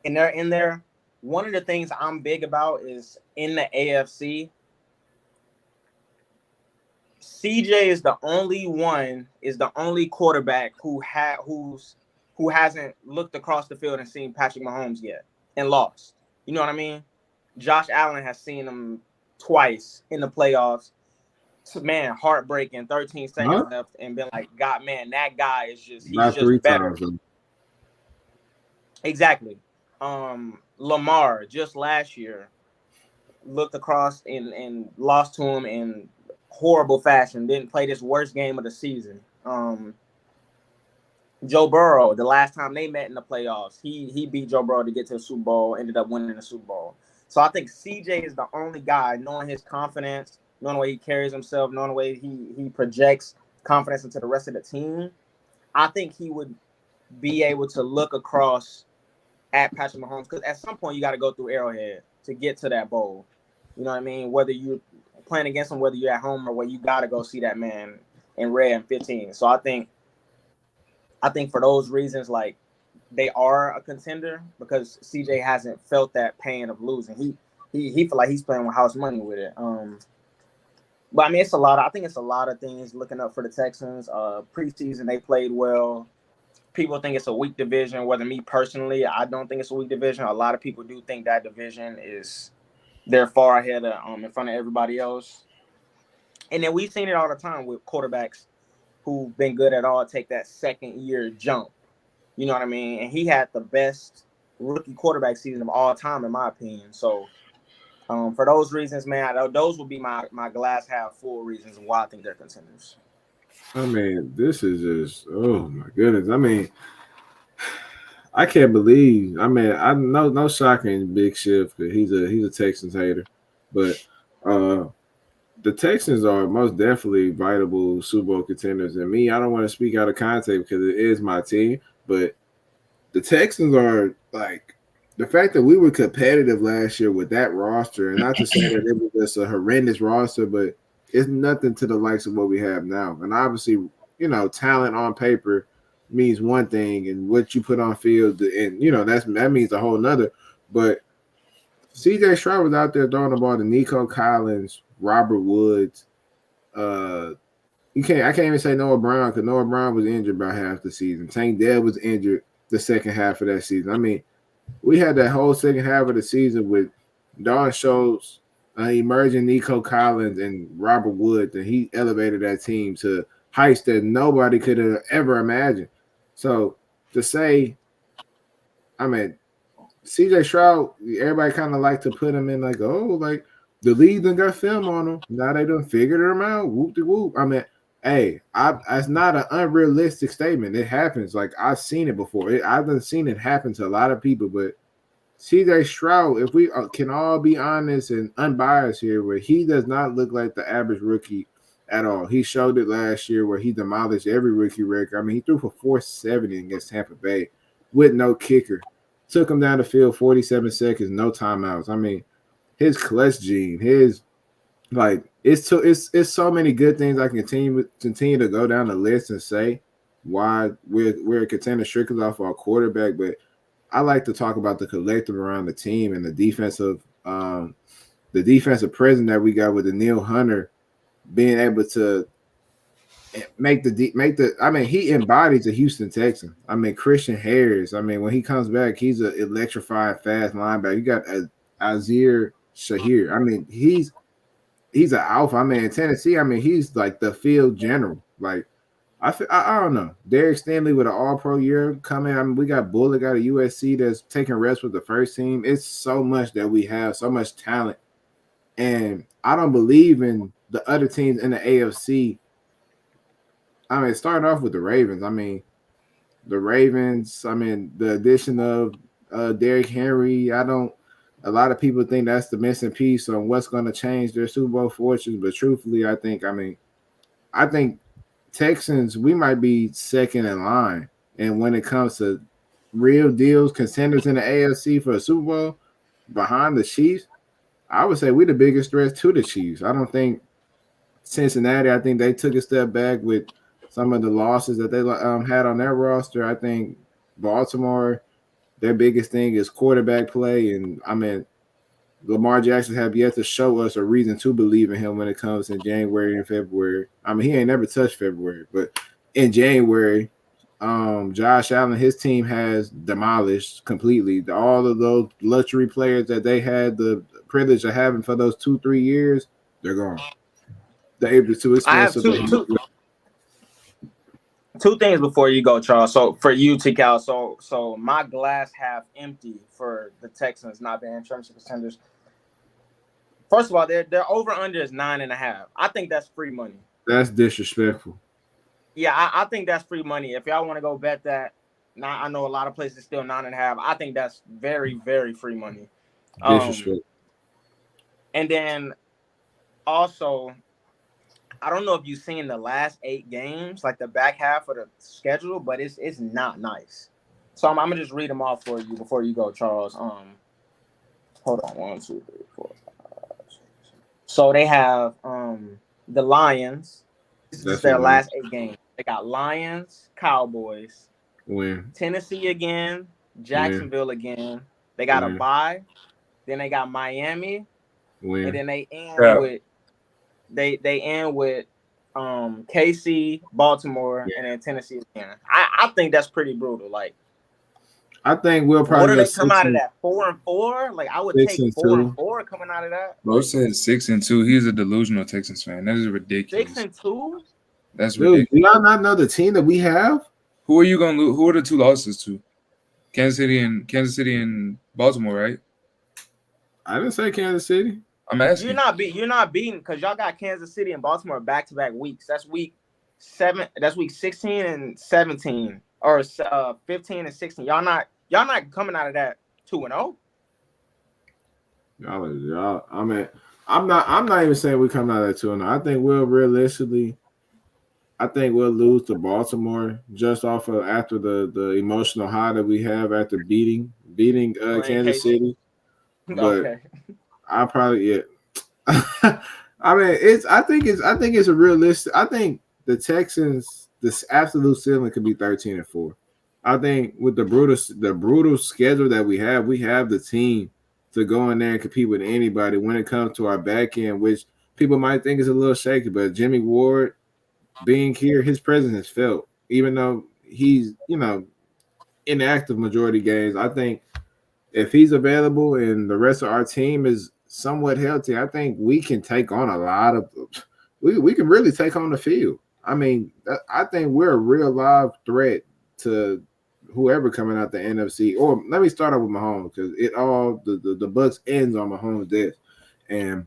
And they're in there. One of the things I'm big about is in the AFC, CJ is the only quarterback who hasn't looked across the field and seen Patrick Mahomes yet and lost. You know what I mean? Josh Allen has seen him twice in the playoffs. Man, heartbreaking, 13 seconds left, and been like, God, man, that guy is he's just better. Exactly. Lamar just last year looked across and lost to him in horrible fashion. Didn't play this worst game of the season. Joe Burrow, the last time they met in the playoffs, he beat Joe Burrow to get to the Super Bowl, ended up winning the Super Bowl. So I think CJ is the only guy, knowing his confidence, knowing the way he carries himself, knowing the way he projects confidence into the rest of the team. I think he would be able to look across at Patrick Mahomes, because at some point you got to go through Arrowhead to get to that bowl. You know what I mean? Whether you're playing against him, whether you're at home or where, you got to go see that man in red and 15. So I think for those reasons, they are a contender because CJ hasn't felt that pain of losing. He feel like he's playing with house money with it. But I mean, I think it's a lot of things looking up for the Texans. Preseason, they played well. People think it's a weak division. Whether me personally, I don't think it's a weak division. A lot of people do think that division they're far ahead of, in front of everybody else. And then we've seen it all the time with quarterbacks who've been good at all take that second year jump. You know what I mean? And he had the best rookie quarterback season of all time, in my opinion. So for those reasons, man, those would be my glass half full reasons why I think they're contenders. I mean, this is just, oh my goodness. I mean, I can't believe. I mean, I no shocking Big Shift because he's a Texans hater, but the Texans are most definitely viable Super Bowl contenders. And me, I don't want to speak out of context because it is my team, but the Texans are like the fact that we were competitive last year with that roster, and not to say that it was just a horrendous roster, but it's nothing to the likes of what we have now. And obviously, you know, talent on paper means one thing, and what you put on field, and you know, that means a whole nother. But CJ Stroud was out there throwing the ball to Nico Collins, Robert Woods. I can't even say Noah Brown because Noah Brown was injured about half the season. Tank Dell was injured the second half of that season. I mean, we had that whole second half of the season with Don Schultz, emerging Nico Collins, and Robert Woods, and he elevated that team to heights that nobody could have ever imagined. So to say, I mean, CJ Stroud, everybody kind of like to put him in like, oh, like the league done got film on him. Now they done figured him out. Whoop de whoop. I mean, hey, it's not an unrealistic statement. It happens. Like I've seen it before. I've done seen it happen to a lot of people. But CJ Stroud, if we can all be honest and unbiased here, where he does not look like the average rookie at all. He showed it last year where he demolished every rookie record. I mean, he threw for 470 against Tampa Bay with no kicker. Took him down the field 47 seconds, no timeouts. I mean, his clutch gene, his like it's so many good things I can continue to go down the list and say why we're a contender strictly off our quarterback, but I like to talk about the collective around the team and the defensive presence that we got with Danielle Hunter being able to make the I mean, he embodies the Houston Texans. I mean, Christian Harris. I mean, when he comes back, he's an electrified, fast linebacker. You got Azir Shahir. I mean, he's an alpha. I mean, in Tennessee, I mean, he's like the field general. Like, I don't know. Derek Stanley with an All-Pro year coming. I mean, we got Bullock out of USC that's taking reps with the first team. It's so much that we have, so much talent. And I don't believe in the other teams in the AFC. I mean, starting off with the Ravens. I mean, the addition of Derrick Henry, a lot of people think that's the missing piece on what's going to change their Super Bowl fortunes. But truthfully, I think Texans, we might be second in line. And when it comes to real deals, contenders in the AFC for a Super Bowl behind the Chiefs, I would say we're the biggest threat to the Chiefs. I don't think Cincinnati, I think they took a step back with some of the losses that they had on their roster. I think Baltimore, their biggest thing is quarterback play. And, I mean, Lamar Jackson have yet to show us a reason to believe in him when it comes in January and February. I mean, he ain't never touched February, but in January, Josh Allen, his team has demolished completely all of those luxury players that they had the privilege of having for those 2-3 years. They're gone. They're able to expensive. I have two things before you go, Charles. So for you, Tikal, so my glass half empty for the Texans not being championship contenders. First of all, their over under is 9.5. I think that's free money. That's disrespectful. Yeah, I think that's free money. If y'all want to go bet that, now I know a lot of places still 9.5. I think that's very, very free money. Disrespectful. And then also, I don't know if you've seen the last 8 games, like the back half of the schedule, but it's not nice. So I'm gonna just read them off for you before you go, Charles. Hold on, 1, 2, 3, 4, 5, 6. So they have the Lions. This is their last 8 games. They got Lions, Cowboys, win. Tennessee again, Jacksonville again. They got a bye. Then they got Miami, win. and then they end with they end with KC, Baltimore, and then Tennessee again. I think that's pretty brutal. Like, I think we'll probably what do they come out of that? 4-4? Like, I would take 4-4 coming out of that. Bro said 6-2. He's a delusional Texans fan. That is ridiculous. 6-2? That's ridiculous. Do y'all not know the team that we have? Who are you gonna lose? Who are the 2 losses to? Kansas City and Baltimore, right? I didn't say Kansas City. I'm asking. You're not beating because y'all got Kansas City and Baltimore back-to-back weeks. That's week 7. That's week 16 and 17, or 15 and 16. Y'all Y'all not coming out of that 2-0. Y'all. I mean, I'm not even saying we come out of that 2-0. I think we'll realistically. I think we'll lose to Baltimore just off of after the emotional high that we have after beating Kansas City. But Okay. I probably I mean, I think it's a realistic. I think the Texans, this absolute ceiling could be 13-4. I think with the brutal schedule that we have the team to go in there and compete with anybody when it comes to our back end, which people might think is a little shaky, but Jimmy Ward being here, his presence is felt, even though he's, inactive majority games. I think if he's available and the rest of our team is somewhat healthy, I think we can take on a lot of we can really take on the field. I mean, I think we're a real live threat to whoever coming out the NFC. Or let me start off with Mahomes, because it all the Bucks ends on Mahomes' death. And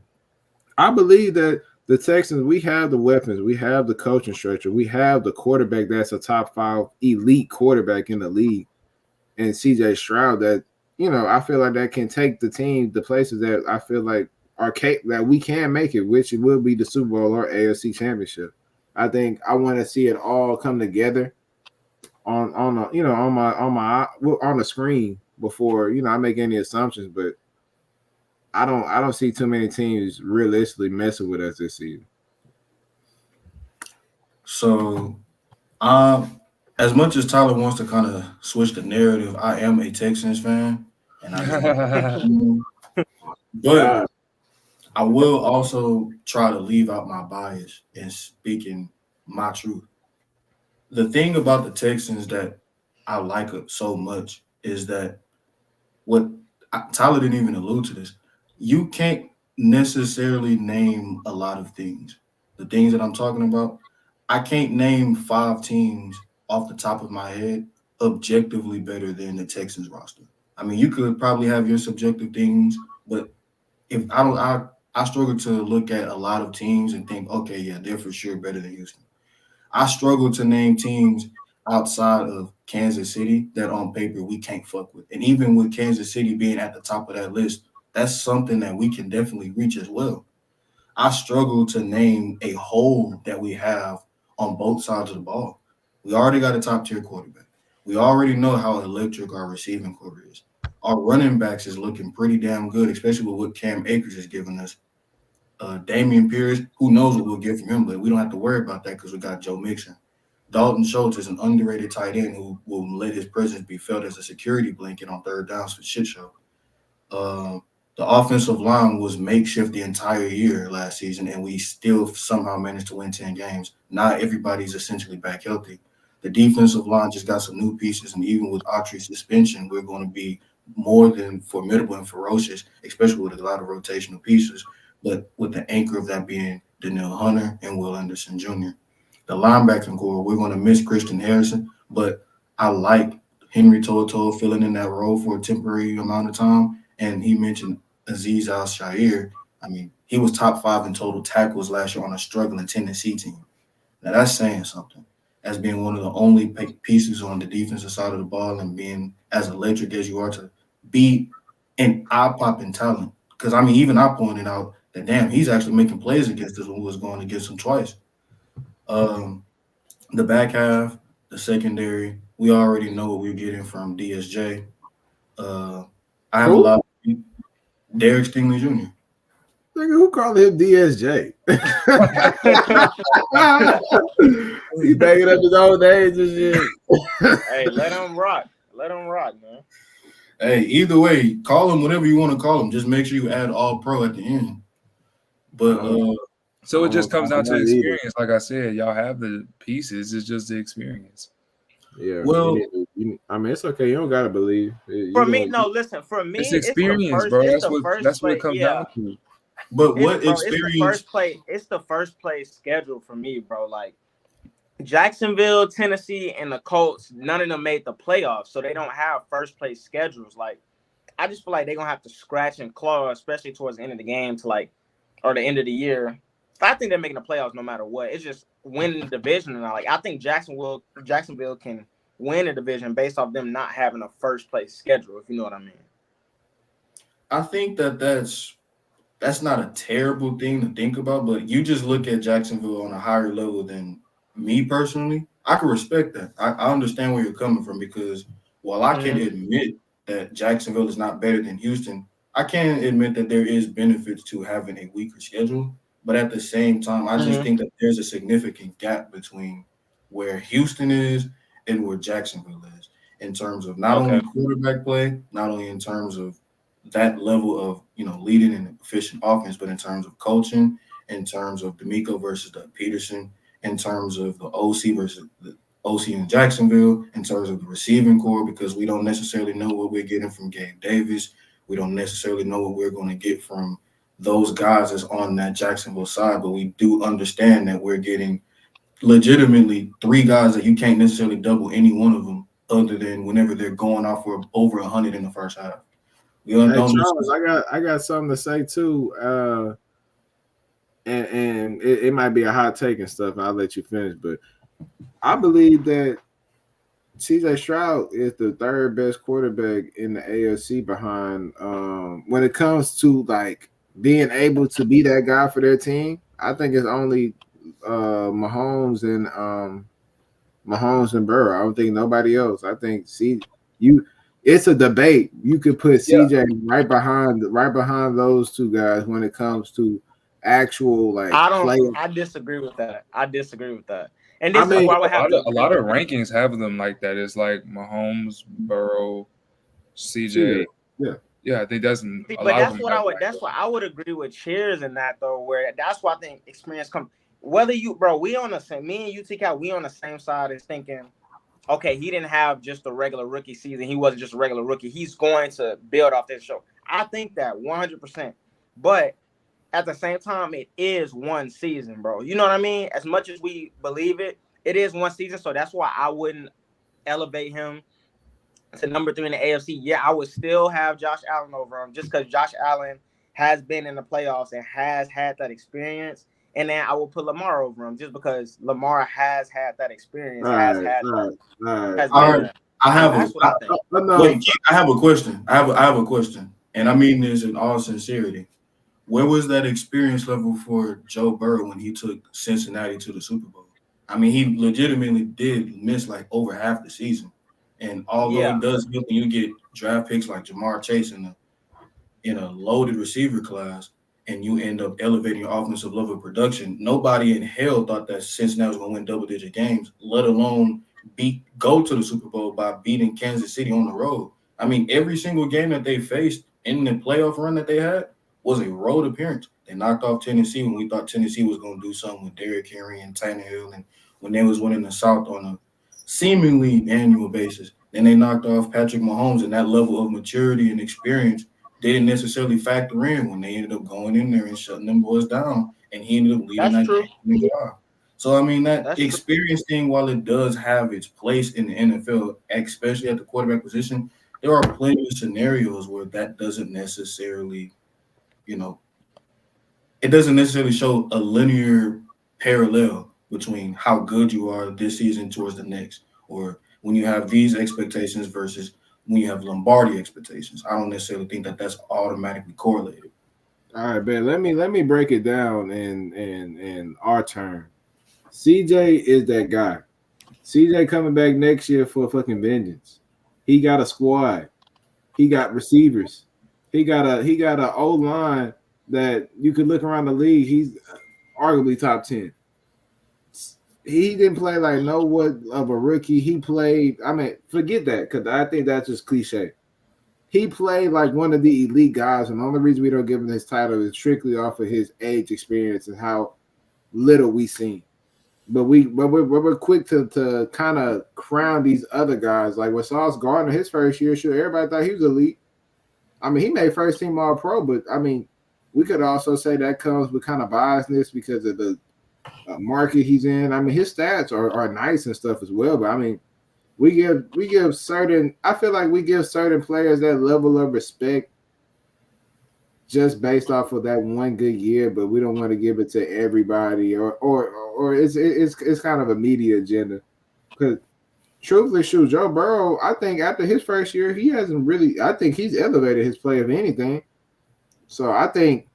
I believe that the Texans, we have the weapons, we have the coaching structure, we have the quarterback that's a top 5 elite quarterback in the league, and CJ Stroud, that I feel like that can take the team to places that I feel like that we can make it, which it will be the Super Bowl or AFC Championship. I think I want to see it all come together on the screen before I make any assumptions, but I don't see too many teams realistically messing with us this season. So, as much as Tyler wants to kind of switch the narrative, I am a Texans fan, and but I will also try to leave out my bias in speaking my truth. The thing about the Texans that I like so much is that Tyler didn't even allude to this. You can't necessarily name a lot of things. The things that I'm talking about, I can't name 5 teams off the top of my head objectively better than the Texans roster. I mean, you could probably have your subjective things, but if I struggle to look at a lot of teams and think, okay, yeah, they're for sure better than Houston. I struggle to name teams outside of Kansas City that on paper we can't fuck with. And even with Kansas City being at the top of that list, that's something that we can definitely reach as well. I struggle to name a hole that we have on both sides of the ball. We already got a top-tier quarterback. We already know how electric our receiving core is. Our running backs is looking pretty damn good, especially with what Cam Akers is giving us. Damian Pierce, who knows what we'll get from him, but we don't have to worry about that because we got Joe Mixon. Dalton Schultz is an underrated tight end who will let his presence be felt as a security blanket on third downs for shit show. The offensive line was makeshift the entire year last season, and we still somehow managed to win 10 games. Not everybody's essentially back healthy. The defensive line just got some new pieces, and even with Autry's suspension, we're going to be more than formidable and ferocious, especially with a lot of rotational pieces, but with the anchor of that being Danielle Hunter and Will Anderson Jr. The linebacking core, we're going to miss Christian Harrison, but I like Henry To'oTo'o filling in that role for a temporary amount of time, and he mentioned Azeez Al-Shaair. I mean, he was top 5 in total tackles last year on a struggling Tennessee team. Now, that's saying something. As being one of the only pieces on the defensive side of the ball and being as electric as you are to be an eye-popping talent. Because, I mean, even I pointed out that, damn, he's actually making plays against us when we was going against him twice. The back half, the secondary, we already know what we're getting from DSJ. I have a lot of Derek Stingley Jr. Nigga, who called him DSJ? He banging up his old age and shit. Hey, let him rock. Let him rock, man. Hey, either way, call him whatever you want to call him. Just make sure you add all pro at the end. But so it just comes down to experience. Like I said, y'all have the pieces. It's just the experience. Yeah. Well, I mean, it's okay. You don't gotta believe. For me, it's experience, bro. That's what it comes down to. But what experience? It's the first place schedule for me, bro. Like Jacksonville, Tennessee, and the Colts, none of them made the playoffs, so they don't have first place schedules. Like, I just feel like they're gonna have to scratch and claw, especially towards the end of the game or the end of the year. I think they're making the playoffs no matter what. It's just winning the division, and I think Jacksonville can win the division based off them not having a first place schedule, if you know what I mean. I think that's not a terrible thing to think about, but you just look at Jacksonville on a higher level than me personally. I can respect that. I understand where you're coming from because while I can admit that Jacksonville is not better than Houston, I can admit that there is benefits to having a weaker schedule. But at the same time, I just think that there's a significant gap between where Houston is and where Jacksonville is in terms of not only quarterback play, not only in terms of that level of leading an efficient offense, but in terms of coaching, in terms of D'Amico versus Doug Peterson, in terms of the OC versus the OC in Jacksonville, in terms of the receiving core, because we don't necessarily know what we're getting from Gabe Davis. We don't necessarily know what we're going to get from those guys that's on that Jacksonville side, but we do understand that we're getting legitimately 3 guys that you can't necessarily double any one of them other than whenever they're going off for over 100 in the first half. Hey, Charles, I got something to say too, and it might be a hot take and stuff. I'll let you finish, but I believe that CJ Stroud is the 3rd best quarterback in the AFC behind when it comes to like being able to be that guy for their team. I think it's only Mahomes and Burrow. I don't think nobody else. I think it's a debate. You could put CJ right behind those 2 guys when it comes to actual like. I disagree with that. And this is why I would have a lot of rankings have them like that. It's like Mahomes, Burrow, CJ. Yeah. I think that's. That's what I would agree with Cheers in that though. Where that's why I think experience comes. Whether we on the same. Me and UT we on the same side as thinking. Okay, he didn't have just a regular rookie season. He wasn't just a regular rookie. He's going to build off this show. I think that 100%. But at the same time, it is one season, bro. You know what I mean? As much as we believe it, it is one season. So that's why I wouldn't elevate him to number 3 in the AFC. Yeah, I would still have Josh Allen over him just because Josh Allen has been in the playoffs and has had that experience. And then I will put Lamar over him just because Lamar has had that experience. I have a question. I have a question, and I mean this in all sincerity. Where was that experience level for Joe Burrow when he took Cincinnati to the Super Bowl? I mean, he legitimately did miss like over half the season, and although it does help when you get draft picks like Jamar Chase in a loaded receiver class, and you end up elevating your offensive level of production, nobody in hell thought that Cincinnati was going to win double-digit games, let alone go to the Super Bowl by beating Kansas City on the road. I mean, every single game that they faced in the playoff run that they had was a road appearance. They knocked off Tennessee when we thought Tennessee was going to do something with Derrick Henry and Tannehill, and when they was winning the South on a seemingly annual basis. Then they knocked off Patrick Mahomes, and that level of maturity and experience didn't necessarily factor in when they ended up going in there and shutting them boys down, and he ended up leading that game. So, I mean, that experience thing, while it does have its place in the NFL, especially at the quarterback position, there are plenty of scenarios where that doesn't necessarily, it doesn't necessarily show a linear parallel between how good you are this season towards the next, or when you have these expectations versus when you have Lombardi expectations. I don't necessarily think that that's automatically correlated. All right, Ben. Let me break it down in our turn. CJ is that guy. CJ coming back next year for fucking vengeance. He got a squad. He got receivers. He got a O-line that you could look around the league. He's arguably top 10. He didn't play like of a rookie. He played, forget that, because I think that's just cliche. He played like one of the elite guys, and the only reason we don't give him his title is strictly off of his age, experience, and how little we seen. But we're quick to kind of crown these other guys. Like with Sauce Gardner, his first year, sure, everybody thought he was elite. I mean, he made first team All Pro, but I mean, we could also say that comes with kind of biasness because of the market he's in. I mean, his stats are nice and stuff as well. But I mean, we give certain. I feel like we give certain players that level of respect just based off of that one good year, but we don't want to give it to everybody, or it's kind of a media agenda. Because truthfully, shoot, Joe Burrow, I think after his first year, he hasn't really. I think he's elevated his play, if anything. So I think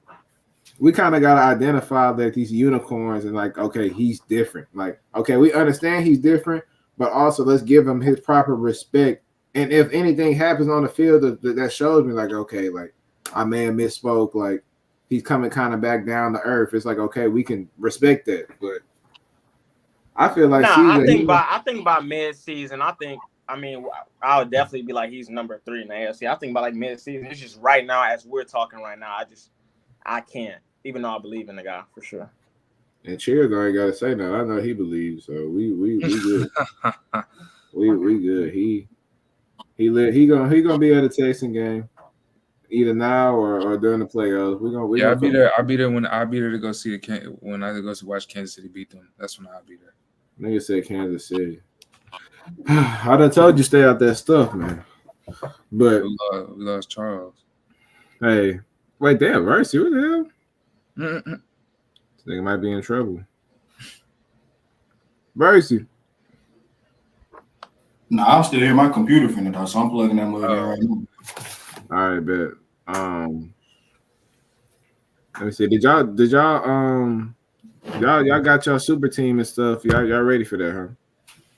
we kind of got to identify that these unicorns and like, okay, he's different. Like, okay, we understand he's different, but also let's give him his proper respect. And if anything happens on the field that shows me, like, okay, like I may have misspoke, like he's coming kind of back down to earth. It's like, okay, we can respect that, but I feel like I think by mid-season, I mean, I would definitely be like he's number 3 in the AFC. I think by like mid-season, it's just right now as we're talking right now. I can't, even though I believe in the guy for sure. And Cheers, I ain't gotta say no. I know he believes, so we good. we good. He gonna be at the Texan game either now or during the playoffs. I'll be there when to go see when I go to watch Kansas City beat them. That's when I'll be there. Nigga said Kansas City. I done told you stay out that stuff, man. But we lost Charles. Hey, wait, damn, Mercy, what the hell? This nigga might be in trouble. Mercy. Nah, I'm still here. My computer finna die, so I'm plugging that mug in right now. All right, bet. Let me see. Did y'all got y'all super team and stuff? Y'all ready for that, huh?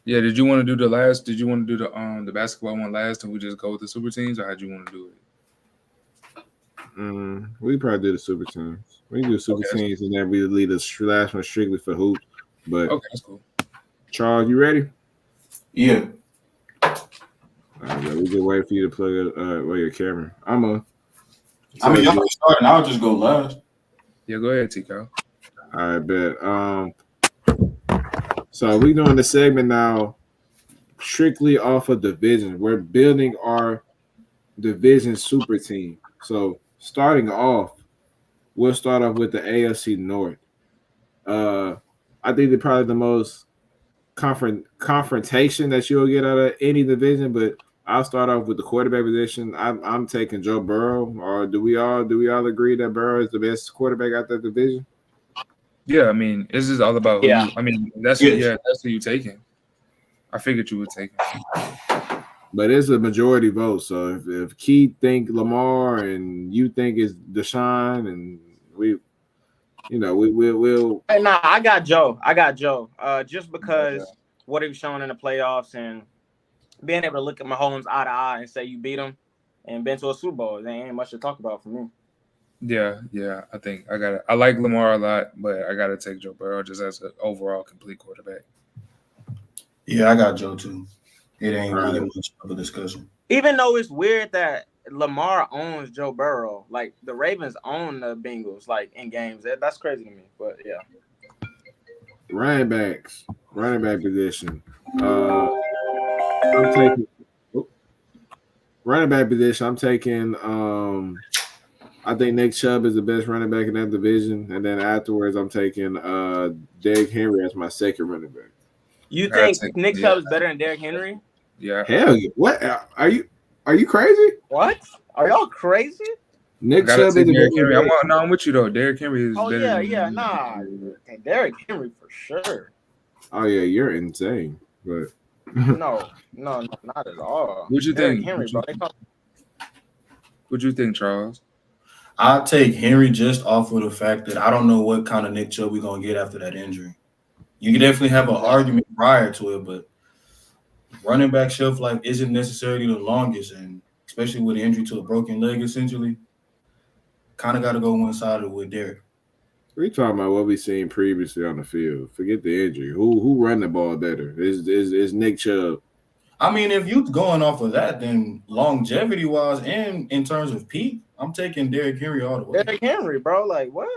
Yeah. Did you want to do the basketball one last, and we just go with the super teams, or how'd you want to do it? We probably do the super teams. We can do super teams, and then we lead the last one strictly for hoops. But okay, that's cool. Charles, you ready? Yeah. All right, we just wait for you to plug your camera. I mean, y'all starting. I'll just go last. Yeah, go ahead, Tico. All right, bet. So we doing the segment now strictly off of division. We're building our division super team. So starting off, we'll start off with the AFC North. I think they're probably the most confrontation that you'll get out of any division, but I'll start off with the quarterback position. I'm taking Joe Burrow. Or do we all agree that Burrow is the best quarterback out that division? Yeah, I mean, this is all about who you, I mean, that's who you taking. I figured you would take him. But it's a majority vote. So if Keith think Lamar and you think it's Deshaun, and we'll. Hey, nah, I got Joe. Just because what he was showing in the playoffs and being able to look at Mahomes eye to eye and say you beat him and been to a Super Bowl, there ain't much to talk about for me. Yeah. I think I like Lamar a lot, but I gotta take Joe Burrow just as an overall complete quarterback. Yeah, I got Joe too. It ain't really much of a discussion. Even though it's weird that Lamar owns Joe Burrow, like the Ravens own the Bengals, like in games. That's crazy to me. But yeah. Running back position. I'm taking running back position. I'm taking. I think Nick Chubb is the best running back in that division, and then afterwards, I'm taking Derrick Henry as my second running back. You think Nick Chubb is better than Derrick Henry? Yeah. Hell yeah! What are you crazy? What? Are y'all crazy? Nick Chubb is Derrick Henry. I'm with you though. Derrick Henry is. Oh yeah, nah. Derrick Henry for sure. Oh yeah, you're insane, but no, not at all. What you think, Henry, bro? What you think, Charles? I'll take Henry just off of the fact that I don't know what kind of Nick Chubb we're gonna get after that injury. You can definitely have an argument prior to it, but running back shelf life isn't necessarily the longest, and especially with an injury to a broken leg, essentially, kind of got to go one-sided with Derrick. We talking about what we seen previously on the field. Forget the injury. Who run the ball better? Is Nick Chubb? I mean, if you're going off of that, then longevity-wise and in terms of peak, I'm taking Derrick Henry all the way. Derrick Henry, bro. Like, what?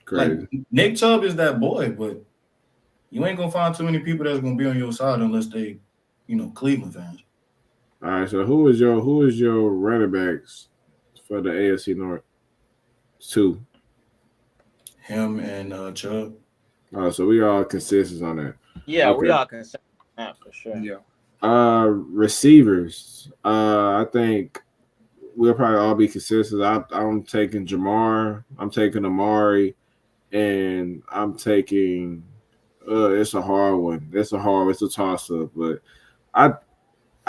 Crazy. Like, Nick Chubb is that boy, but you ain't going to find too many people that's going to be on your side unless they, Cleveland fans. All right, so who is your running backs for the AFC North? 2. Him and Chubb. Oh, so we all consistent on that. Yeah, okay. We all consistent on that for sure. Yeah. Receivers. I think we'll probably all be consistent. I'm taking Jamar. I'm taking Amari, and I'm taking. It's a hard one. It's a toss up, but I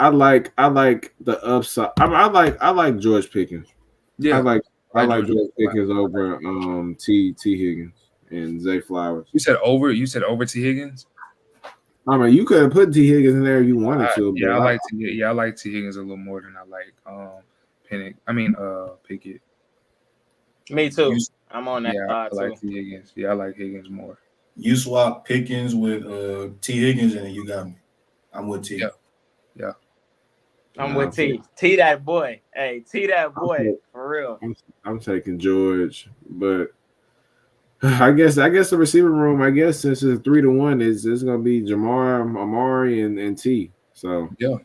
like the upside. I like George Pickens. Yeah, I like George George Pickens over T Higgins and Zay Flowers. You said over T Higgins. I mean, you could have put T Higgins in there if you wanted to. Yeah, but I like T Higgins a little more than I like Pickett. Me too. You, I'm on that Yeah, side I like too. T Higgins. Yeah, I like Higgins more. you swap Pickens with T Higgins, and you got me. I'm with T. Yeah. I'm Nah, with T. T that boy. Hey, T that boy. For real. I'm taking George, but I guess the receiver room. I guess since it's 3-1, it's gonna be Jamar, Amari, and T. So Yeah.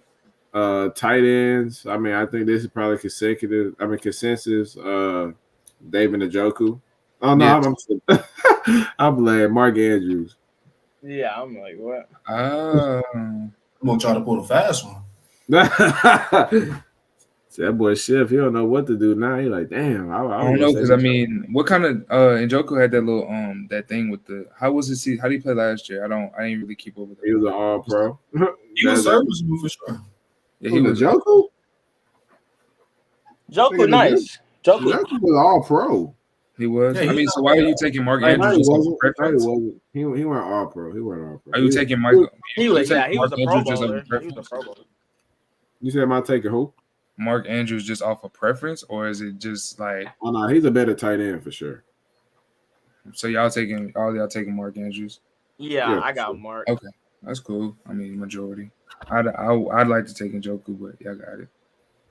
Tight ends. I mean, I think this is probably consecutive. I mean, consensus. David Njoku. Oh no, Yeah. I'm glad Mark Andrews. Yeah, I'm like, what? I'm gonna try to pull a fast one. See, that boy Chef, he don't know what to do now. He like, damn. I don't know because I mean, what kind of Njoku had that little that thing with the how was it? How did he play last year? I didn't really keep over. He was an all pro. He was serviceable for sure. Yeah, he was Njoku. Njoku nice. Njoku was all pro. He was. Yeah, I mean, so why are you taking Mark Andrews? He weren't all pro. He weren't all pro. Are you taking Michael? He was a Pro Bowler. He was a Pro Bowler. You said am I taking who? Mark Andrews just off of preference, or is it just like? Oh no, he's a better tight end for sure. So y'all taking Mark Andrews? Yeah, I got Mark. Okay, that's cool. I mean, majority. I'd like to take Njoku, but y'all got it.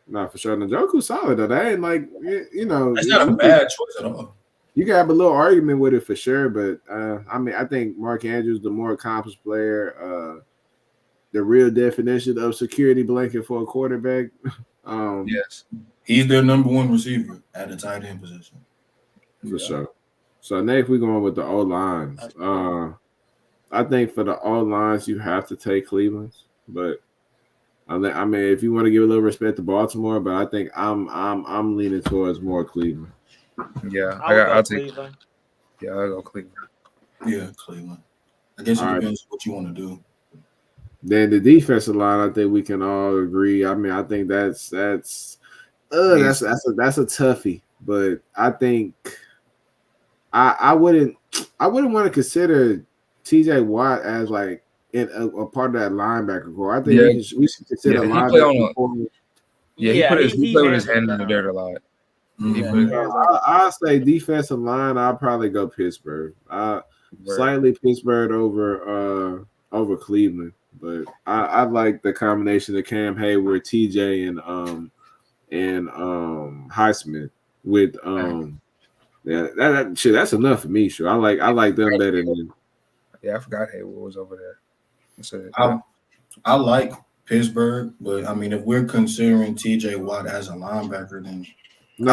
Nah, for sure. Njoku's solid though. That ain't like It's not a bad choice at all. You can have a little argument with it for sure, but I mean, I think Mark Andrews, the more accomplished player, the real definition of security blanket for a quarterback. Yes, he's their number one receiver at the tight end position. For sure. So next we're going with the O lines. I think for the O lines you have to take Cleveland's, but I mean if you want to give a little respect to Baltimore, but I think I'm leaning towards more Cleveland. Yeah, I'll take Cleveland. Yeah, I'll go Cleveland. Yeah, Cleveland. I guess it depends what you want to do. Then the defensive line, I think we can all agree. I mean, I think that's a toughie, but I think I wouldn't want to consider TJ Watt as like a part of that linebacker core. I think we should consider linebacker core. He played with his hand in the dirt a lot. I'll say defensive line. I'll probably go Pittsburgh. Slightly Pittsburgh over Cleveland, but I like the combination of Cam Hayward, TJ, and Highsmith with that's enough for me. Sure, I like them better than. Yeah, I forgot Hayward was over there. I like Pittsburgh, but I mean, if we're considering TJ Watt as a linebacker, then he's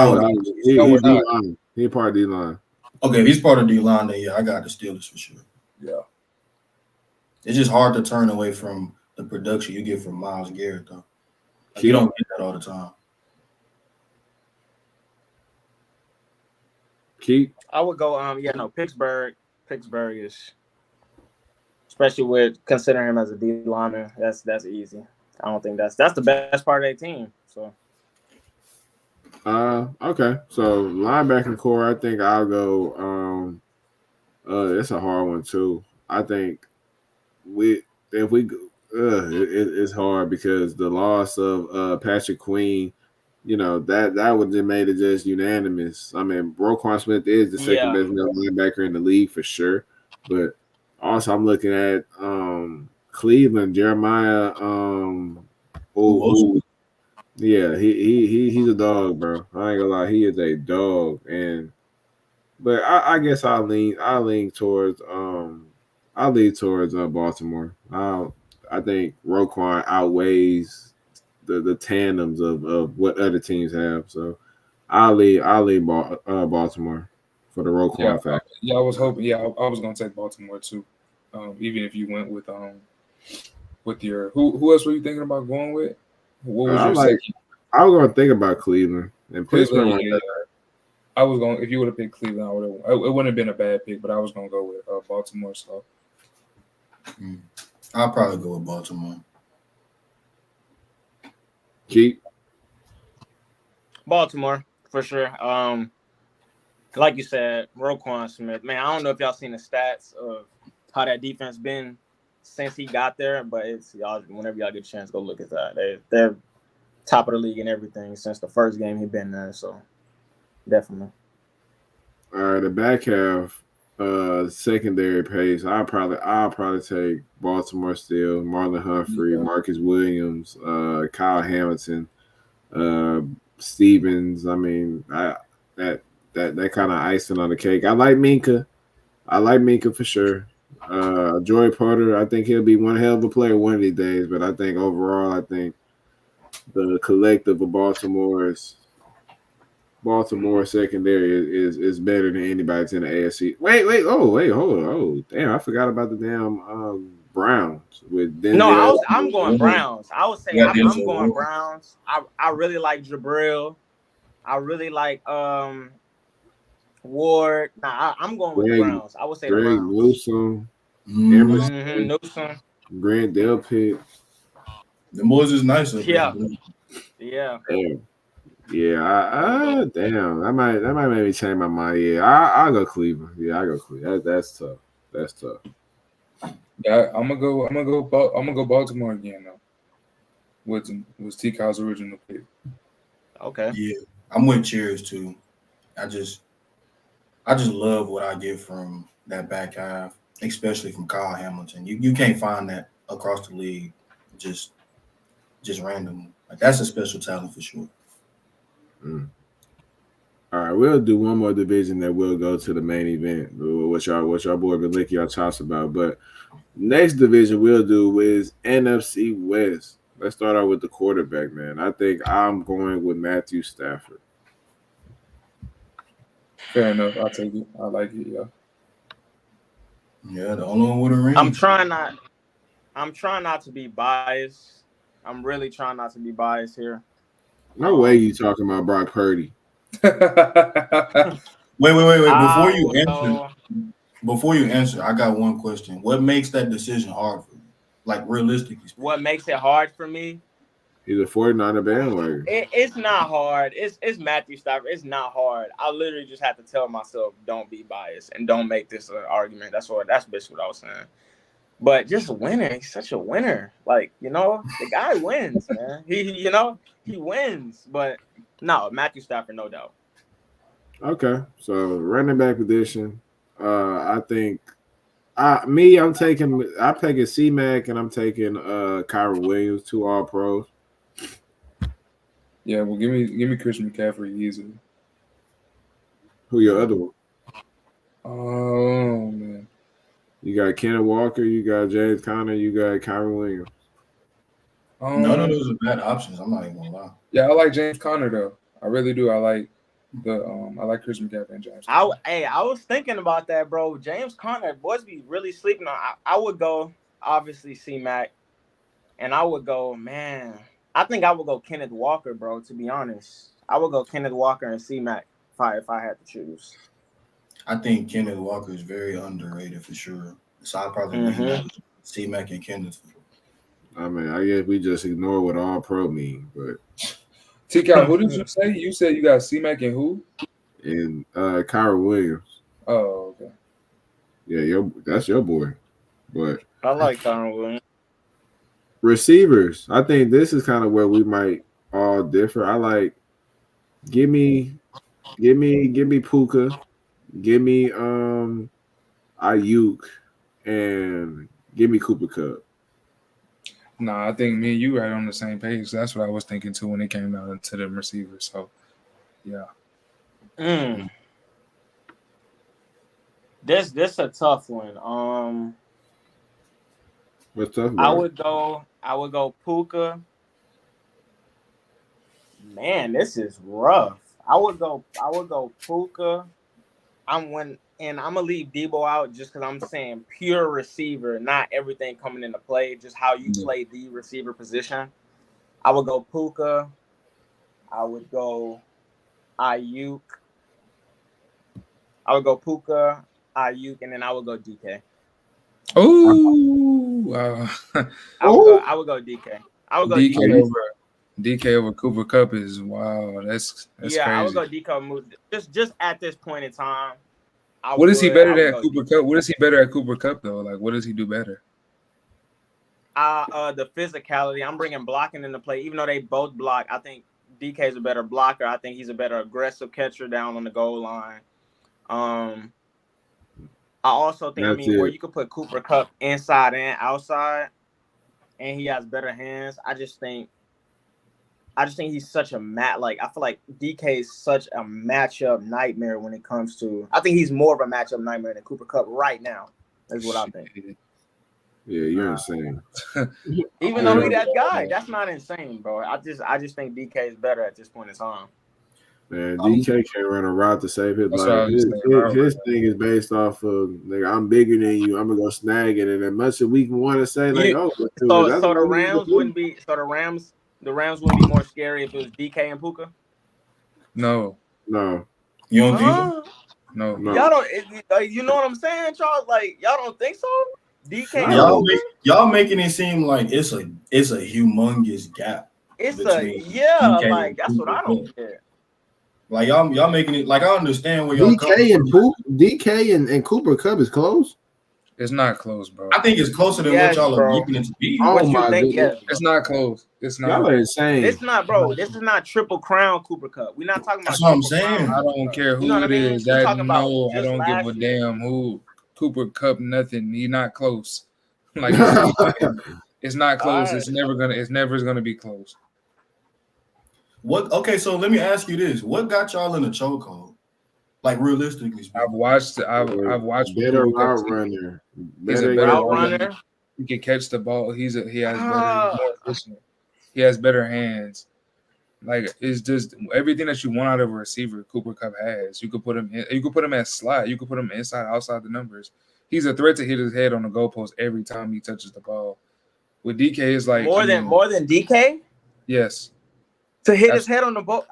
part of D-line. Okay, if he's part of D-line, then yeah, I got the Steelers for sure. Yeah. It's just hard to turn away from the production you get from Myles Garrett, though. Like, you don't get that all the time. Keith? I would go, Pittsburgh. Pittsburgh is, especially with considering him as a D-liner, that's easy. I don't think that's the best part of their team. So. Okay. So linebacking core, I think I'll go. It's a hard one too. I think it's hard because the loss of Patrick Queen, that would have made it just unanimous. I mean, Roquan Smith is the second best linebacker in the league for sure, but also I'm looking at Cleveland, Jeremiah. Yeah, he's a dog, bro. I ain't gonna lie, he is a dog, but I guess I'll lean towards Baltimore. I think Roquan outweighs the tandems of what other teams have, so I'll lean Baltimore for the Roquan factor. Yeah, I was hoping. Yeah, I was gonna take Baltimore too, even if you went with your who else were you thinking about going with? What was your second? I was gonna think about Cleveland and Pittsburgh. I was going. If you would have picked Cleveland, it wouldn't have been a bad pick. But I was gonna go with Baltimore. So I'll probably go with Baltimore. Keep. Baltimore for sure. Like you said, Roquan Smith. Man, I don't know if y'all seen the stats of how that defense been since he got there, but it's y'all. Whenever y'all get a chance, go look at that. They're top of the league and everything since the first game he been there. So definitely. All right, the back half, secondary pace. I'll probably take Baltimore still. Marlon Humphrey, Marcus Williams, Kyle Hamilton, Stevens. I mean, that kind of icing on the cake. I like Minka for sure. Joey Porter, I think he'll be one hell of a player one of these days. But I think overall, the collective of Baltimore secondary is better than anybody's in the AFC. Wait, hold on. Damn, I forgot about the damn Browns with Denzel. No, I'm going Browns. I would say I'm going Browns. I really like Jabril. I really like Ward. Nah, I'm going with the Browns. I would say Greg the Browns. Newsome, Emerson, Newsome, Grant Delpit. The boys is nice up Yeah. there. Yeah. Yeah. Damn. That might make me change my mind. Yeah, I'll go Cleveland. Yeah, I'll go Cleveland. That's tough. Yeah, I'm gonna go Baltimore again though. Was T. Kyle's original pick. Okay. Yeah, I'm with Cheers too. I just love what I get from that back half, especially from Kyle Hamilton. You can't find that across the league, just randomly. Like, that's a special talent for sure. All right, we'll do one more division that will go to the main event, what y'all boy been licking y'all chops about. But next division we'll do is NFC West. Let's start out with the quarterback, man. I think I'm going with Matthew Stafford. Fair enough. I'll take it. I like it, yeah. Yeah, the only one with a ring. I'm trying not to be biased. I'm really trying not to be biased here. No way you talking about Brock Purdy. Wait. Before you answer, I got one question. What makes that decision hard for you? Like, realistically speaking. What makes it hard for me? He's a 49er bandwagon. It's not hard. It's Matthew Stafford. It's not hard. I literally just have to tell myself, don't be biased and don't make this an argument. That's basically what I was saying. But just winning, he's such a winner. Like, the guy wins, man. He wins. But no, Matthew Stafford, no doubt. Okay, so running back position. I think I'm taking C-Mac and I'm taking Kyron Williams, 2 All-Pros. Yeah, well, give me Christian McCaffrey easily. Who your other one? Oh man, you got Kenneth Walker, you got James Conner, you got Kyron Williams. None of those are bad options. I'm not even gonna lie. Yeah, I like James Conner though. I really do. I like Christian McCaffrey and James. I was thinking about that, bro. James Conner, boys be really sleeping on. I would go obviously C-Mac, and I would go, man. I think I would go Kenneth Walker, bro. To be honest, I would go Kenneth Walker and C-Mac if I had to choose. I think Kenneth Walker is very underrated for sure. So I'd probably lean C-Mac and Kenneth. I mean, I guess we just ignore what all pro mean, but TK, who did you say? You said you got C-Mac and who? And Kyron Williams. Oh, okay. Yeah, that's your boy. But I like Kyron Williams. Receivers, I think this is kind of where we might all differ. I like give me Puka, give me Ayuk, and give me Cooper Kupp. Nah, I think me and you right on the same page. That's what I was thinking too when it came down to the receivers. So, yeah. This a tough one. What's tough? I would go Puka. Man, this is rough. I would go Puka. I'm gonna leave Debo out just because I'm saying pure receiver, not everything coming into play, just how you play the receiver position. I would go Puka. I would go Ayuk. I would go Puka, Ayuk, and then I would go DK. Oh, I would go DK. I would go DK DK. over. DK over Cooper Kupp is wow. That's Yeah, crazy. I would go DK. Just at this point in time, What is he better than go Cooper Kupp? What is he better at Cooper Kupp though? Like, what does he do better? The physicality. I'm bringing blocking into play. Even though they both block, I think DK's a better blocker. I think he's a better aggressive catcher down on the goal line. I also think, where you could put Cooper Kupp inside and outside, and he has better hands. I just think he's such a I feel like DK is such a matchup nightmare when it comes to. I think he's more of a matchup nightmare than Cooper Kupp right now. Is what I think. Yeah, you're insane. Even though he's that guy, that's not insane, bro. I just think DK is better at this point in time. Man, DK can't run a route to save his life. His thing is based off of, like, I'm bigger than you. I'm gonna go snag it, and as much as we can want to say, like, so the Rams wouldn't be. So the Rams wouldn't be more scary if it was DK and Puka. No. You don't think so? No. Y'all don't. You know what I'm saying, Charles? Like, y'all don't think so? DK. Y'all making it seem like it's a humongous gap. Like DK like that's what I don't get. Like y'all making it like I understand where y'all DK and Cooper Kupp is close. It's not close, bro. I think it's closer than what y'all are making it to be. Oh my goodness. It's not close. It's not. Y'all are insane. It's not, bro. This is not triple crown Cooper Kupp. We're not talking about. That's what I'm saying. I don't care who it is. I don't give a damn who. Cooper Kupp, nothing. He's not close. Like it's not close. Right. It's never gonna be close. What? Okay, so let me ask you this: what got y'all in a chokehold? Like realistically, I've watched. Better route runner. He's a better route runner. He can catch the ball. He has better hands. Like, it's just everything that you want out of a receiver. Cooper Kupp has. You could put him in. You could put him as slot. You could put him inside, outside the numbers. He's a threat to hit his head on the goalpost every time he touches the ball. With DK, it's like more than DK. Yes. To hit his head on the ball.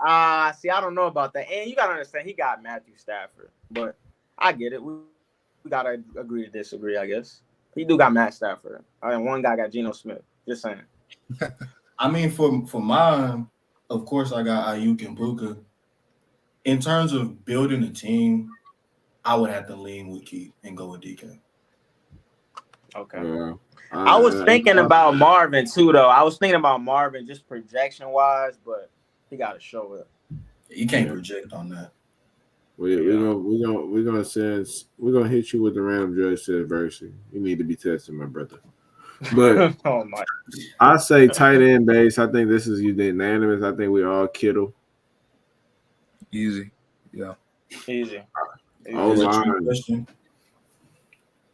See, I don't know about that. And you gotta understand, he got Matthew Stafford. But I get it. We gotta agree to disagree, I guess. He do got Matt Stafford. One guy got Geno Smith. Just saying. I mean, for mine, of course, I got Ayuk and Puka. In terms of building a team, I would have to lean with Keith and go with DK. Okay. Yeah. I was thinking about Marvin too, though. I was thinking about Marvin just projection wise, but he got to show it. You can't project on that. We're gonna hit you with the random judge to adversity. You need to be tested, my brother. But I say tight end base. I think this is unanimous. I think we all Kittle. Easy. Yeah. Easy.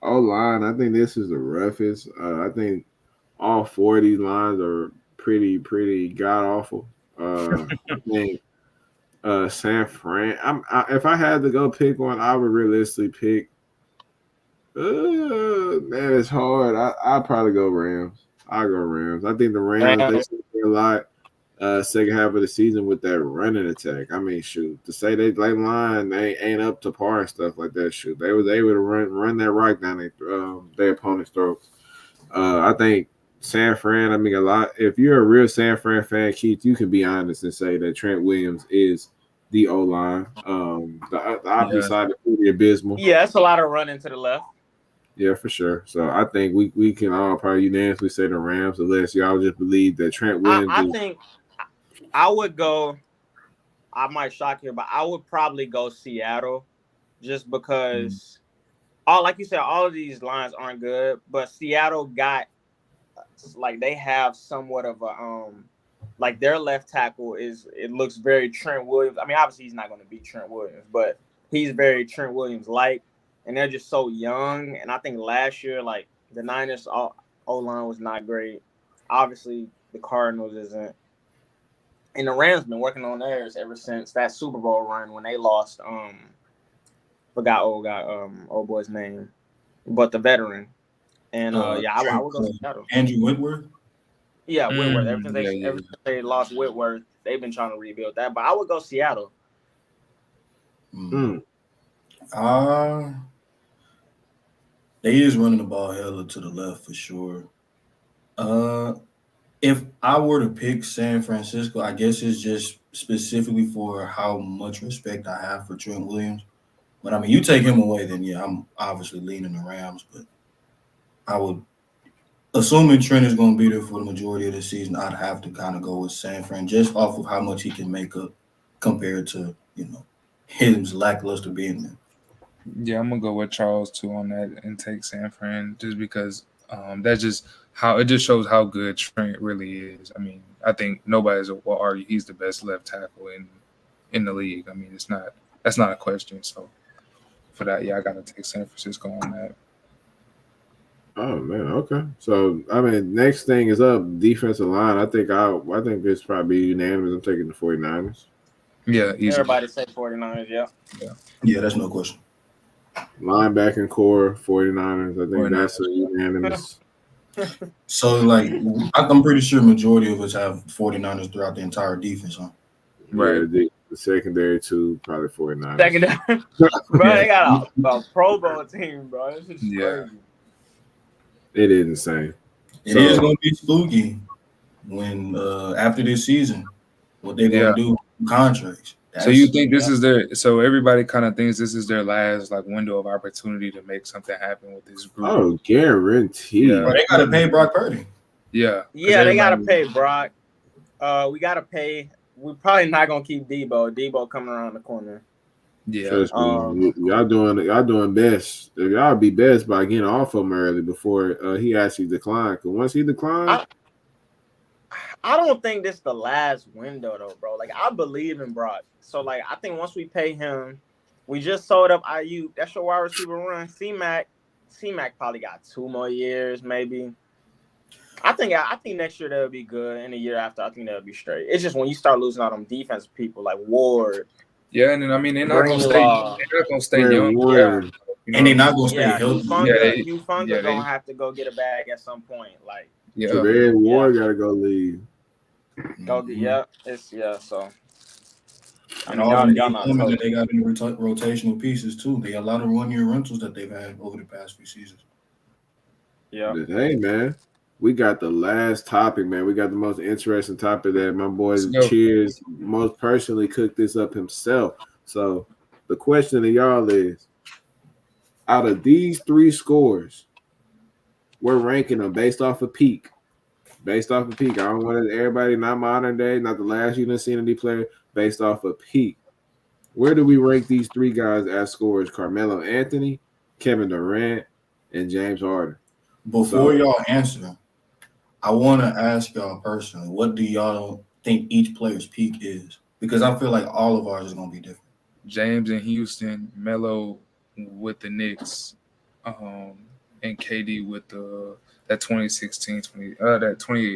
O-line. I think this is the roughest. I think all 4 of these lines are pretty god awful. I think San Fran. If I had to go pick one, I would realistically pick. Man, it's hard. I'd probably go Rams. I'll go Rams. I think the Rams they a lot second half of the season with that running attack. I mean, shoot, to say they line they ain't up to par and stuff like that. Shoot, they was able to run that right down their opponent's throats. I think San Fran. I mean, a lot. If you're a real San Fran fan, Keith, you can be honest and say that Trent Williams is the O line. The opposite side is pretty abysmal. Yeah, that's a lot of running to the left. Yeah, for sure. So I think we can all probably unanimously say the Rams, unless y'all just believe that Trent Williams. I think I would go. I might shock you, but I would probably go Seattle, just because. Like you said, all of these lines aren't good, but Seattle got they have somewhat of a like their left tackle looks very Trent Williams. I mean, obviously he's not going to be Trent Williams, but he's very Trent Williams-like. And they're just so young. And I think last year, like, the Niners O-line was not great. Obviously, the Cardinals isn't. And the Rams been working on theirs ever since that Super Bowl run when they lost. Forgot old boy's name, but the veteran. And I would go Seattle. Andrew Whitworth. Yeah, Whitworth. Ever since they lost Whitworth, they've been trying to rebuild that. But I would go Seattle. They is running the ball hella to the left for sure. If I were to pick San Francisco, I guess it's just specifically for how much respect I have for Trent Williams. But I mean, you take him away, then yeah, I'm obviously leaning the Rams. But I would, assuming Trent is going to be there for the majority of the season, I'd have to kind of go with San Fran just off of how much he can make up compared to his lackluster being there. Yeah, I'm gonna go with Charles too on that and take San Fran just because that's just how it just shows how good Trent really is. I mean, I think nobody's will argue he's the best left tackle in the league. I mean, that's not a question. So for that, yeah, I gotta take San Francisco on that. Oh man, okay. So I mean, next thing is up defensive line. I think this probably unanimous. I'm taking the 49ers. Yeah, easy. Everybody say 49ers, Yeah, that's no question. Linebacking core, 49ers. I think that's a unanimous. So, like, I'm pretty sure majority of us have 49ers throughout the entire defense, huh? Right. Yeah, the secondary too, probably 49ers. Secondary. Bro, they got a Pro Bowl team, bro. This is crazy. It is insane. It is going to be spooky when after this season, what they're going to do with contracts. So you think this is so everybody kind of thinks this is their last like window of opportunity to make something happen with this group? Oh, guaranteed. Yeah. Well, they got to pay Brock Purdy. Yeah. Yeah, they got to pay Brock. We got to pay. We're probably not going to keep Debo. Debo coming around the corner. Yeah. Y'all doing best. Y'all be best by getting off of him early before he actually declined. Because once he declined, I don't think this is the last window though, bro. Like I believe in Brock. So like I think once we pay him, we just sold up IU. That's your wide receiver run. C-Mac probably got 2 more years, maybe. I think next year they'll be good, and the year after I think they'll be straight. It's just when you start losing all them defensive people like Ward. Yeah, and then I mean they're not gonna stay young. Yeah. And they're not gonna stay healthy. Hugh Funga gonna have to go get a bag at some point. Like Ward gotta go leave. So. And all the that they got in rotational pieces too. They got a lot of 1-year rentals that they've had over the past few seasons. Yeah. But hey man, we got the last topic, man. We got the most interesting topic that my boy Cheers most personally cooked this up himself. So the question to y'all is, out of these 3 scores, we're ranking them based off of peak. Based off of peak. I don't want everybody, not modern day, not the last Unity player, based off of peak. Where do we rank these 3 guys as scorers? Carmelo Anthony, Kevin Durant, and James Harden. Before y'all answer, I want to ask y'all personally, what do y'all think each player's peak is? Because I feel like all of ours is going to be different. James in Houston, Melo with the Knicks, and KD with that 2016,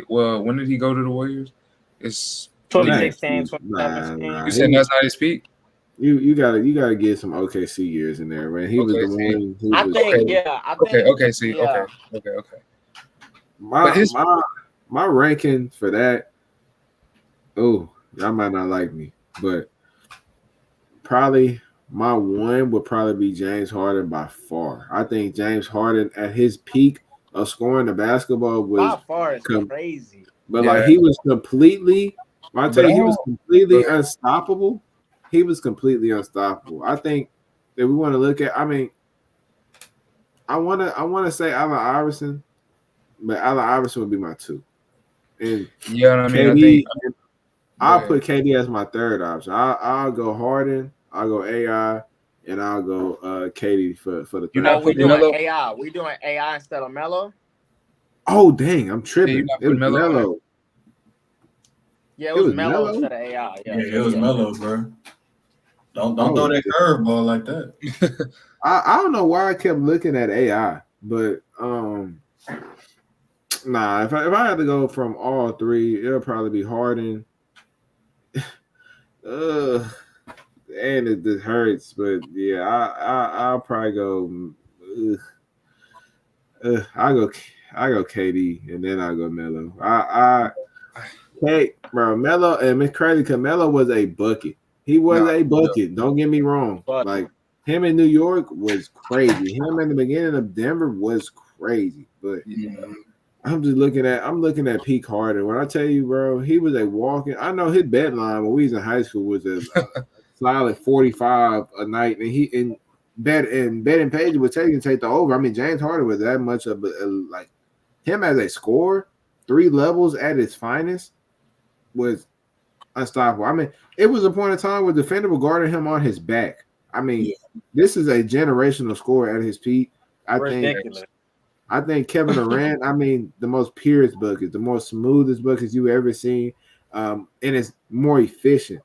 well, when did he go to the Warriors? It's 2016, 2017. You said that's not his peak? You gotta get some OKC years in there, man. He was the one. I think. Okay. My ranking for that. Oh, y'all might not like me, but probably my 1 would probably be James Harden by far. I think James Harden at his peak of scoring the basketball was by far is crazy. But like he was completely. I tell you, he was completely unstoppable. He was completely unstoppable. I think that we want to look at. I mean, I want to say Allen Iverson, but Allen Iverson would be my 2. And KD, I'll put KD as my 3rd option. I'll go Harden, I'll go AI, and I'll go KD for the 3rd. We doing AI. We doing AI instead of Melo. Oh dang, I'm tripping. It was Melo. Yeah, it was Melo instead of AI. Yeah, it was Melo, bro. Don't throw that curveball like that. I don't know why I kept looking at AI, but nah. If I had to go from all 3, it'll probably be Harden. And it just hurts, but yeah, I'll probably go. I go KD, and then I go Melo. Hey, bro, Melo and Miss Crazy, because Melo was a bucket. He was a bucket. Don't get me wrong. Like him in New York was crazy. Him in the beginning of Denver was crazy. But I'm looking at Pete Carter. When I tell you, bro, he was a walking. I know his bet line when we was in high school was a solid 45 a night, and betting page would tell you to take the over. I mean, James Harden was that much of a like him as a scorer, 3 levels at his finest was unstoppable. I mean, it was a point in time where defender would guard him on his back. I mean, this is a generational scorer at his peak. Ridiculous. I think Kevin Durant, I mean, the most purest buckets, the most smoothest buckets you ever seen, and it's more efficient.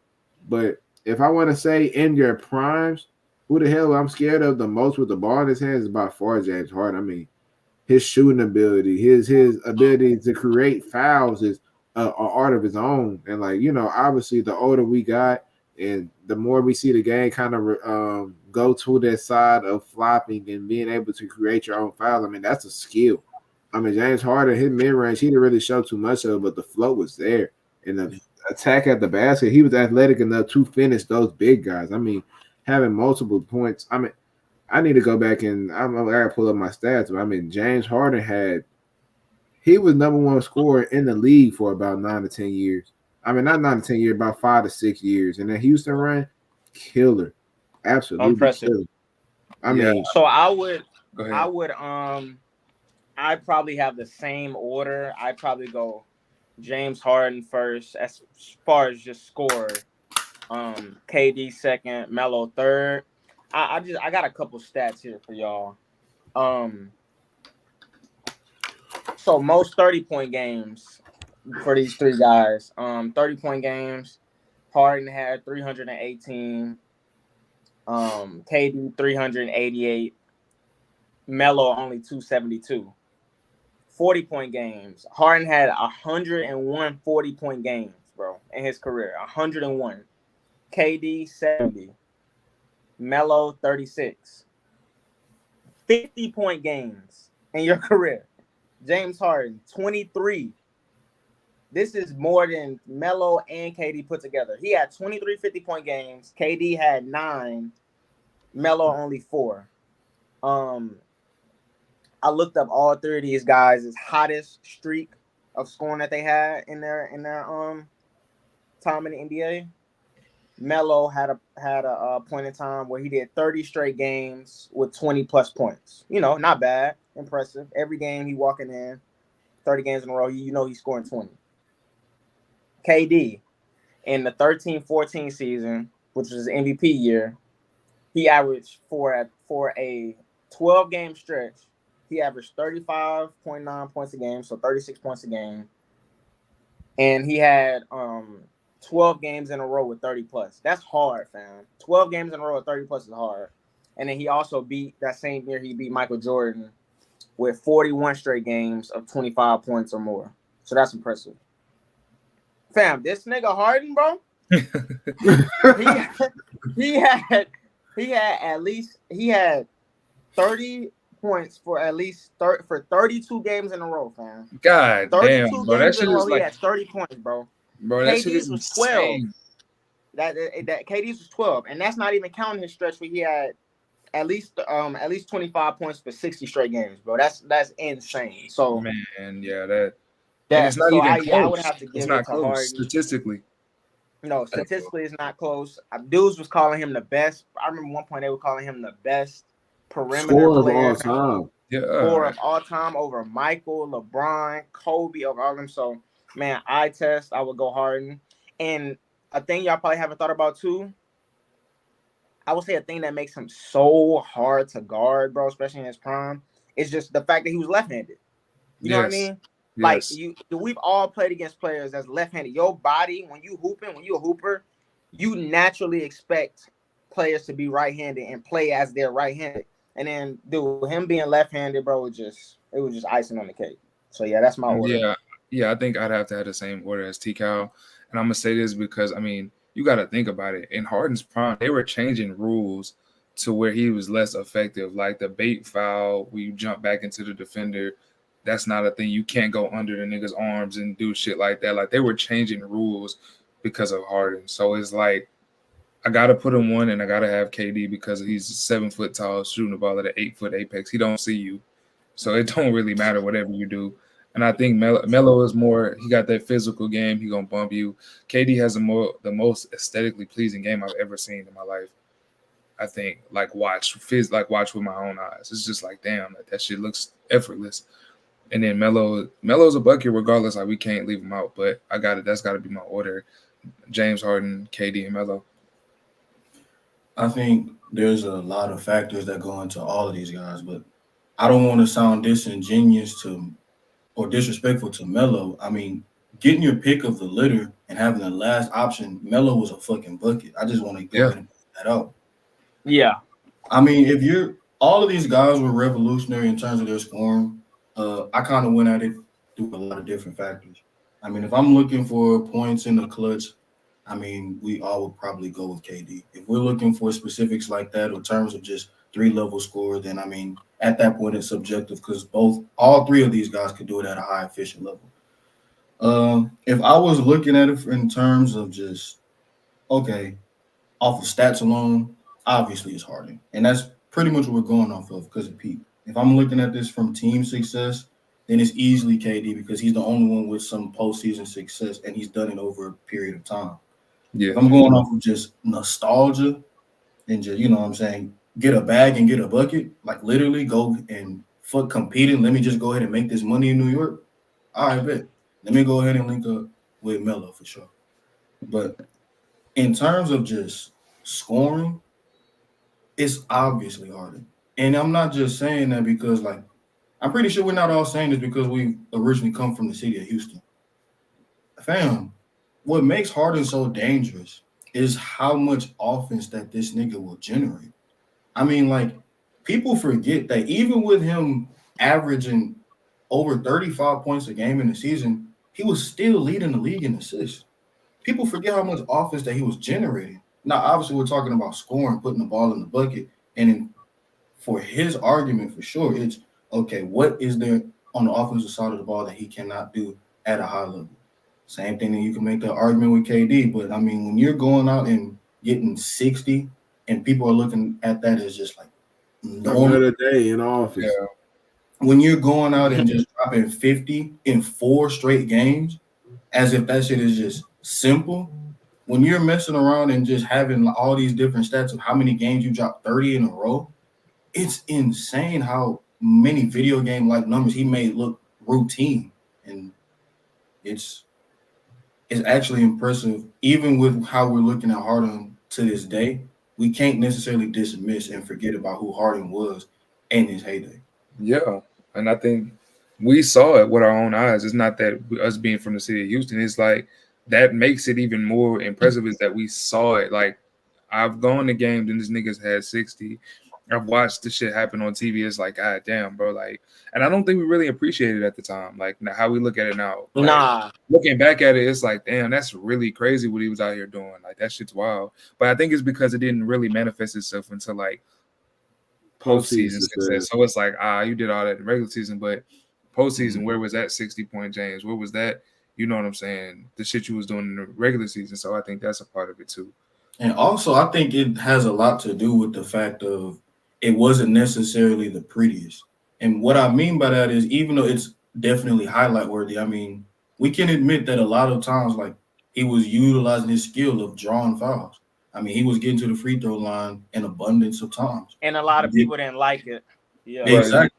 But if I want to say in your primes, who the hell I'm scared of the most with the ball in his hands is by far James Harden. I mean, his shooting ability, his ability to create fouls is an art of his own. And like, you know, obviously the older we got and the more we see the game kind of go to that side of flopping and being able to create your own fouls, I mean, that's a skill. I mean, James Harden, his mid-range, he didn't really show too much of it, but the flow was there. And the attack at the basket, he was athletic enough to finish those big guys. I mean, having multiple points. I mean, I need to go back and I gotta pull up my stats. But I mean, James Harden he was number 1 scorer in the league for about 9 to 10 years. I mean, not 9 to 10 years, about 5 to 6 years. And then Houston run, killer, absolutely Impressive. killer. I mean, so Go ahead. I'd probably have the same order. I'd probably go James Harden first as far as just score. KD second, Melo third. I got a couple stats here for y'all. So most 30-point games for these 3 guys. 30-point games. Harden had 318. KD 388. Melo only 272. 40-point games. Harden had 101 40-point games, bro, in his career. 101. KD 70. Melo 36. 50-point games in your career. James Harden 23. This is more than Melo and KD put together. He had 23 50-point games. KD had 9. Melo only 4. I looked up all 3 of these guys' hottest streak of scoring that they had in their time in the NBA. Melo had a point in time where he did 30 straight games with 20 plus points. You know, not bad, impressive. Every game he walking in, 30 games in a row, he's scoring 20. KD in the 13-14 season, which was his MVP year, he averaged for a 12-game stretch, he averaged 35.9 points a game, so 36 points a game. And he had 12 games in a row with 30 plus. That's hard, fam. 12 games in a row with 30 plus is hard. And then he also beat Michael Jordan with 41 straight games of 25 points or more. So that's impressive. Fam, this nigga Harden, bro, he had 30 points for at least 32 games in a row, fam. God damn, bro, that shit is he had 30 points, bro. Bro, that KD's shit is was 12. insane. That KD's was 12, and that's not even counting his stretch where he had at least 25 points for 60 straight games, bro. That's insane. So man, yeah, that it's not even close. I would have to give it's it not to close Harden. statistically. No, statistically, it's not close. Dudes was calling him the best. I remember one point they were calling him the best perimeter score of player. all time. Yeah, Score of all time over Michael, LeBron, Kobe, over all of them. So, man, I would go Harden. And a thing y'all probably haven't thought about too, I would say a thing that makes him so hard to guard, bro, especially in his prime, is just the fact that he was left-handed. You know what I mean? Like, we've all played against players that's left-handed. Your body, when you're a hooper, you naturally expect players to be right-handed and play as they're right-handed. And then, dude, him being left-handed, bro, it was just icing on the cake. So, yeah, that's my order. Yeah, I think I'd have to have the same order as T-Cal. And I'm going to say this because, I mean, you got to think about it. In Harden's prime, they were changing rules to where he was less effective. Like the bait foul, where you jump back into the defender, that's not a thing. You can't go under the nigga's arms and do shit like that. Like they were changing rules because of Harden. So it's like, I got to put him one and I got to have KD because he's 7 foot tall, shooting the ball at an 8 foot apex. He don't see you. So it don't really matter whatever you do. And I think Melo is more. He got that physical game. He gonna bump you. KD has the most aesthetically pleasing game I've ever seen in my life. I think watch with my own eyes. It's just like damn, that shit looks effortless. And then Melo's a bucket regardless. Like we can't leave him out. But that's got to be my order. James Harden, KD, and Melo. I think there's a lot of factors that go into all of these guys, but I don't want to sound disingenuous or disrespectful to Melo. I mean, getting your pick of the litter and having the last option, Melo was a fucking bucket. I just want to go ahead and put that out. Yeah. I mean, all of these guys were revolutionary in terms of their scoring. I kind of went at it through a lot of different factors. I mean, if I'm looking for points in the clutch, I mean, we all would probably go with KD. If we're looking for specifics like that or terms of just 3-level score, then I mean, at that point it's subjective because all three of these guys could do it at a high efficient level. If I was looking at it in terms of just off of stats alone, obviously it's Harden, and that's pretty much what we're going off of because of Pete. If I'm looking at this from team success, then it's easily KD because he's the only one with some postseason success, and he's done it over a period of time. Yeah. If I'm going off of just nostalgia and just, you know what I'm saying, get a bag and get a bucket, like literally go and fuck competing. Let me just go ahead and make this money in New York. All right, bet. Let me go ahead and link up with Melo for sure. But in terms of just scoring, it's obviously Harden. And I'm not just saying that because, like, I'm pretty sure we're not all saying this because we originally come from the city of Houston. Fam, what makes Harden so dangerous is how much offense that this nigga will generate. I mean, like, people forget that even with him averaging over 35 points a game in the season, he was still leading the league in assists. People forget how much offense that he was generating. Now, obviously, we're talking about scoring, putting the ball in the bucket. And for his argument, for sure, it's, okay, what is there on the offensive side of the ball that he cannot do at a high level? Same thing that you can make that argument with KD. But, I mean, when you're going out and getting 60 and people are looking at that as just like another day in office. Yeah. When you're going out and just dropping 50 in 4 straight games, as if that shit is just simple, when you're messing around and just having all these different stats of how many games you drop 30 in a row, it's insane how many video game-like numbers he made look routine. And it's actually impressive. Even with how we're looking at Harden to this day, we can't necessarily dismiss and forget about who Harden was in his heyday. Yeah, and I think we saw it with our own eyes. It's not that us being from the city of Houston. It's like that makes it even more impressive is that we saw it. Like, I've gone to games and this nigga's had 60. I've watched the shit happen on TV. It's like, God damn, bro. Like, and I don't think we really appreciated it at the time. Like, how we look at it now. Like, Nah. Looking back at it, it's like, damn, that's really crazy what he was out here doing. Like, that shit's wild. But I think it's because it didn't really manifest itself until like postseason success. So it's like, you did all that in regular season, but postseason, where was that 60-point James? Where was that? You know what I'm saying? The shit you was doing in the regular season. So I think that's a part of it too. And also, I think it has a lot to do with the fact of it wasn't necessarily the prettiest. And what I mean by that is, even though it's definitely highlight worthy, I mean, we can admit that a lot of times, like, he was utilizing his skill of drawing fouls. I mean, he was getting to the free throw line in abundance of times. And a lot of people didn't like it. Yeah, exactly.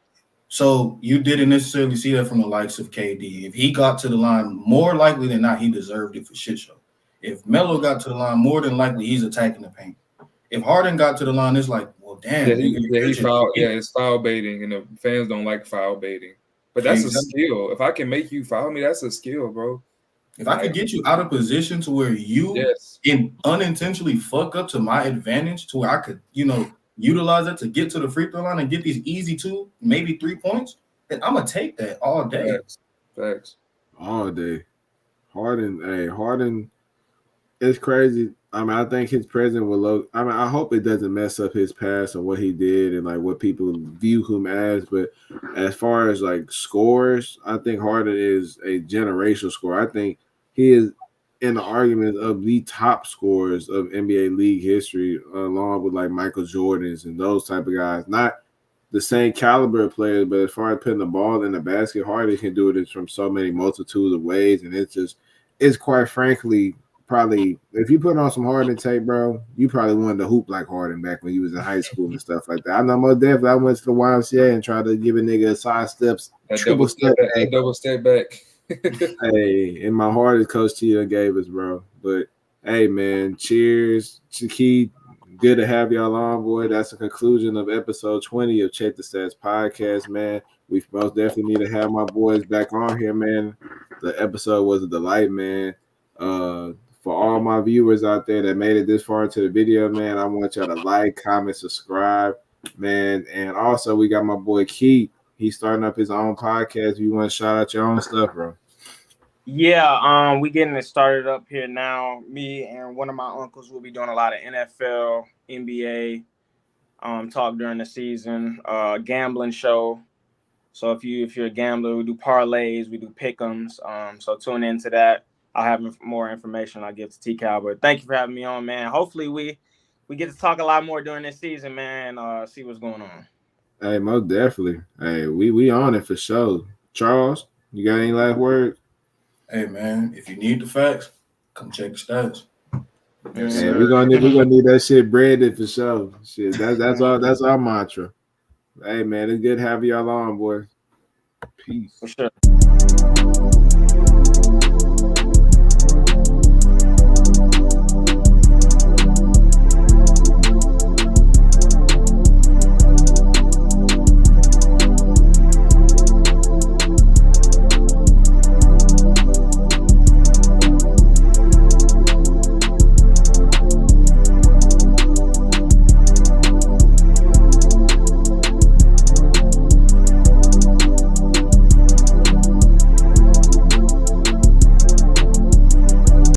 So you didn't necessarily see that from the likes of KD. If he got to the line, more likely than not, he deserved it for shit show. If Melo got to the line, more than likely he's attacking the paint. If Harden got to the line, it's like, well, damn. It's foul baiting, and the fans don't like foul baiting. But that's a skill. If I can make you foul me, that's a skill, bro. If I could get you out of position to where you can unintentionally fuck up to my advantage, to where I could, utilize that to get to the free throw line and get these easy 2, maybe 3 points, then I'm gonna take that all day. Facts. All day. Harden. It's crazy. I mean, I think his present will look. I mean, I hope it doesn't mess up his past and what he did and like what people view him as. But as far as like scores, I think Harden is a generational scorer. I think he is in the argument of the top scorers of NBA league history, along with like Michael Jordans and those type of guys. Not the same caliber of players, but as far as putting the ball in the basket, Harden can do it from so many multitudes of ways, and it's quite frankly probably if you put on some Harden tape, bro, you probably wanted to hoop like Harden back when you was in high school and stuff like that. I know most definitely I went to the YMCA and tried to give a nigga a side steps, triple step back. Double step back. Hey, and my heart is Coach T gave us, bro. But hey, man, cheers, Shaquille. Good to have y'all on, boy. That's the conclusion of episode 20 of Check the Stats podcast, man. We most definitely need to have my boys back on here, man. The episode was a delight, man. For all my viewers out there that made it this far into the video, man, I want y'all to like, comment, subscribe, man. And also, we got my boy Keith. He's starting up his own podcast. If you want to shout out your own stuff, bro. Yeah, we getting it started up here now. Me and one of my uncles will be doing a lot of NFL, NBA talk during the season. Gambling show. So if you're a gambler, we do parlays, we do pick'ems. So tune into that. I'll have more information I'll give to T-Cal. But thank you for having me on, man. Hopefully we get to talk a lot more during this season, man. See what's going on. Hey, most definitely. Hey, we on it for sure. Charles, you got any last words? Hey, man, if you need the facts, come check the stats. Hey, we're gonna need that shit branded for sure. Shit, that's our mantra. Hey, man, it's good having y'all on, boy. Peace. For sure.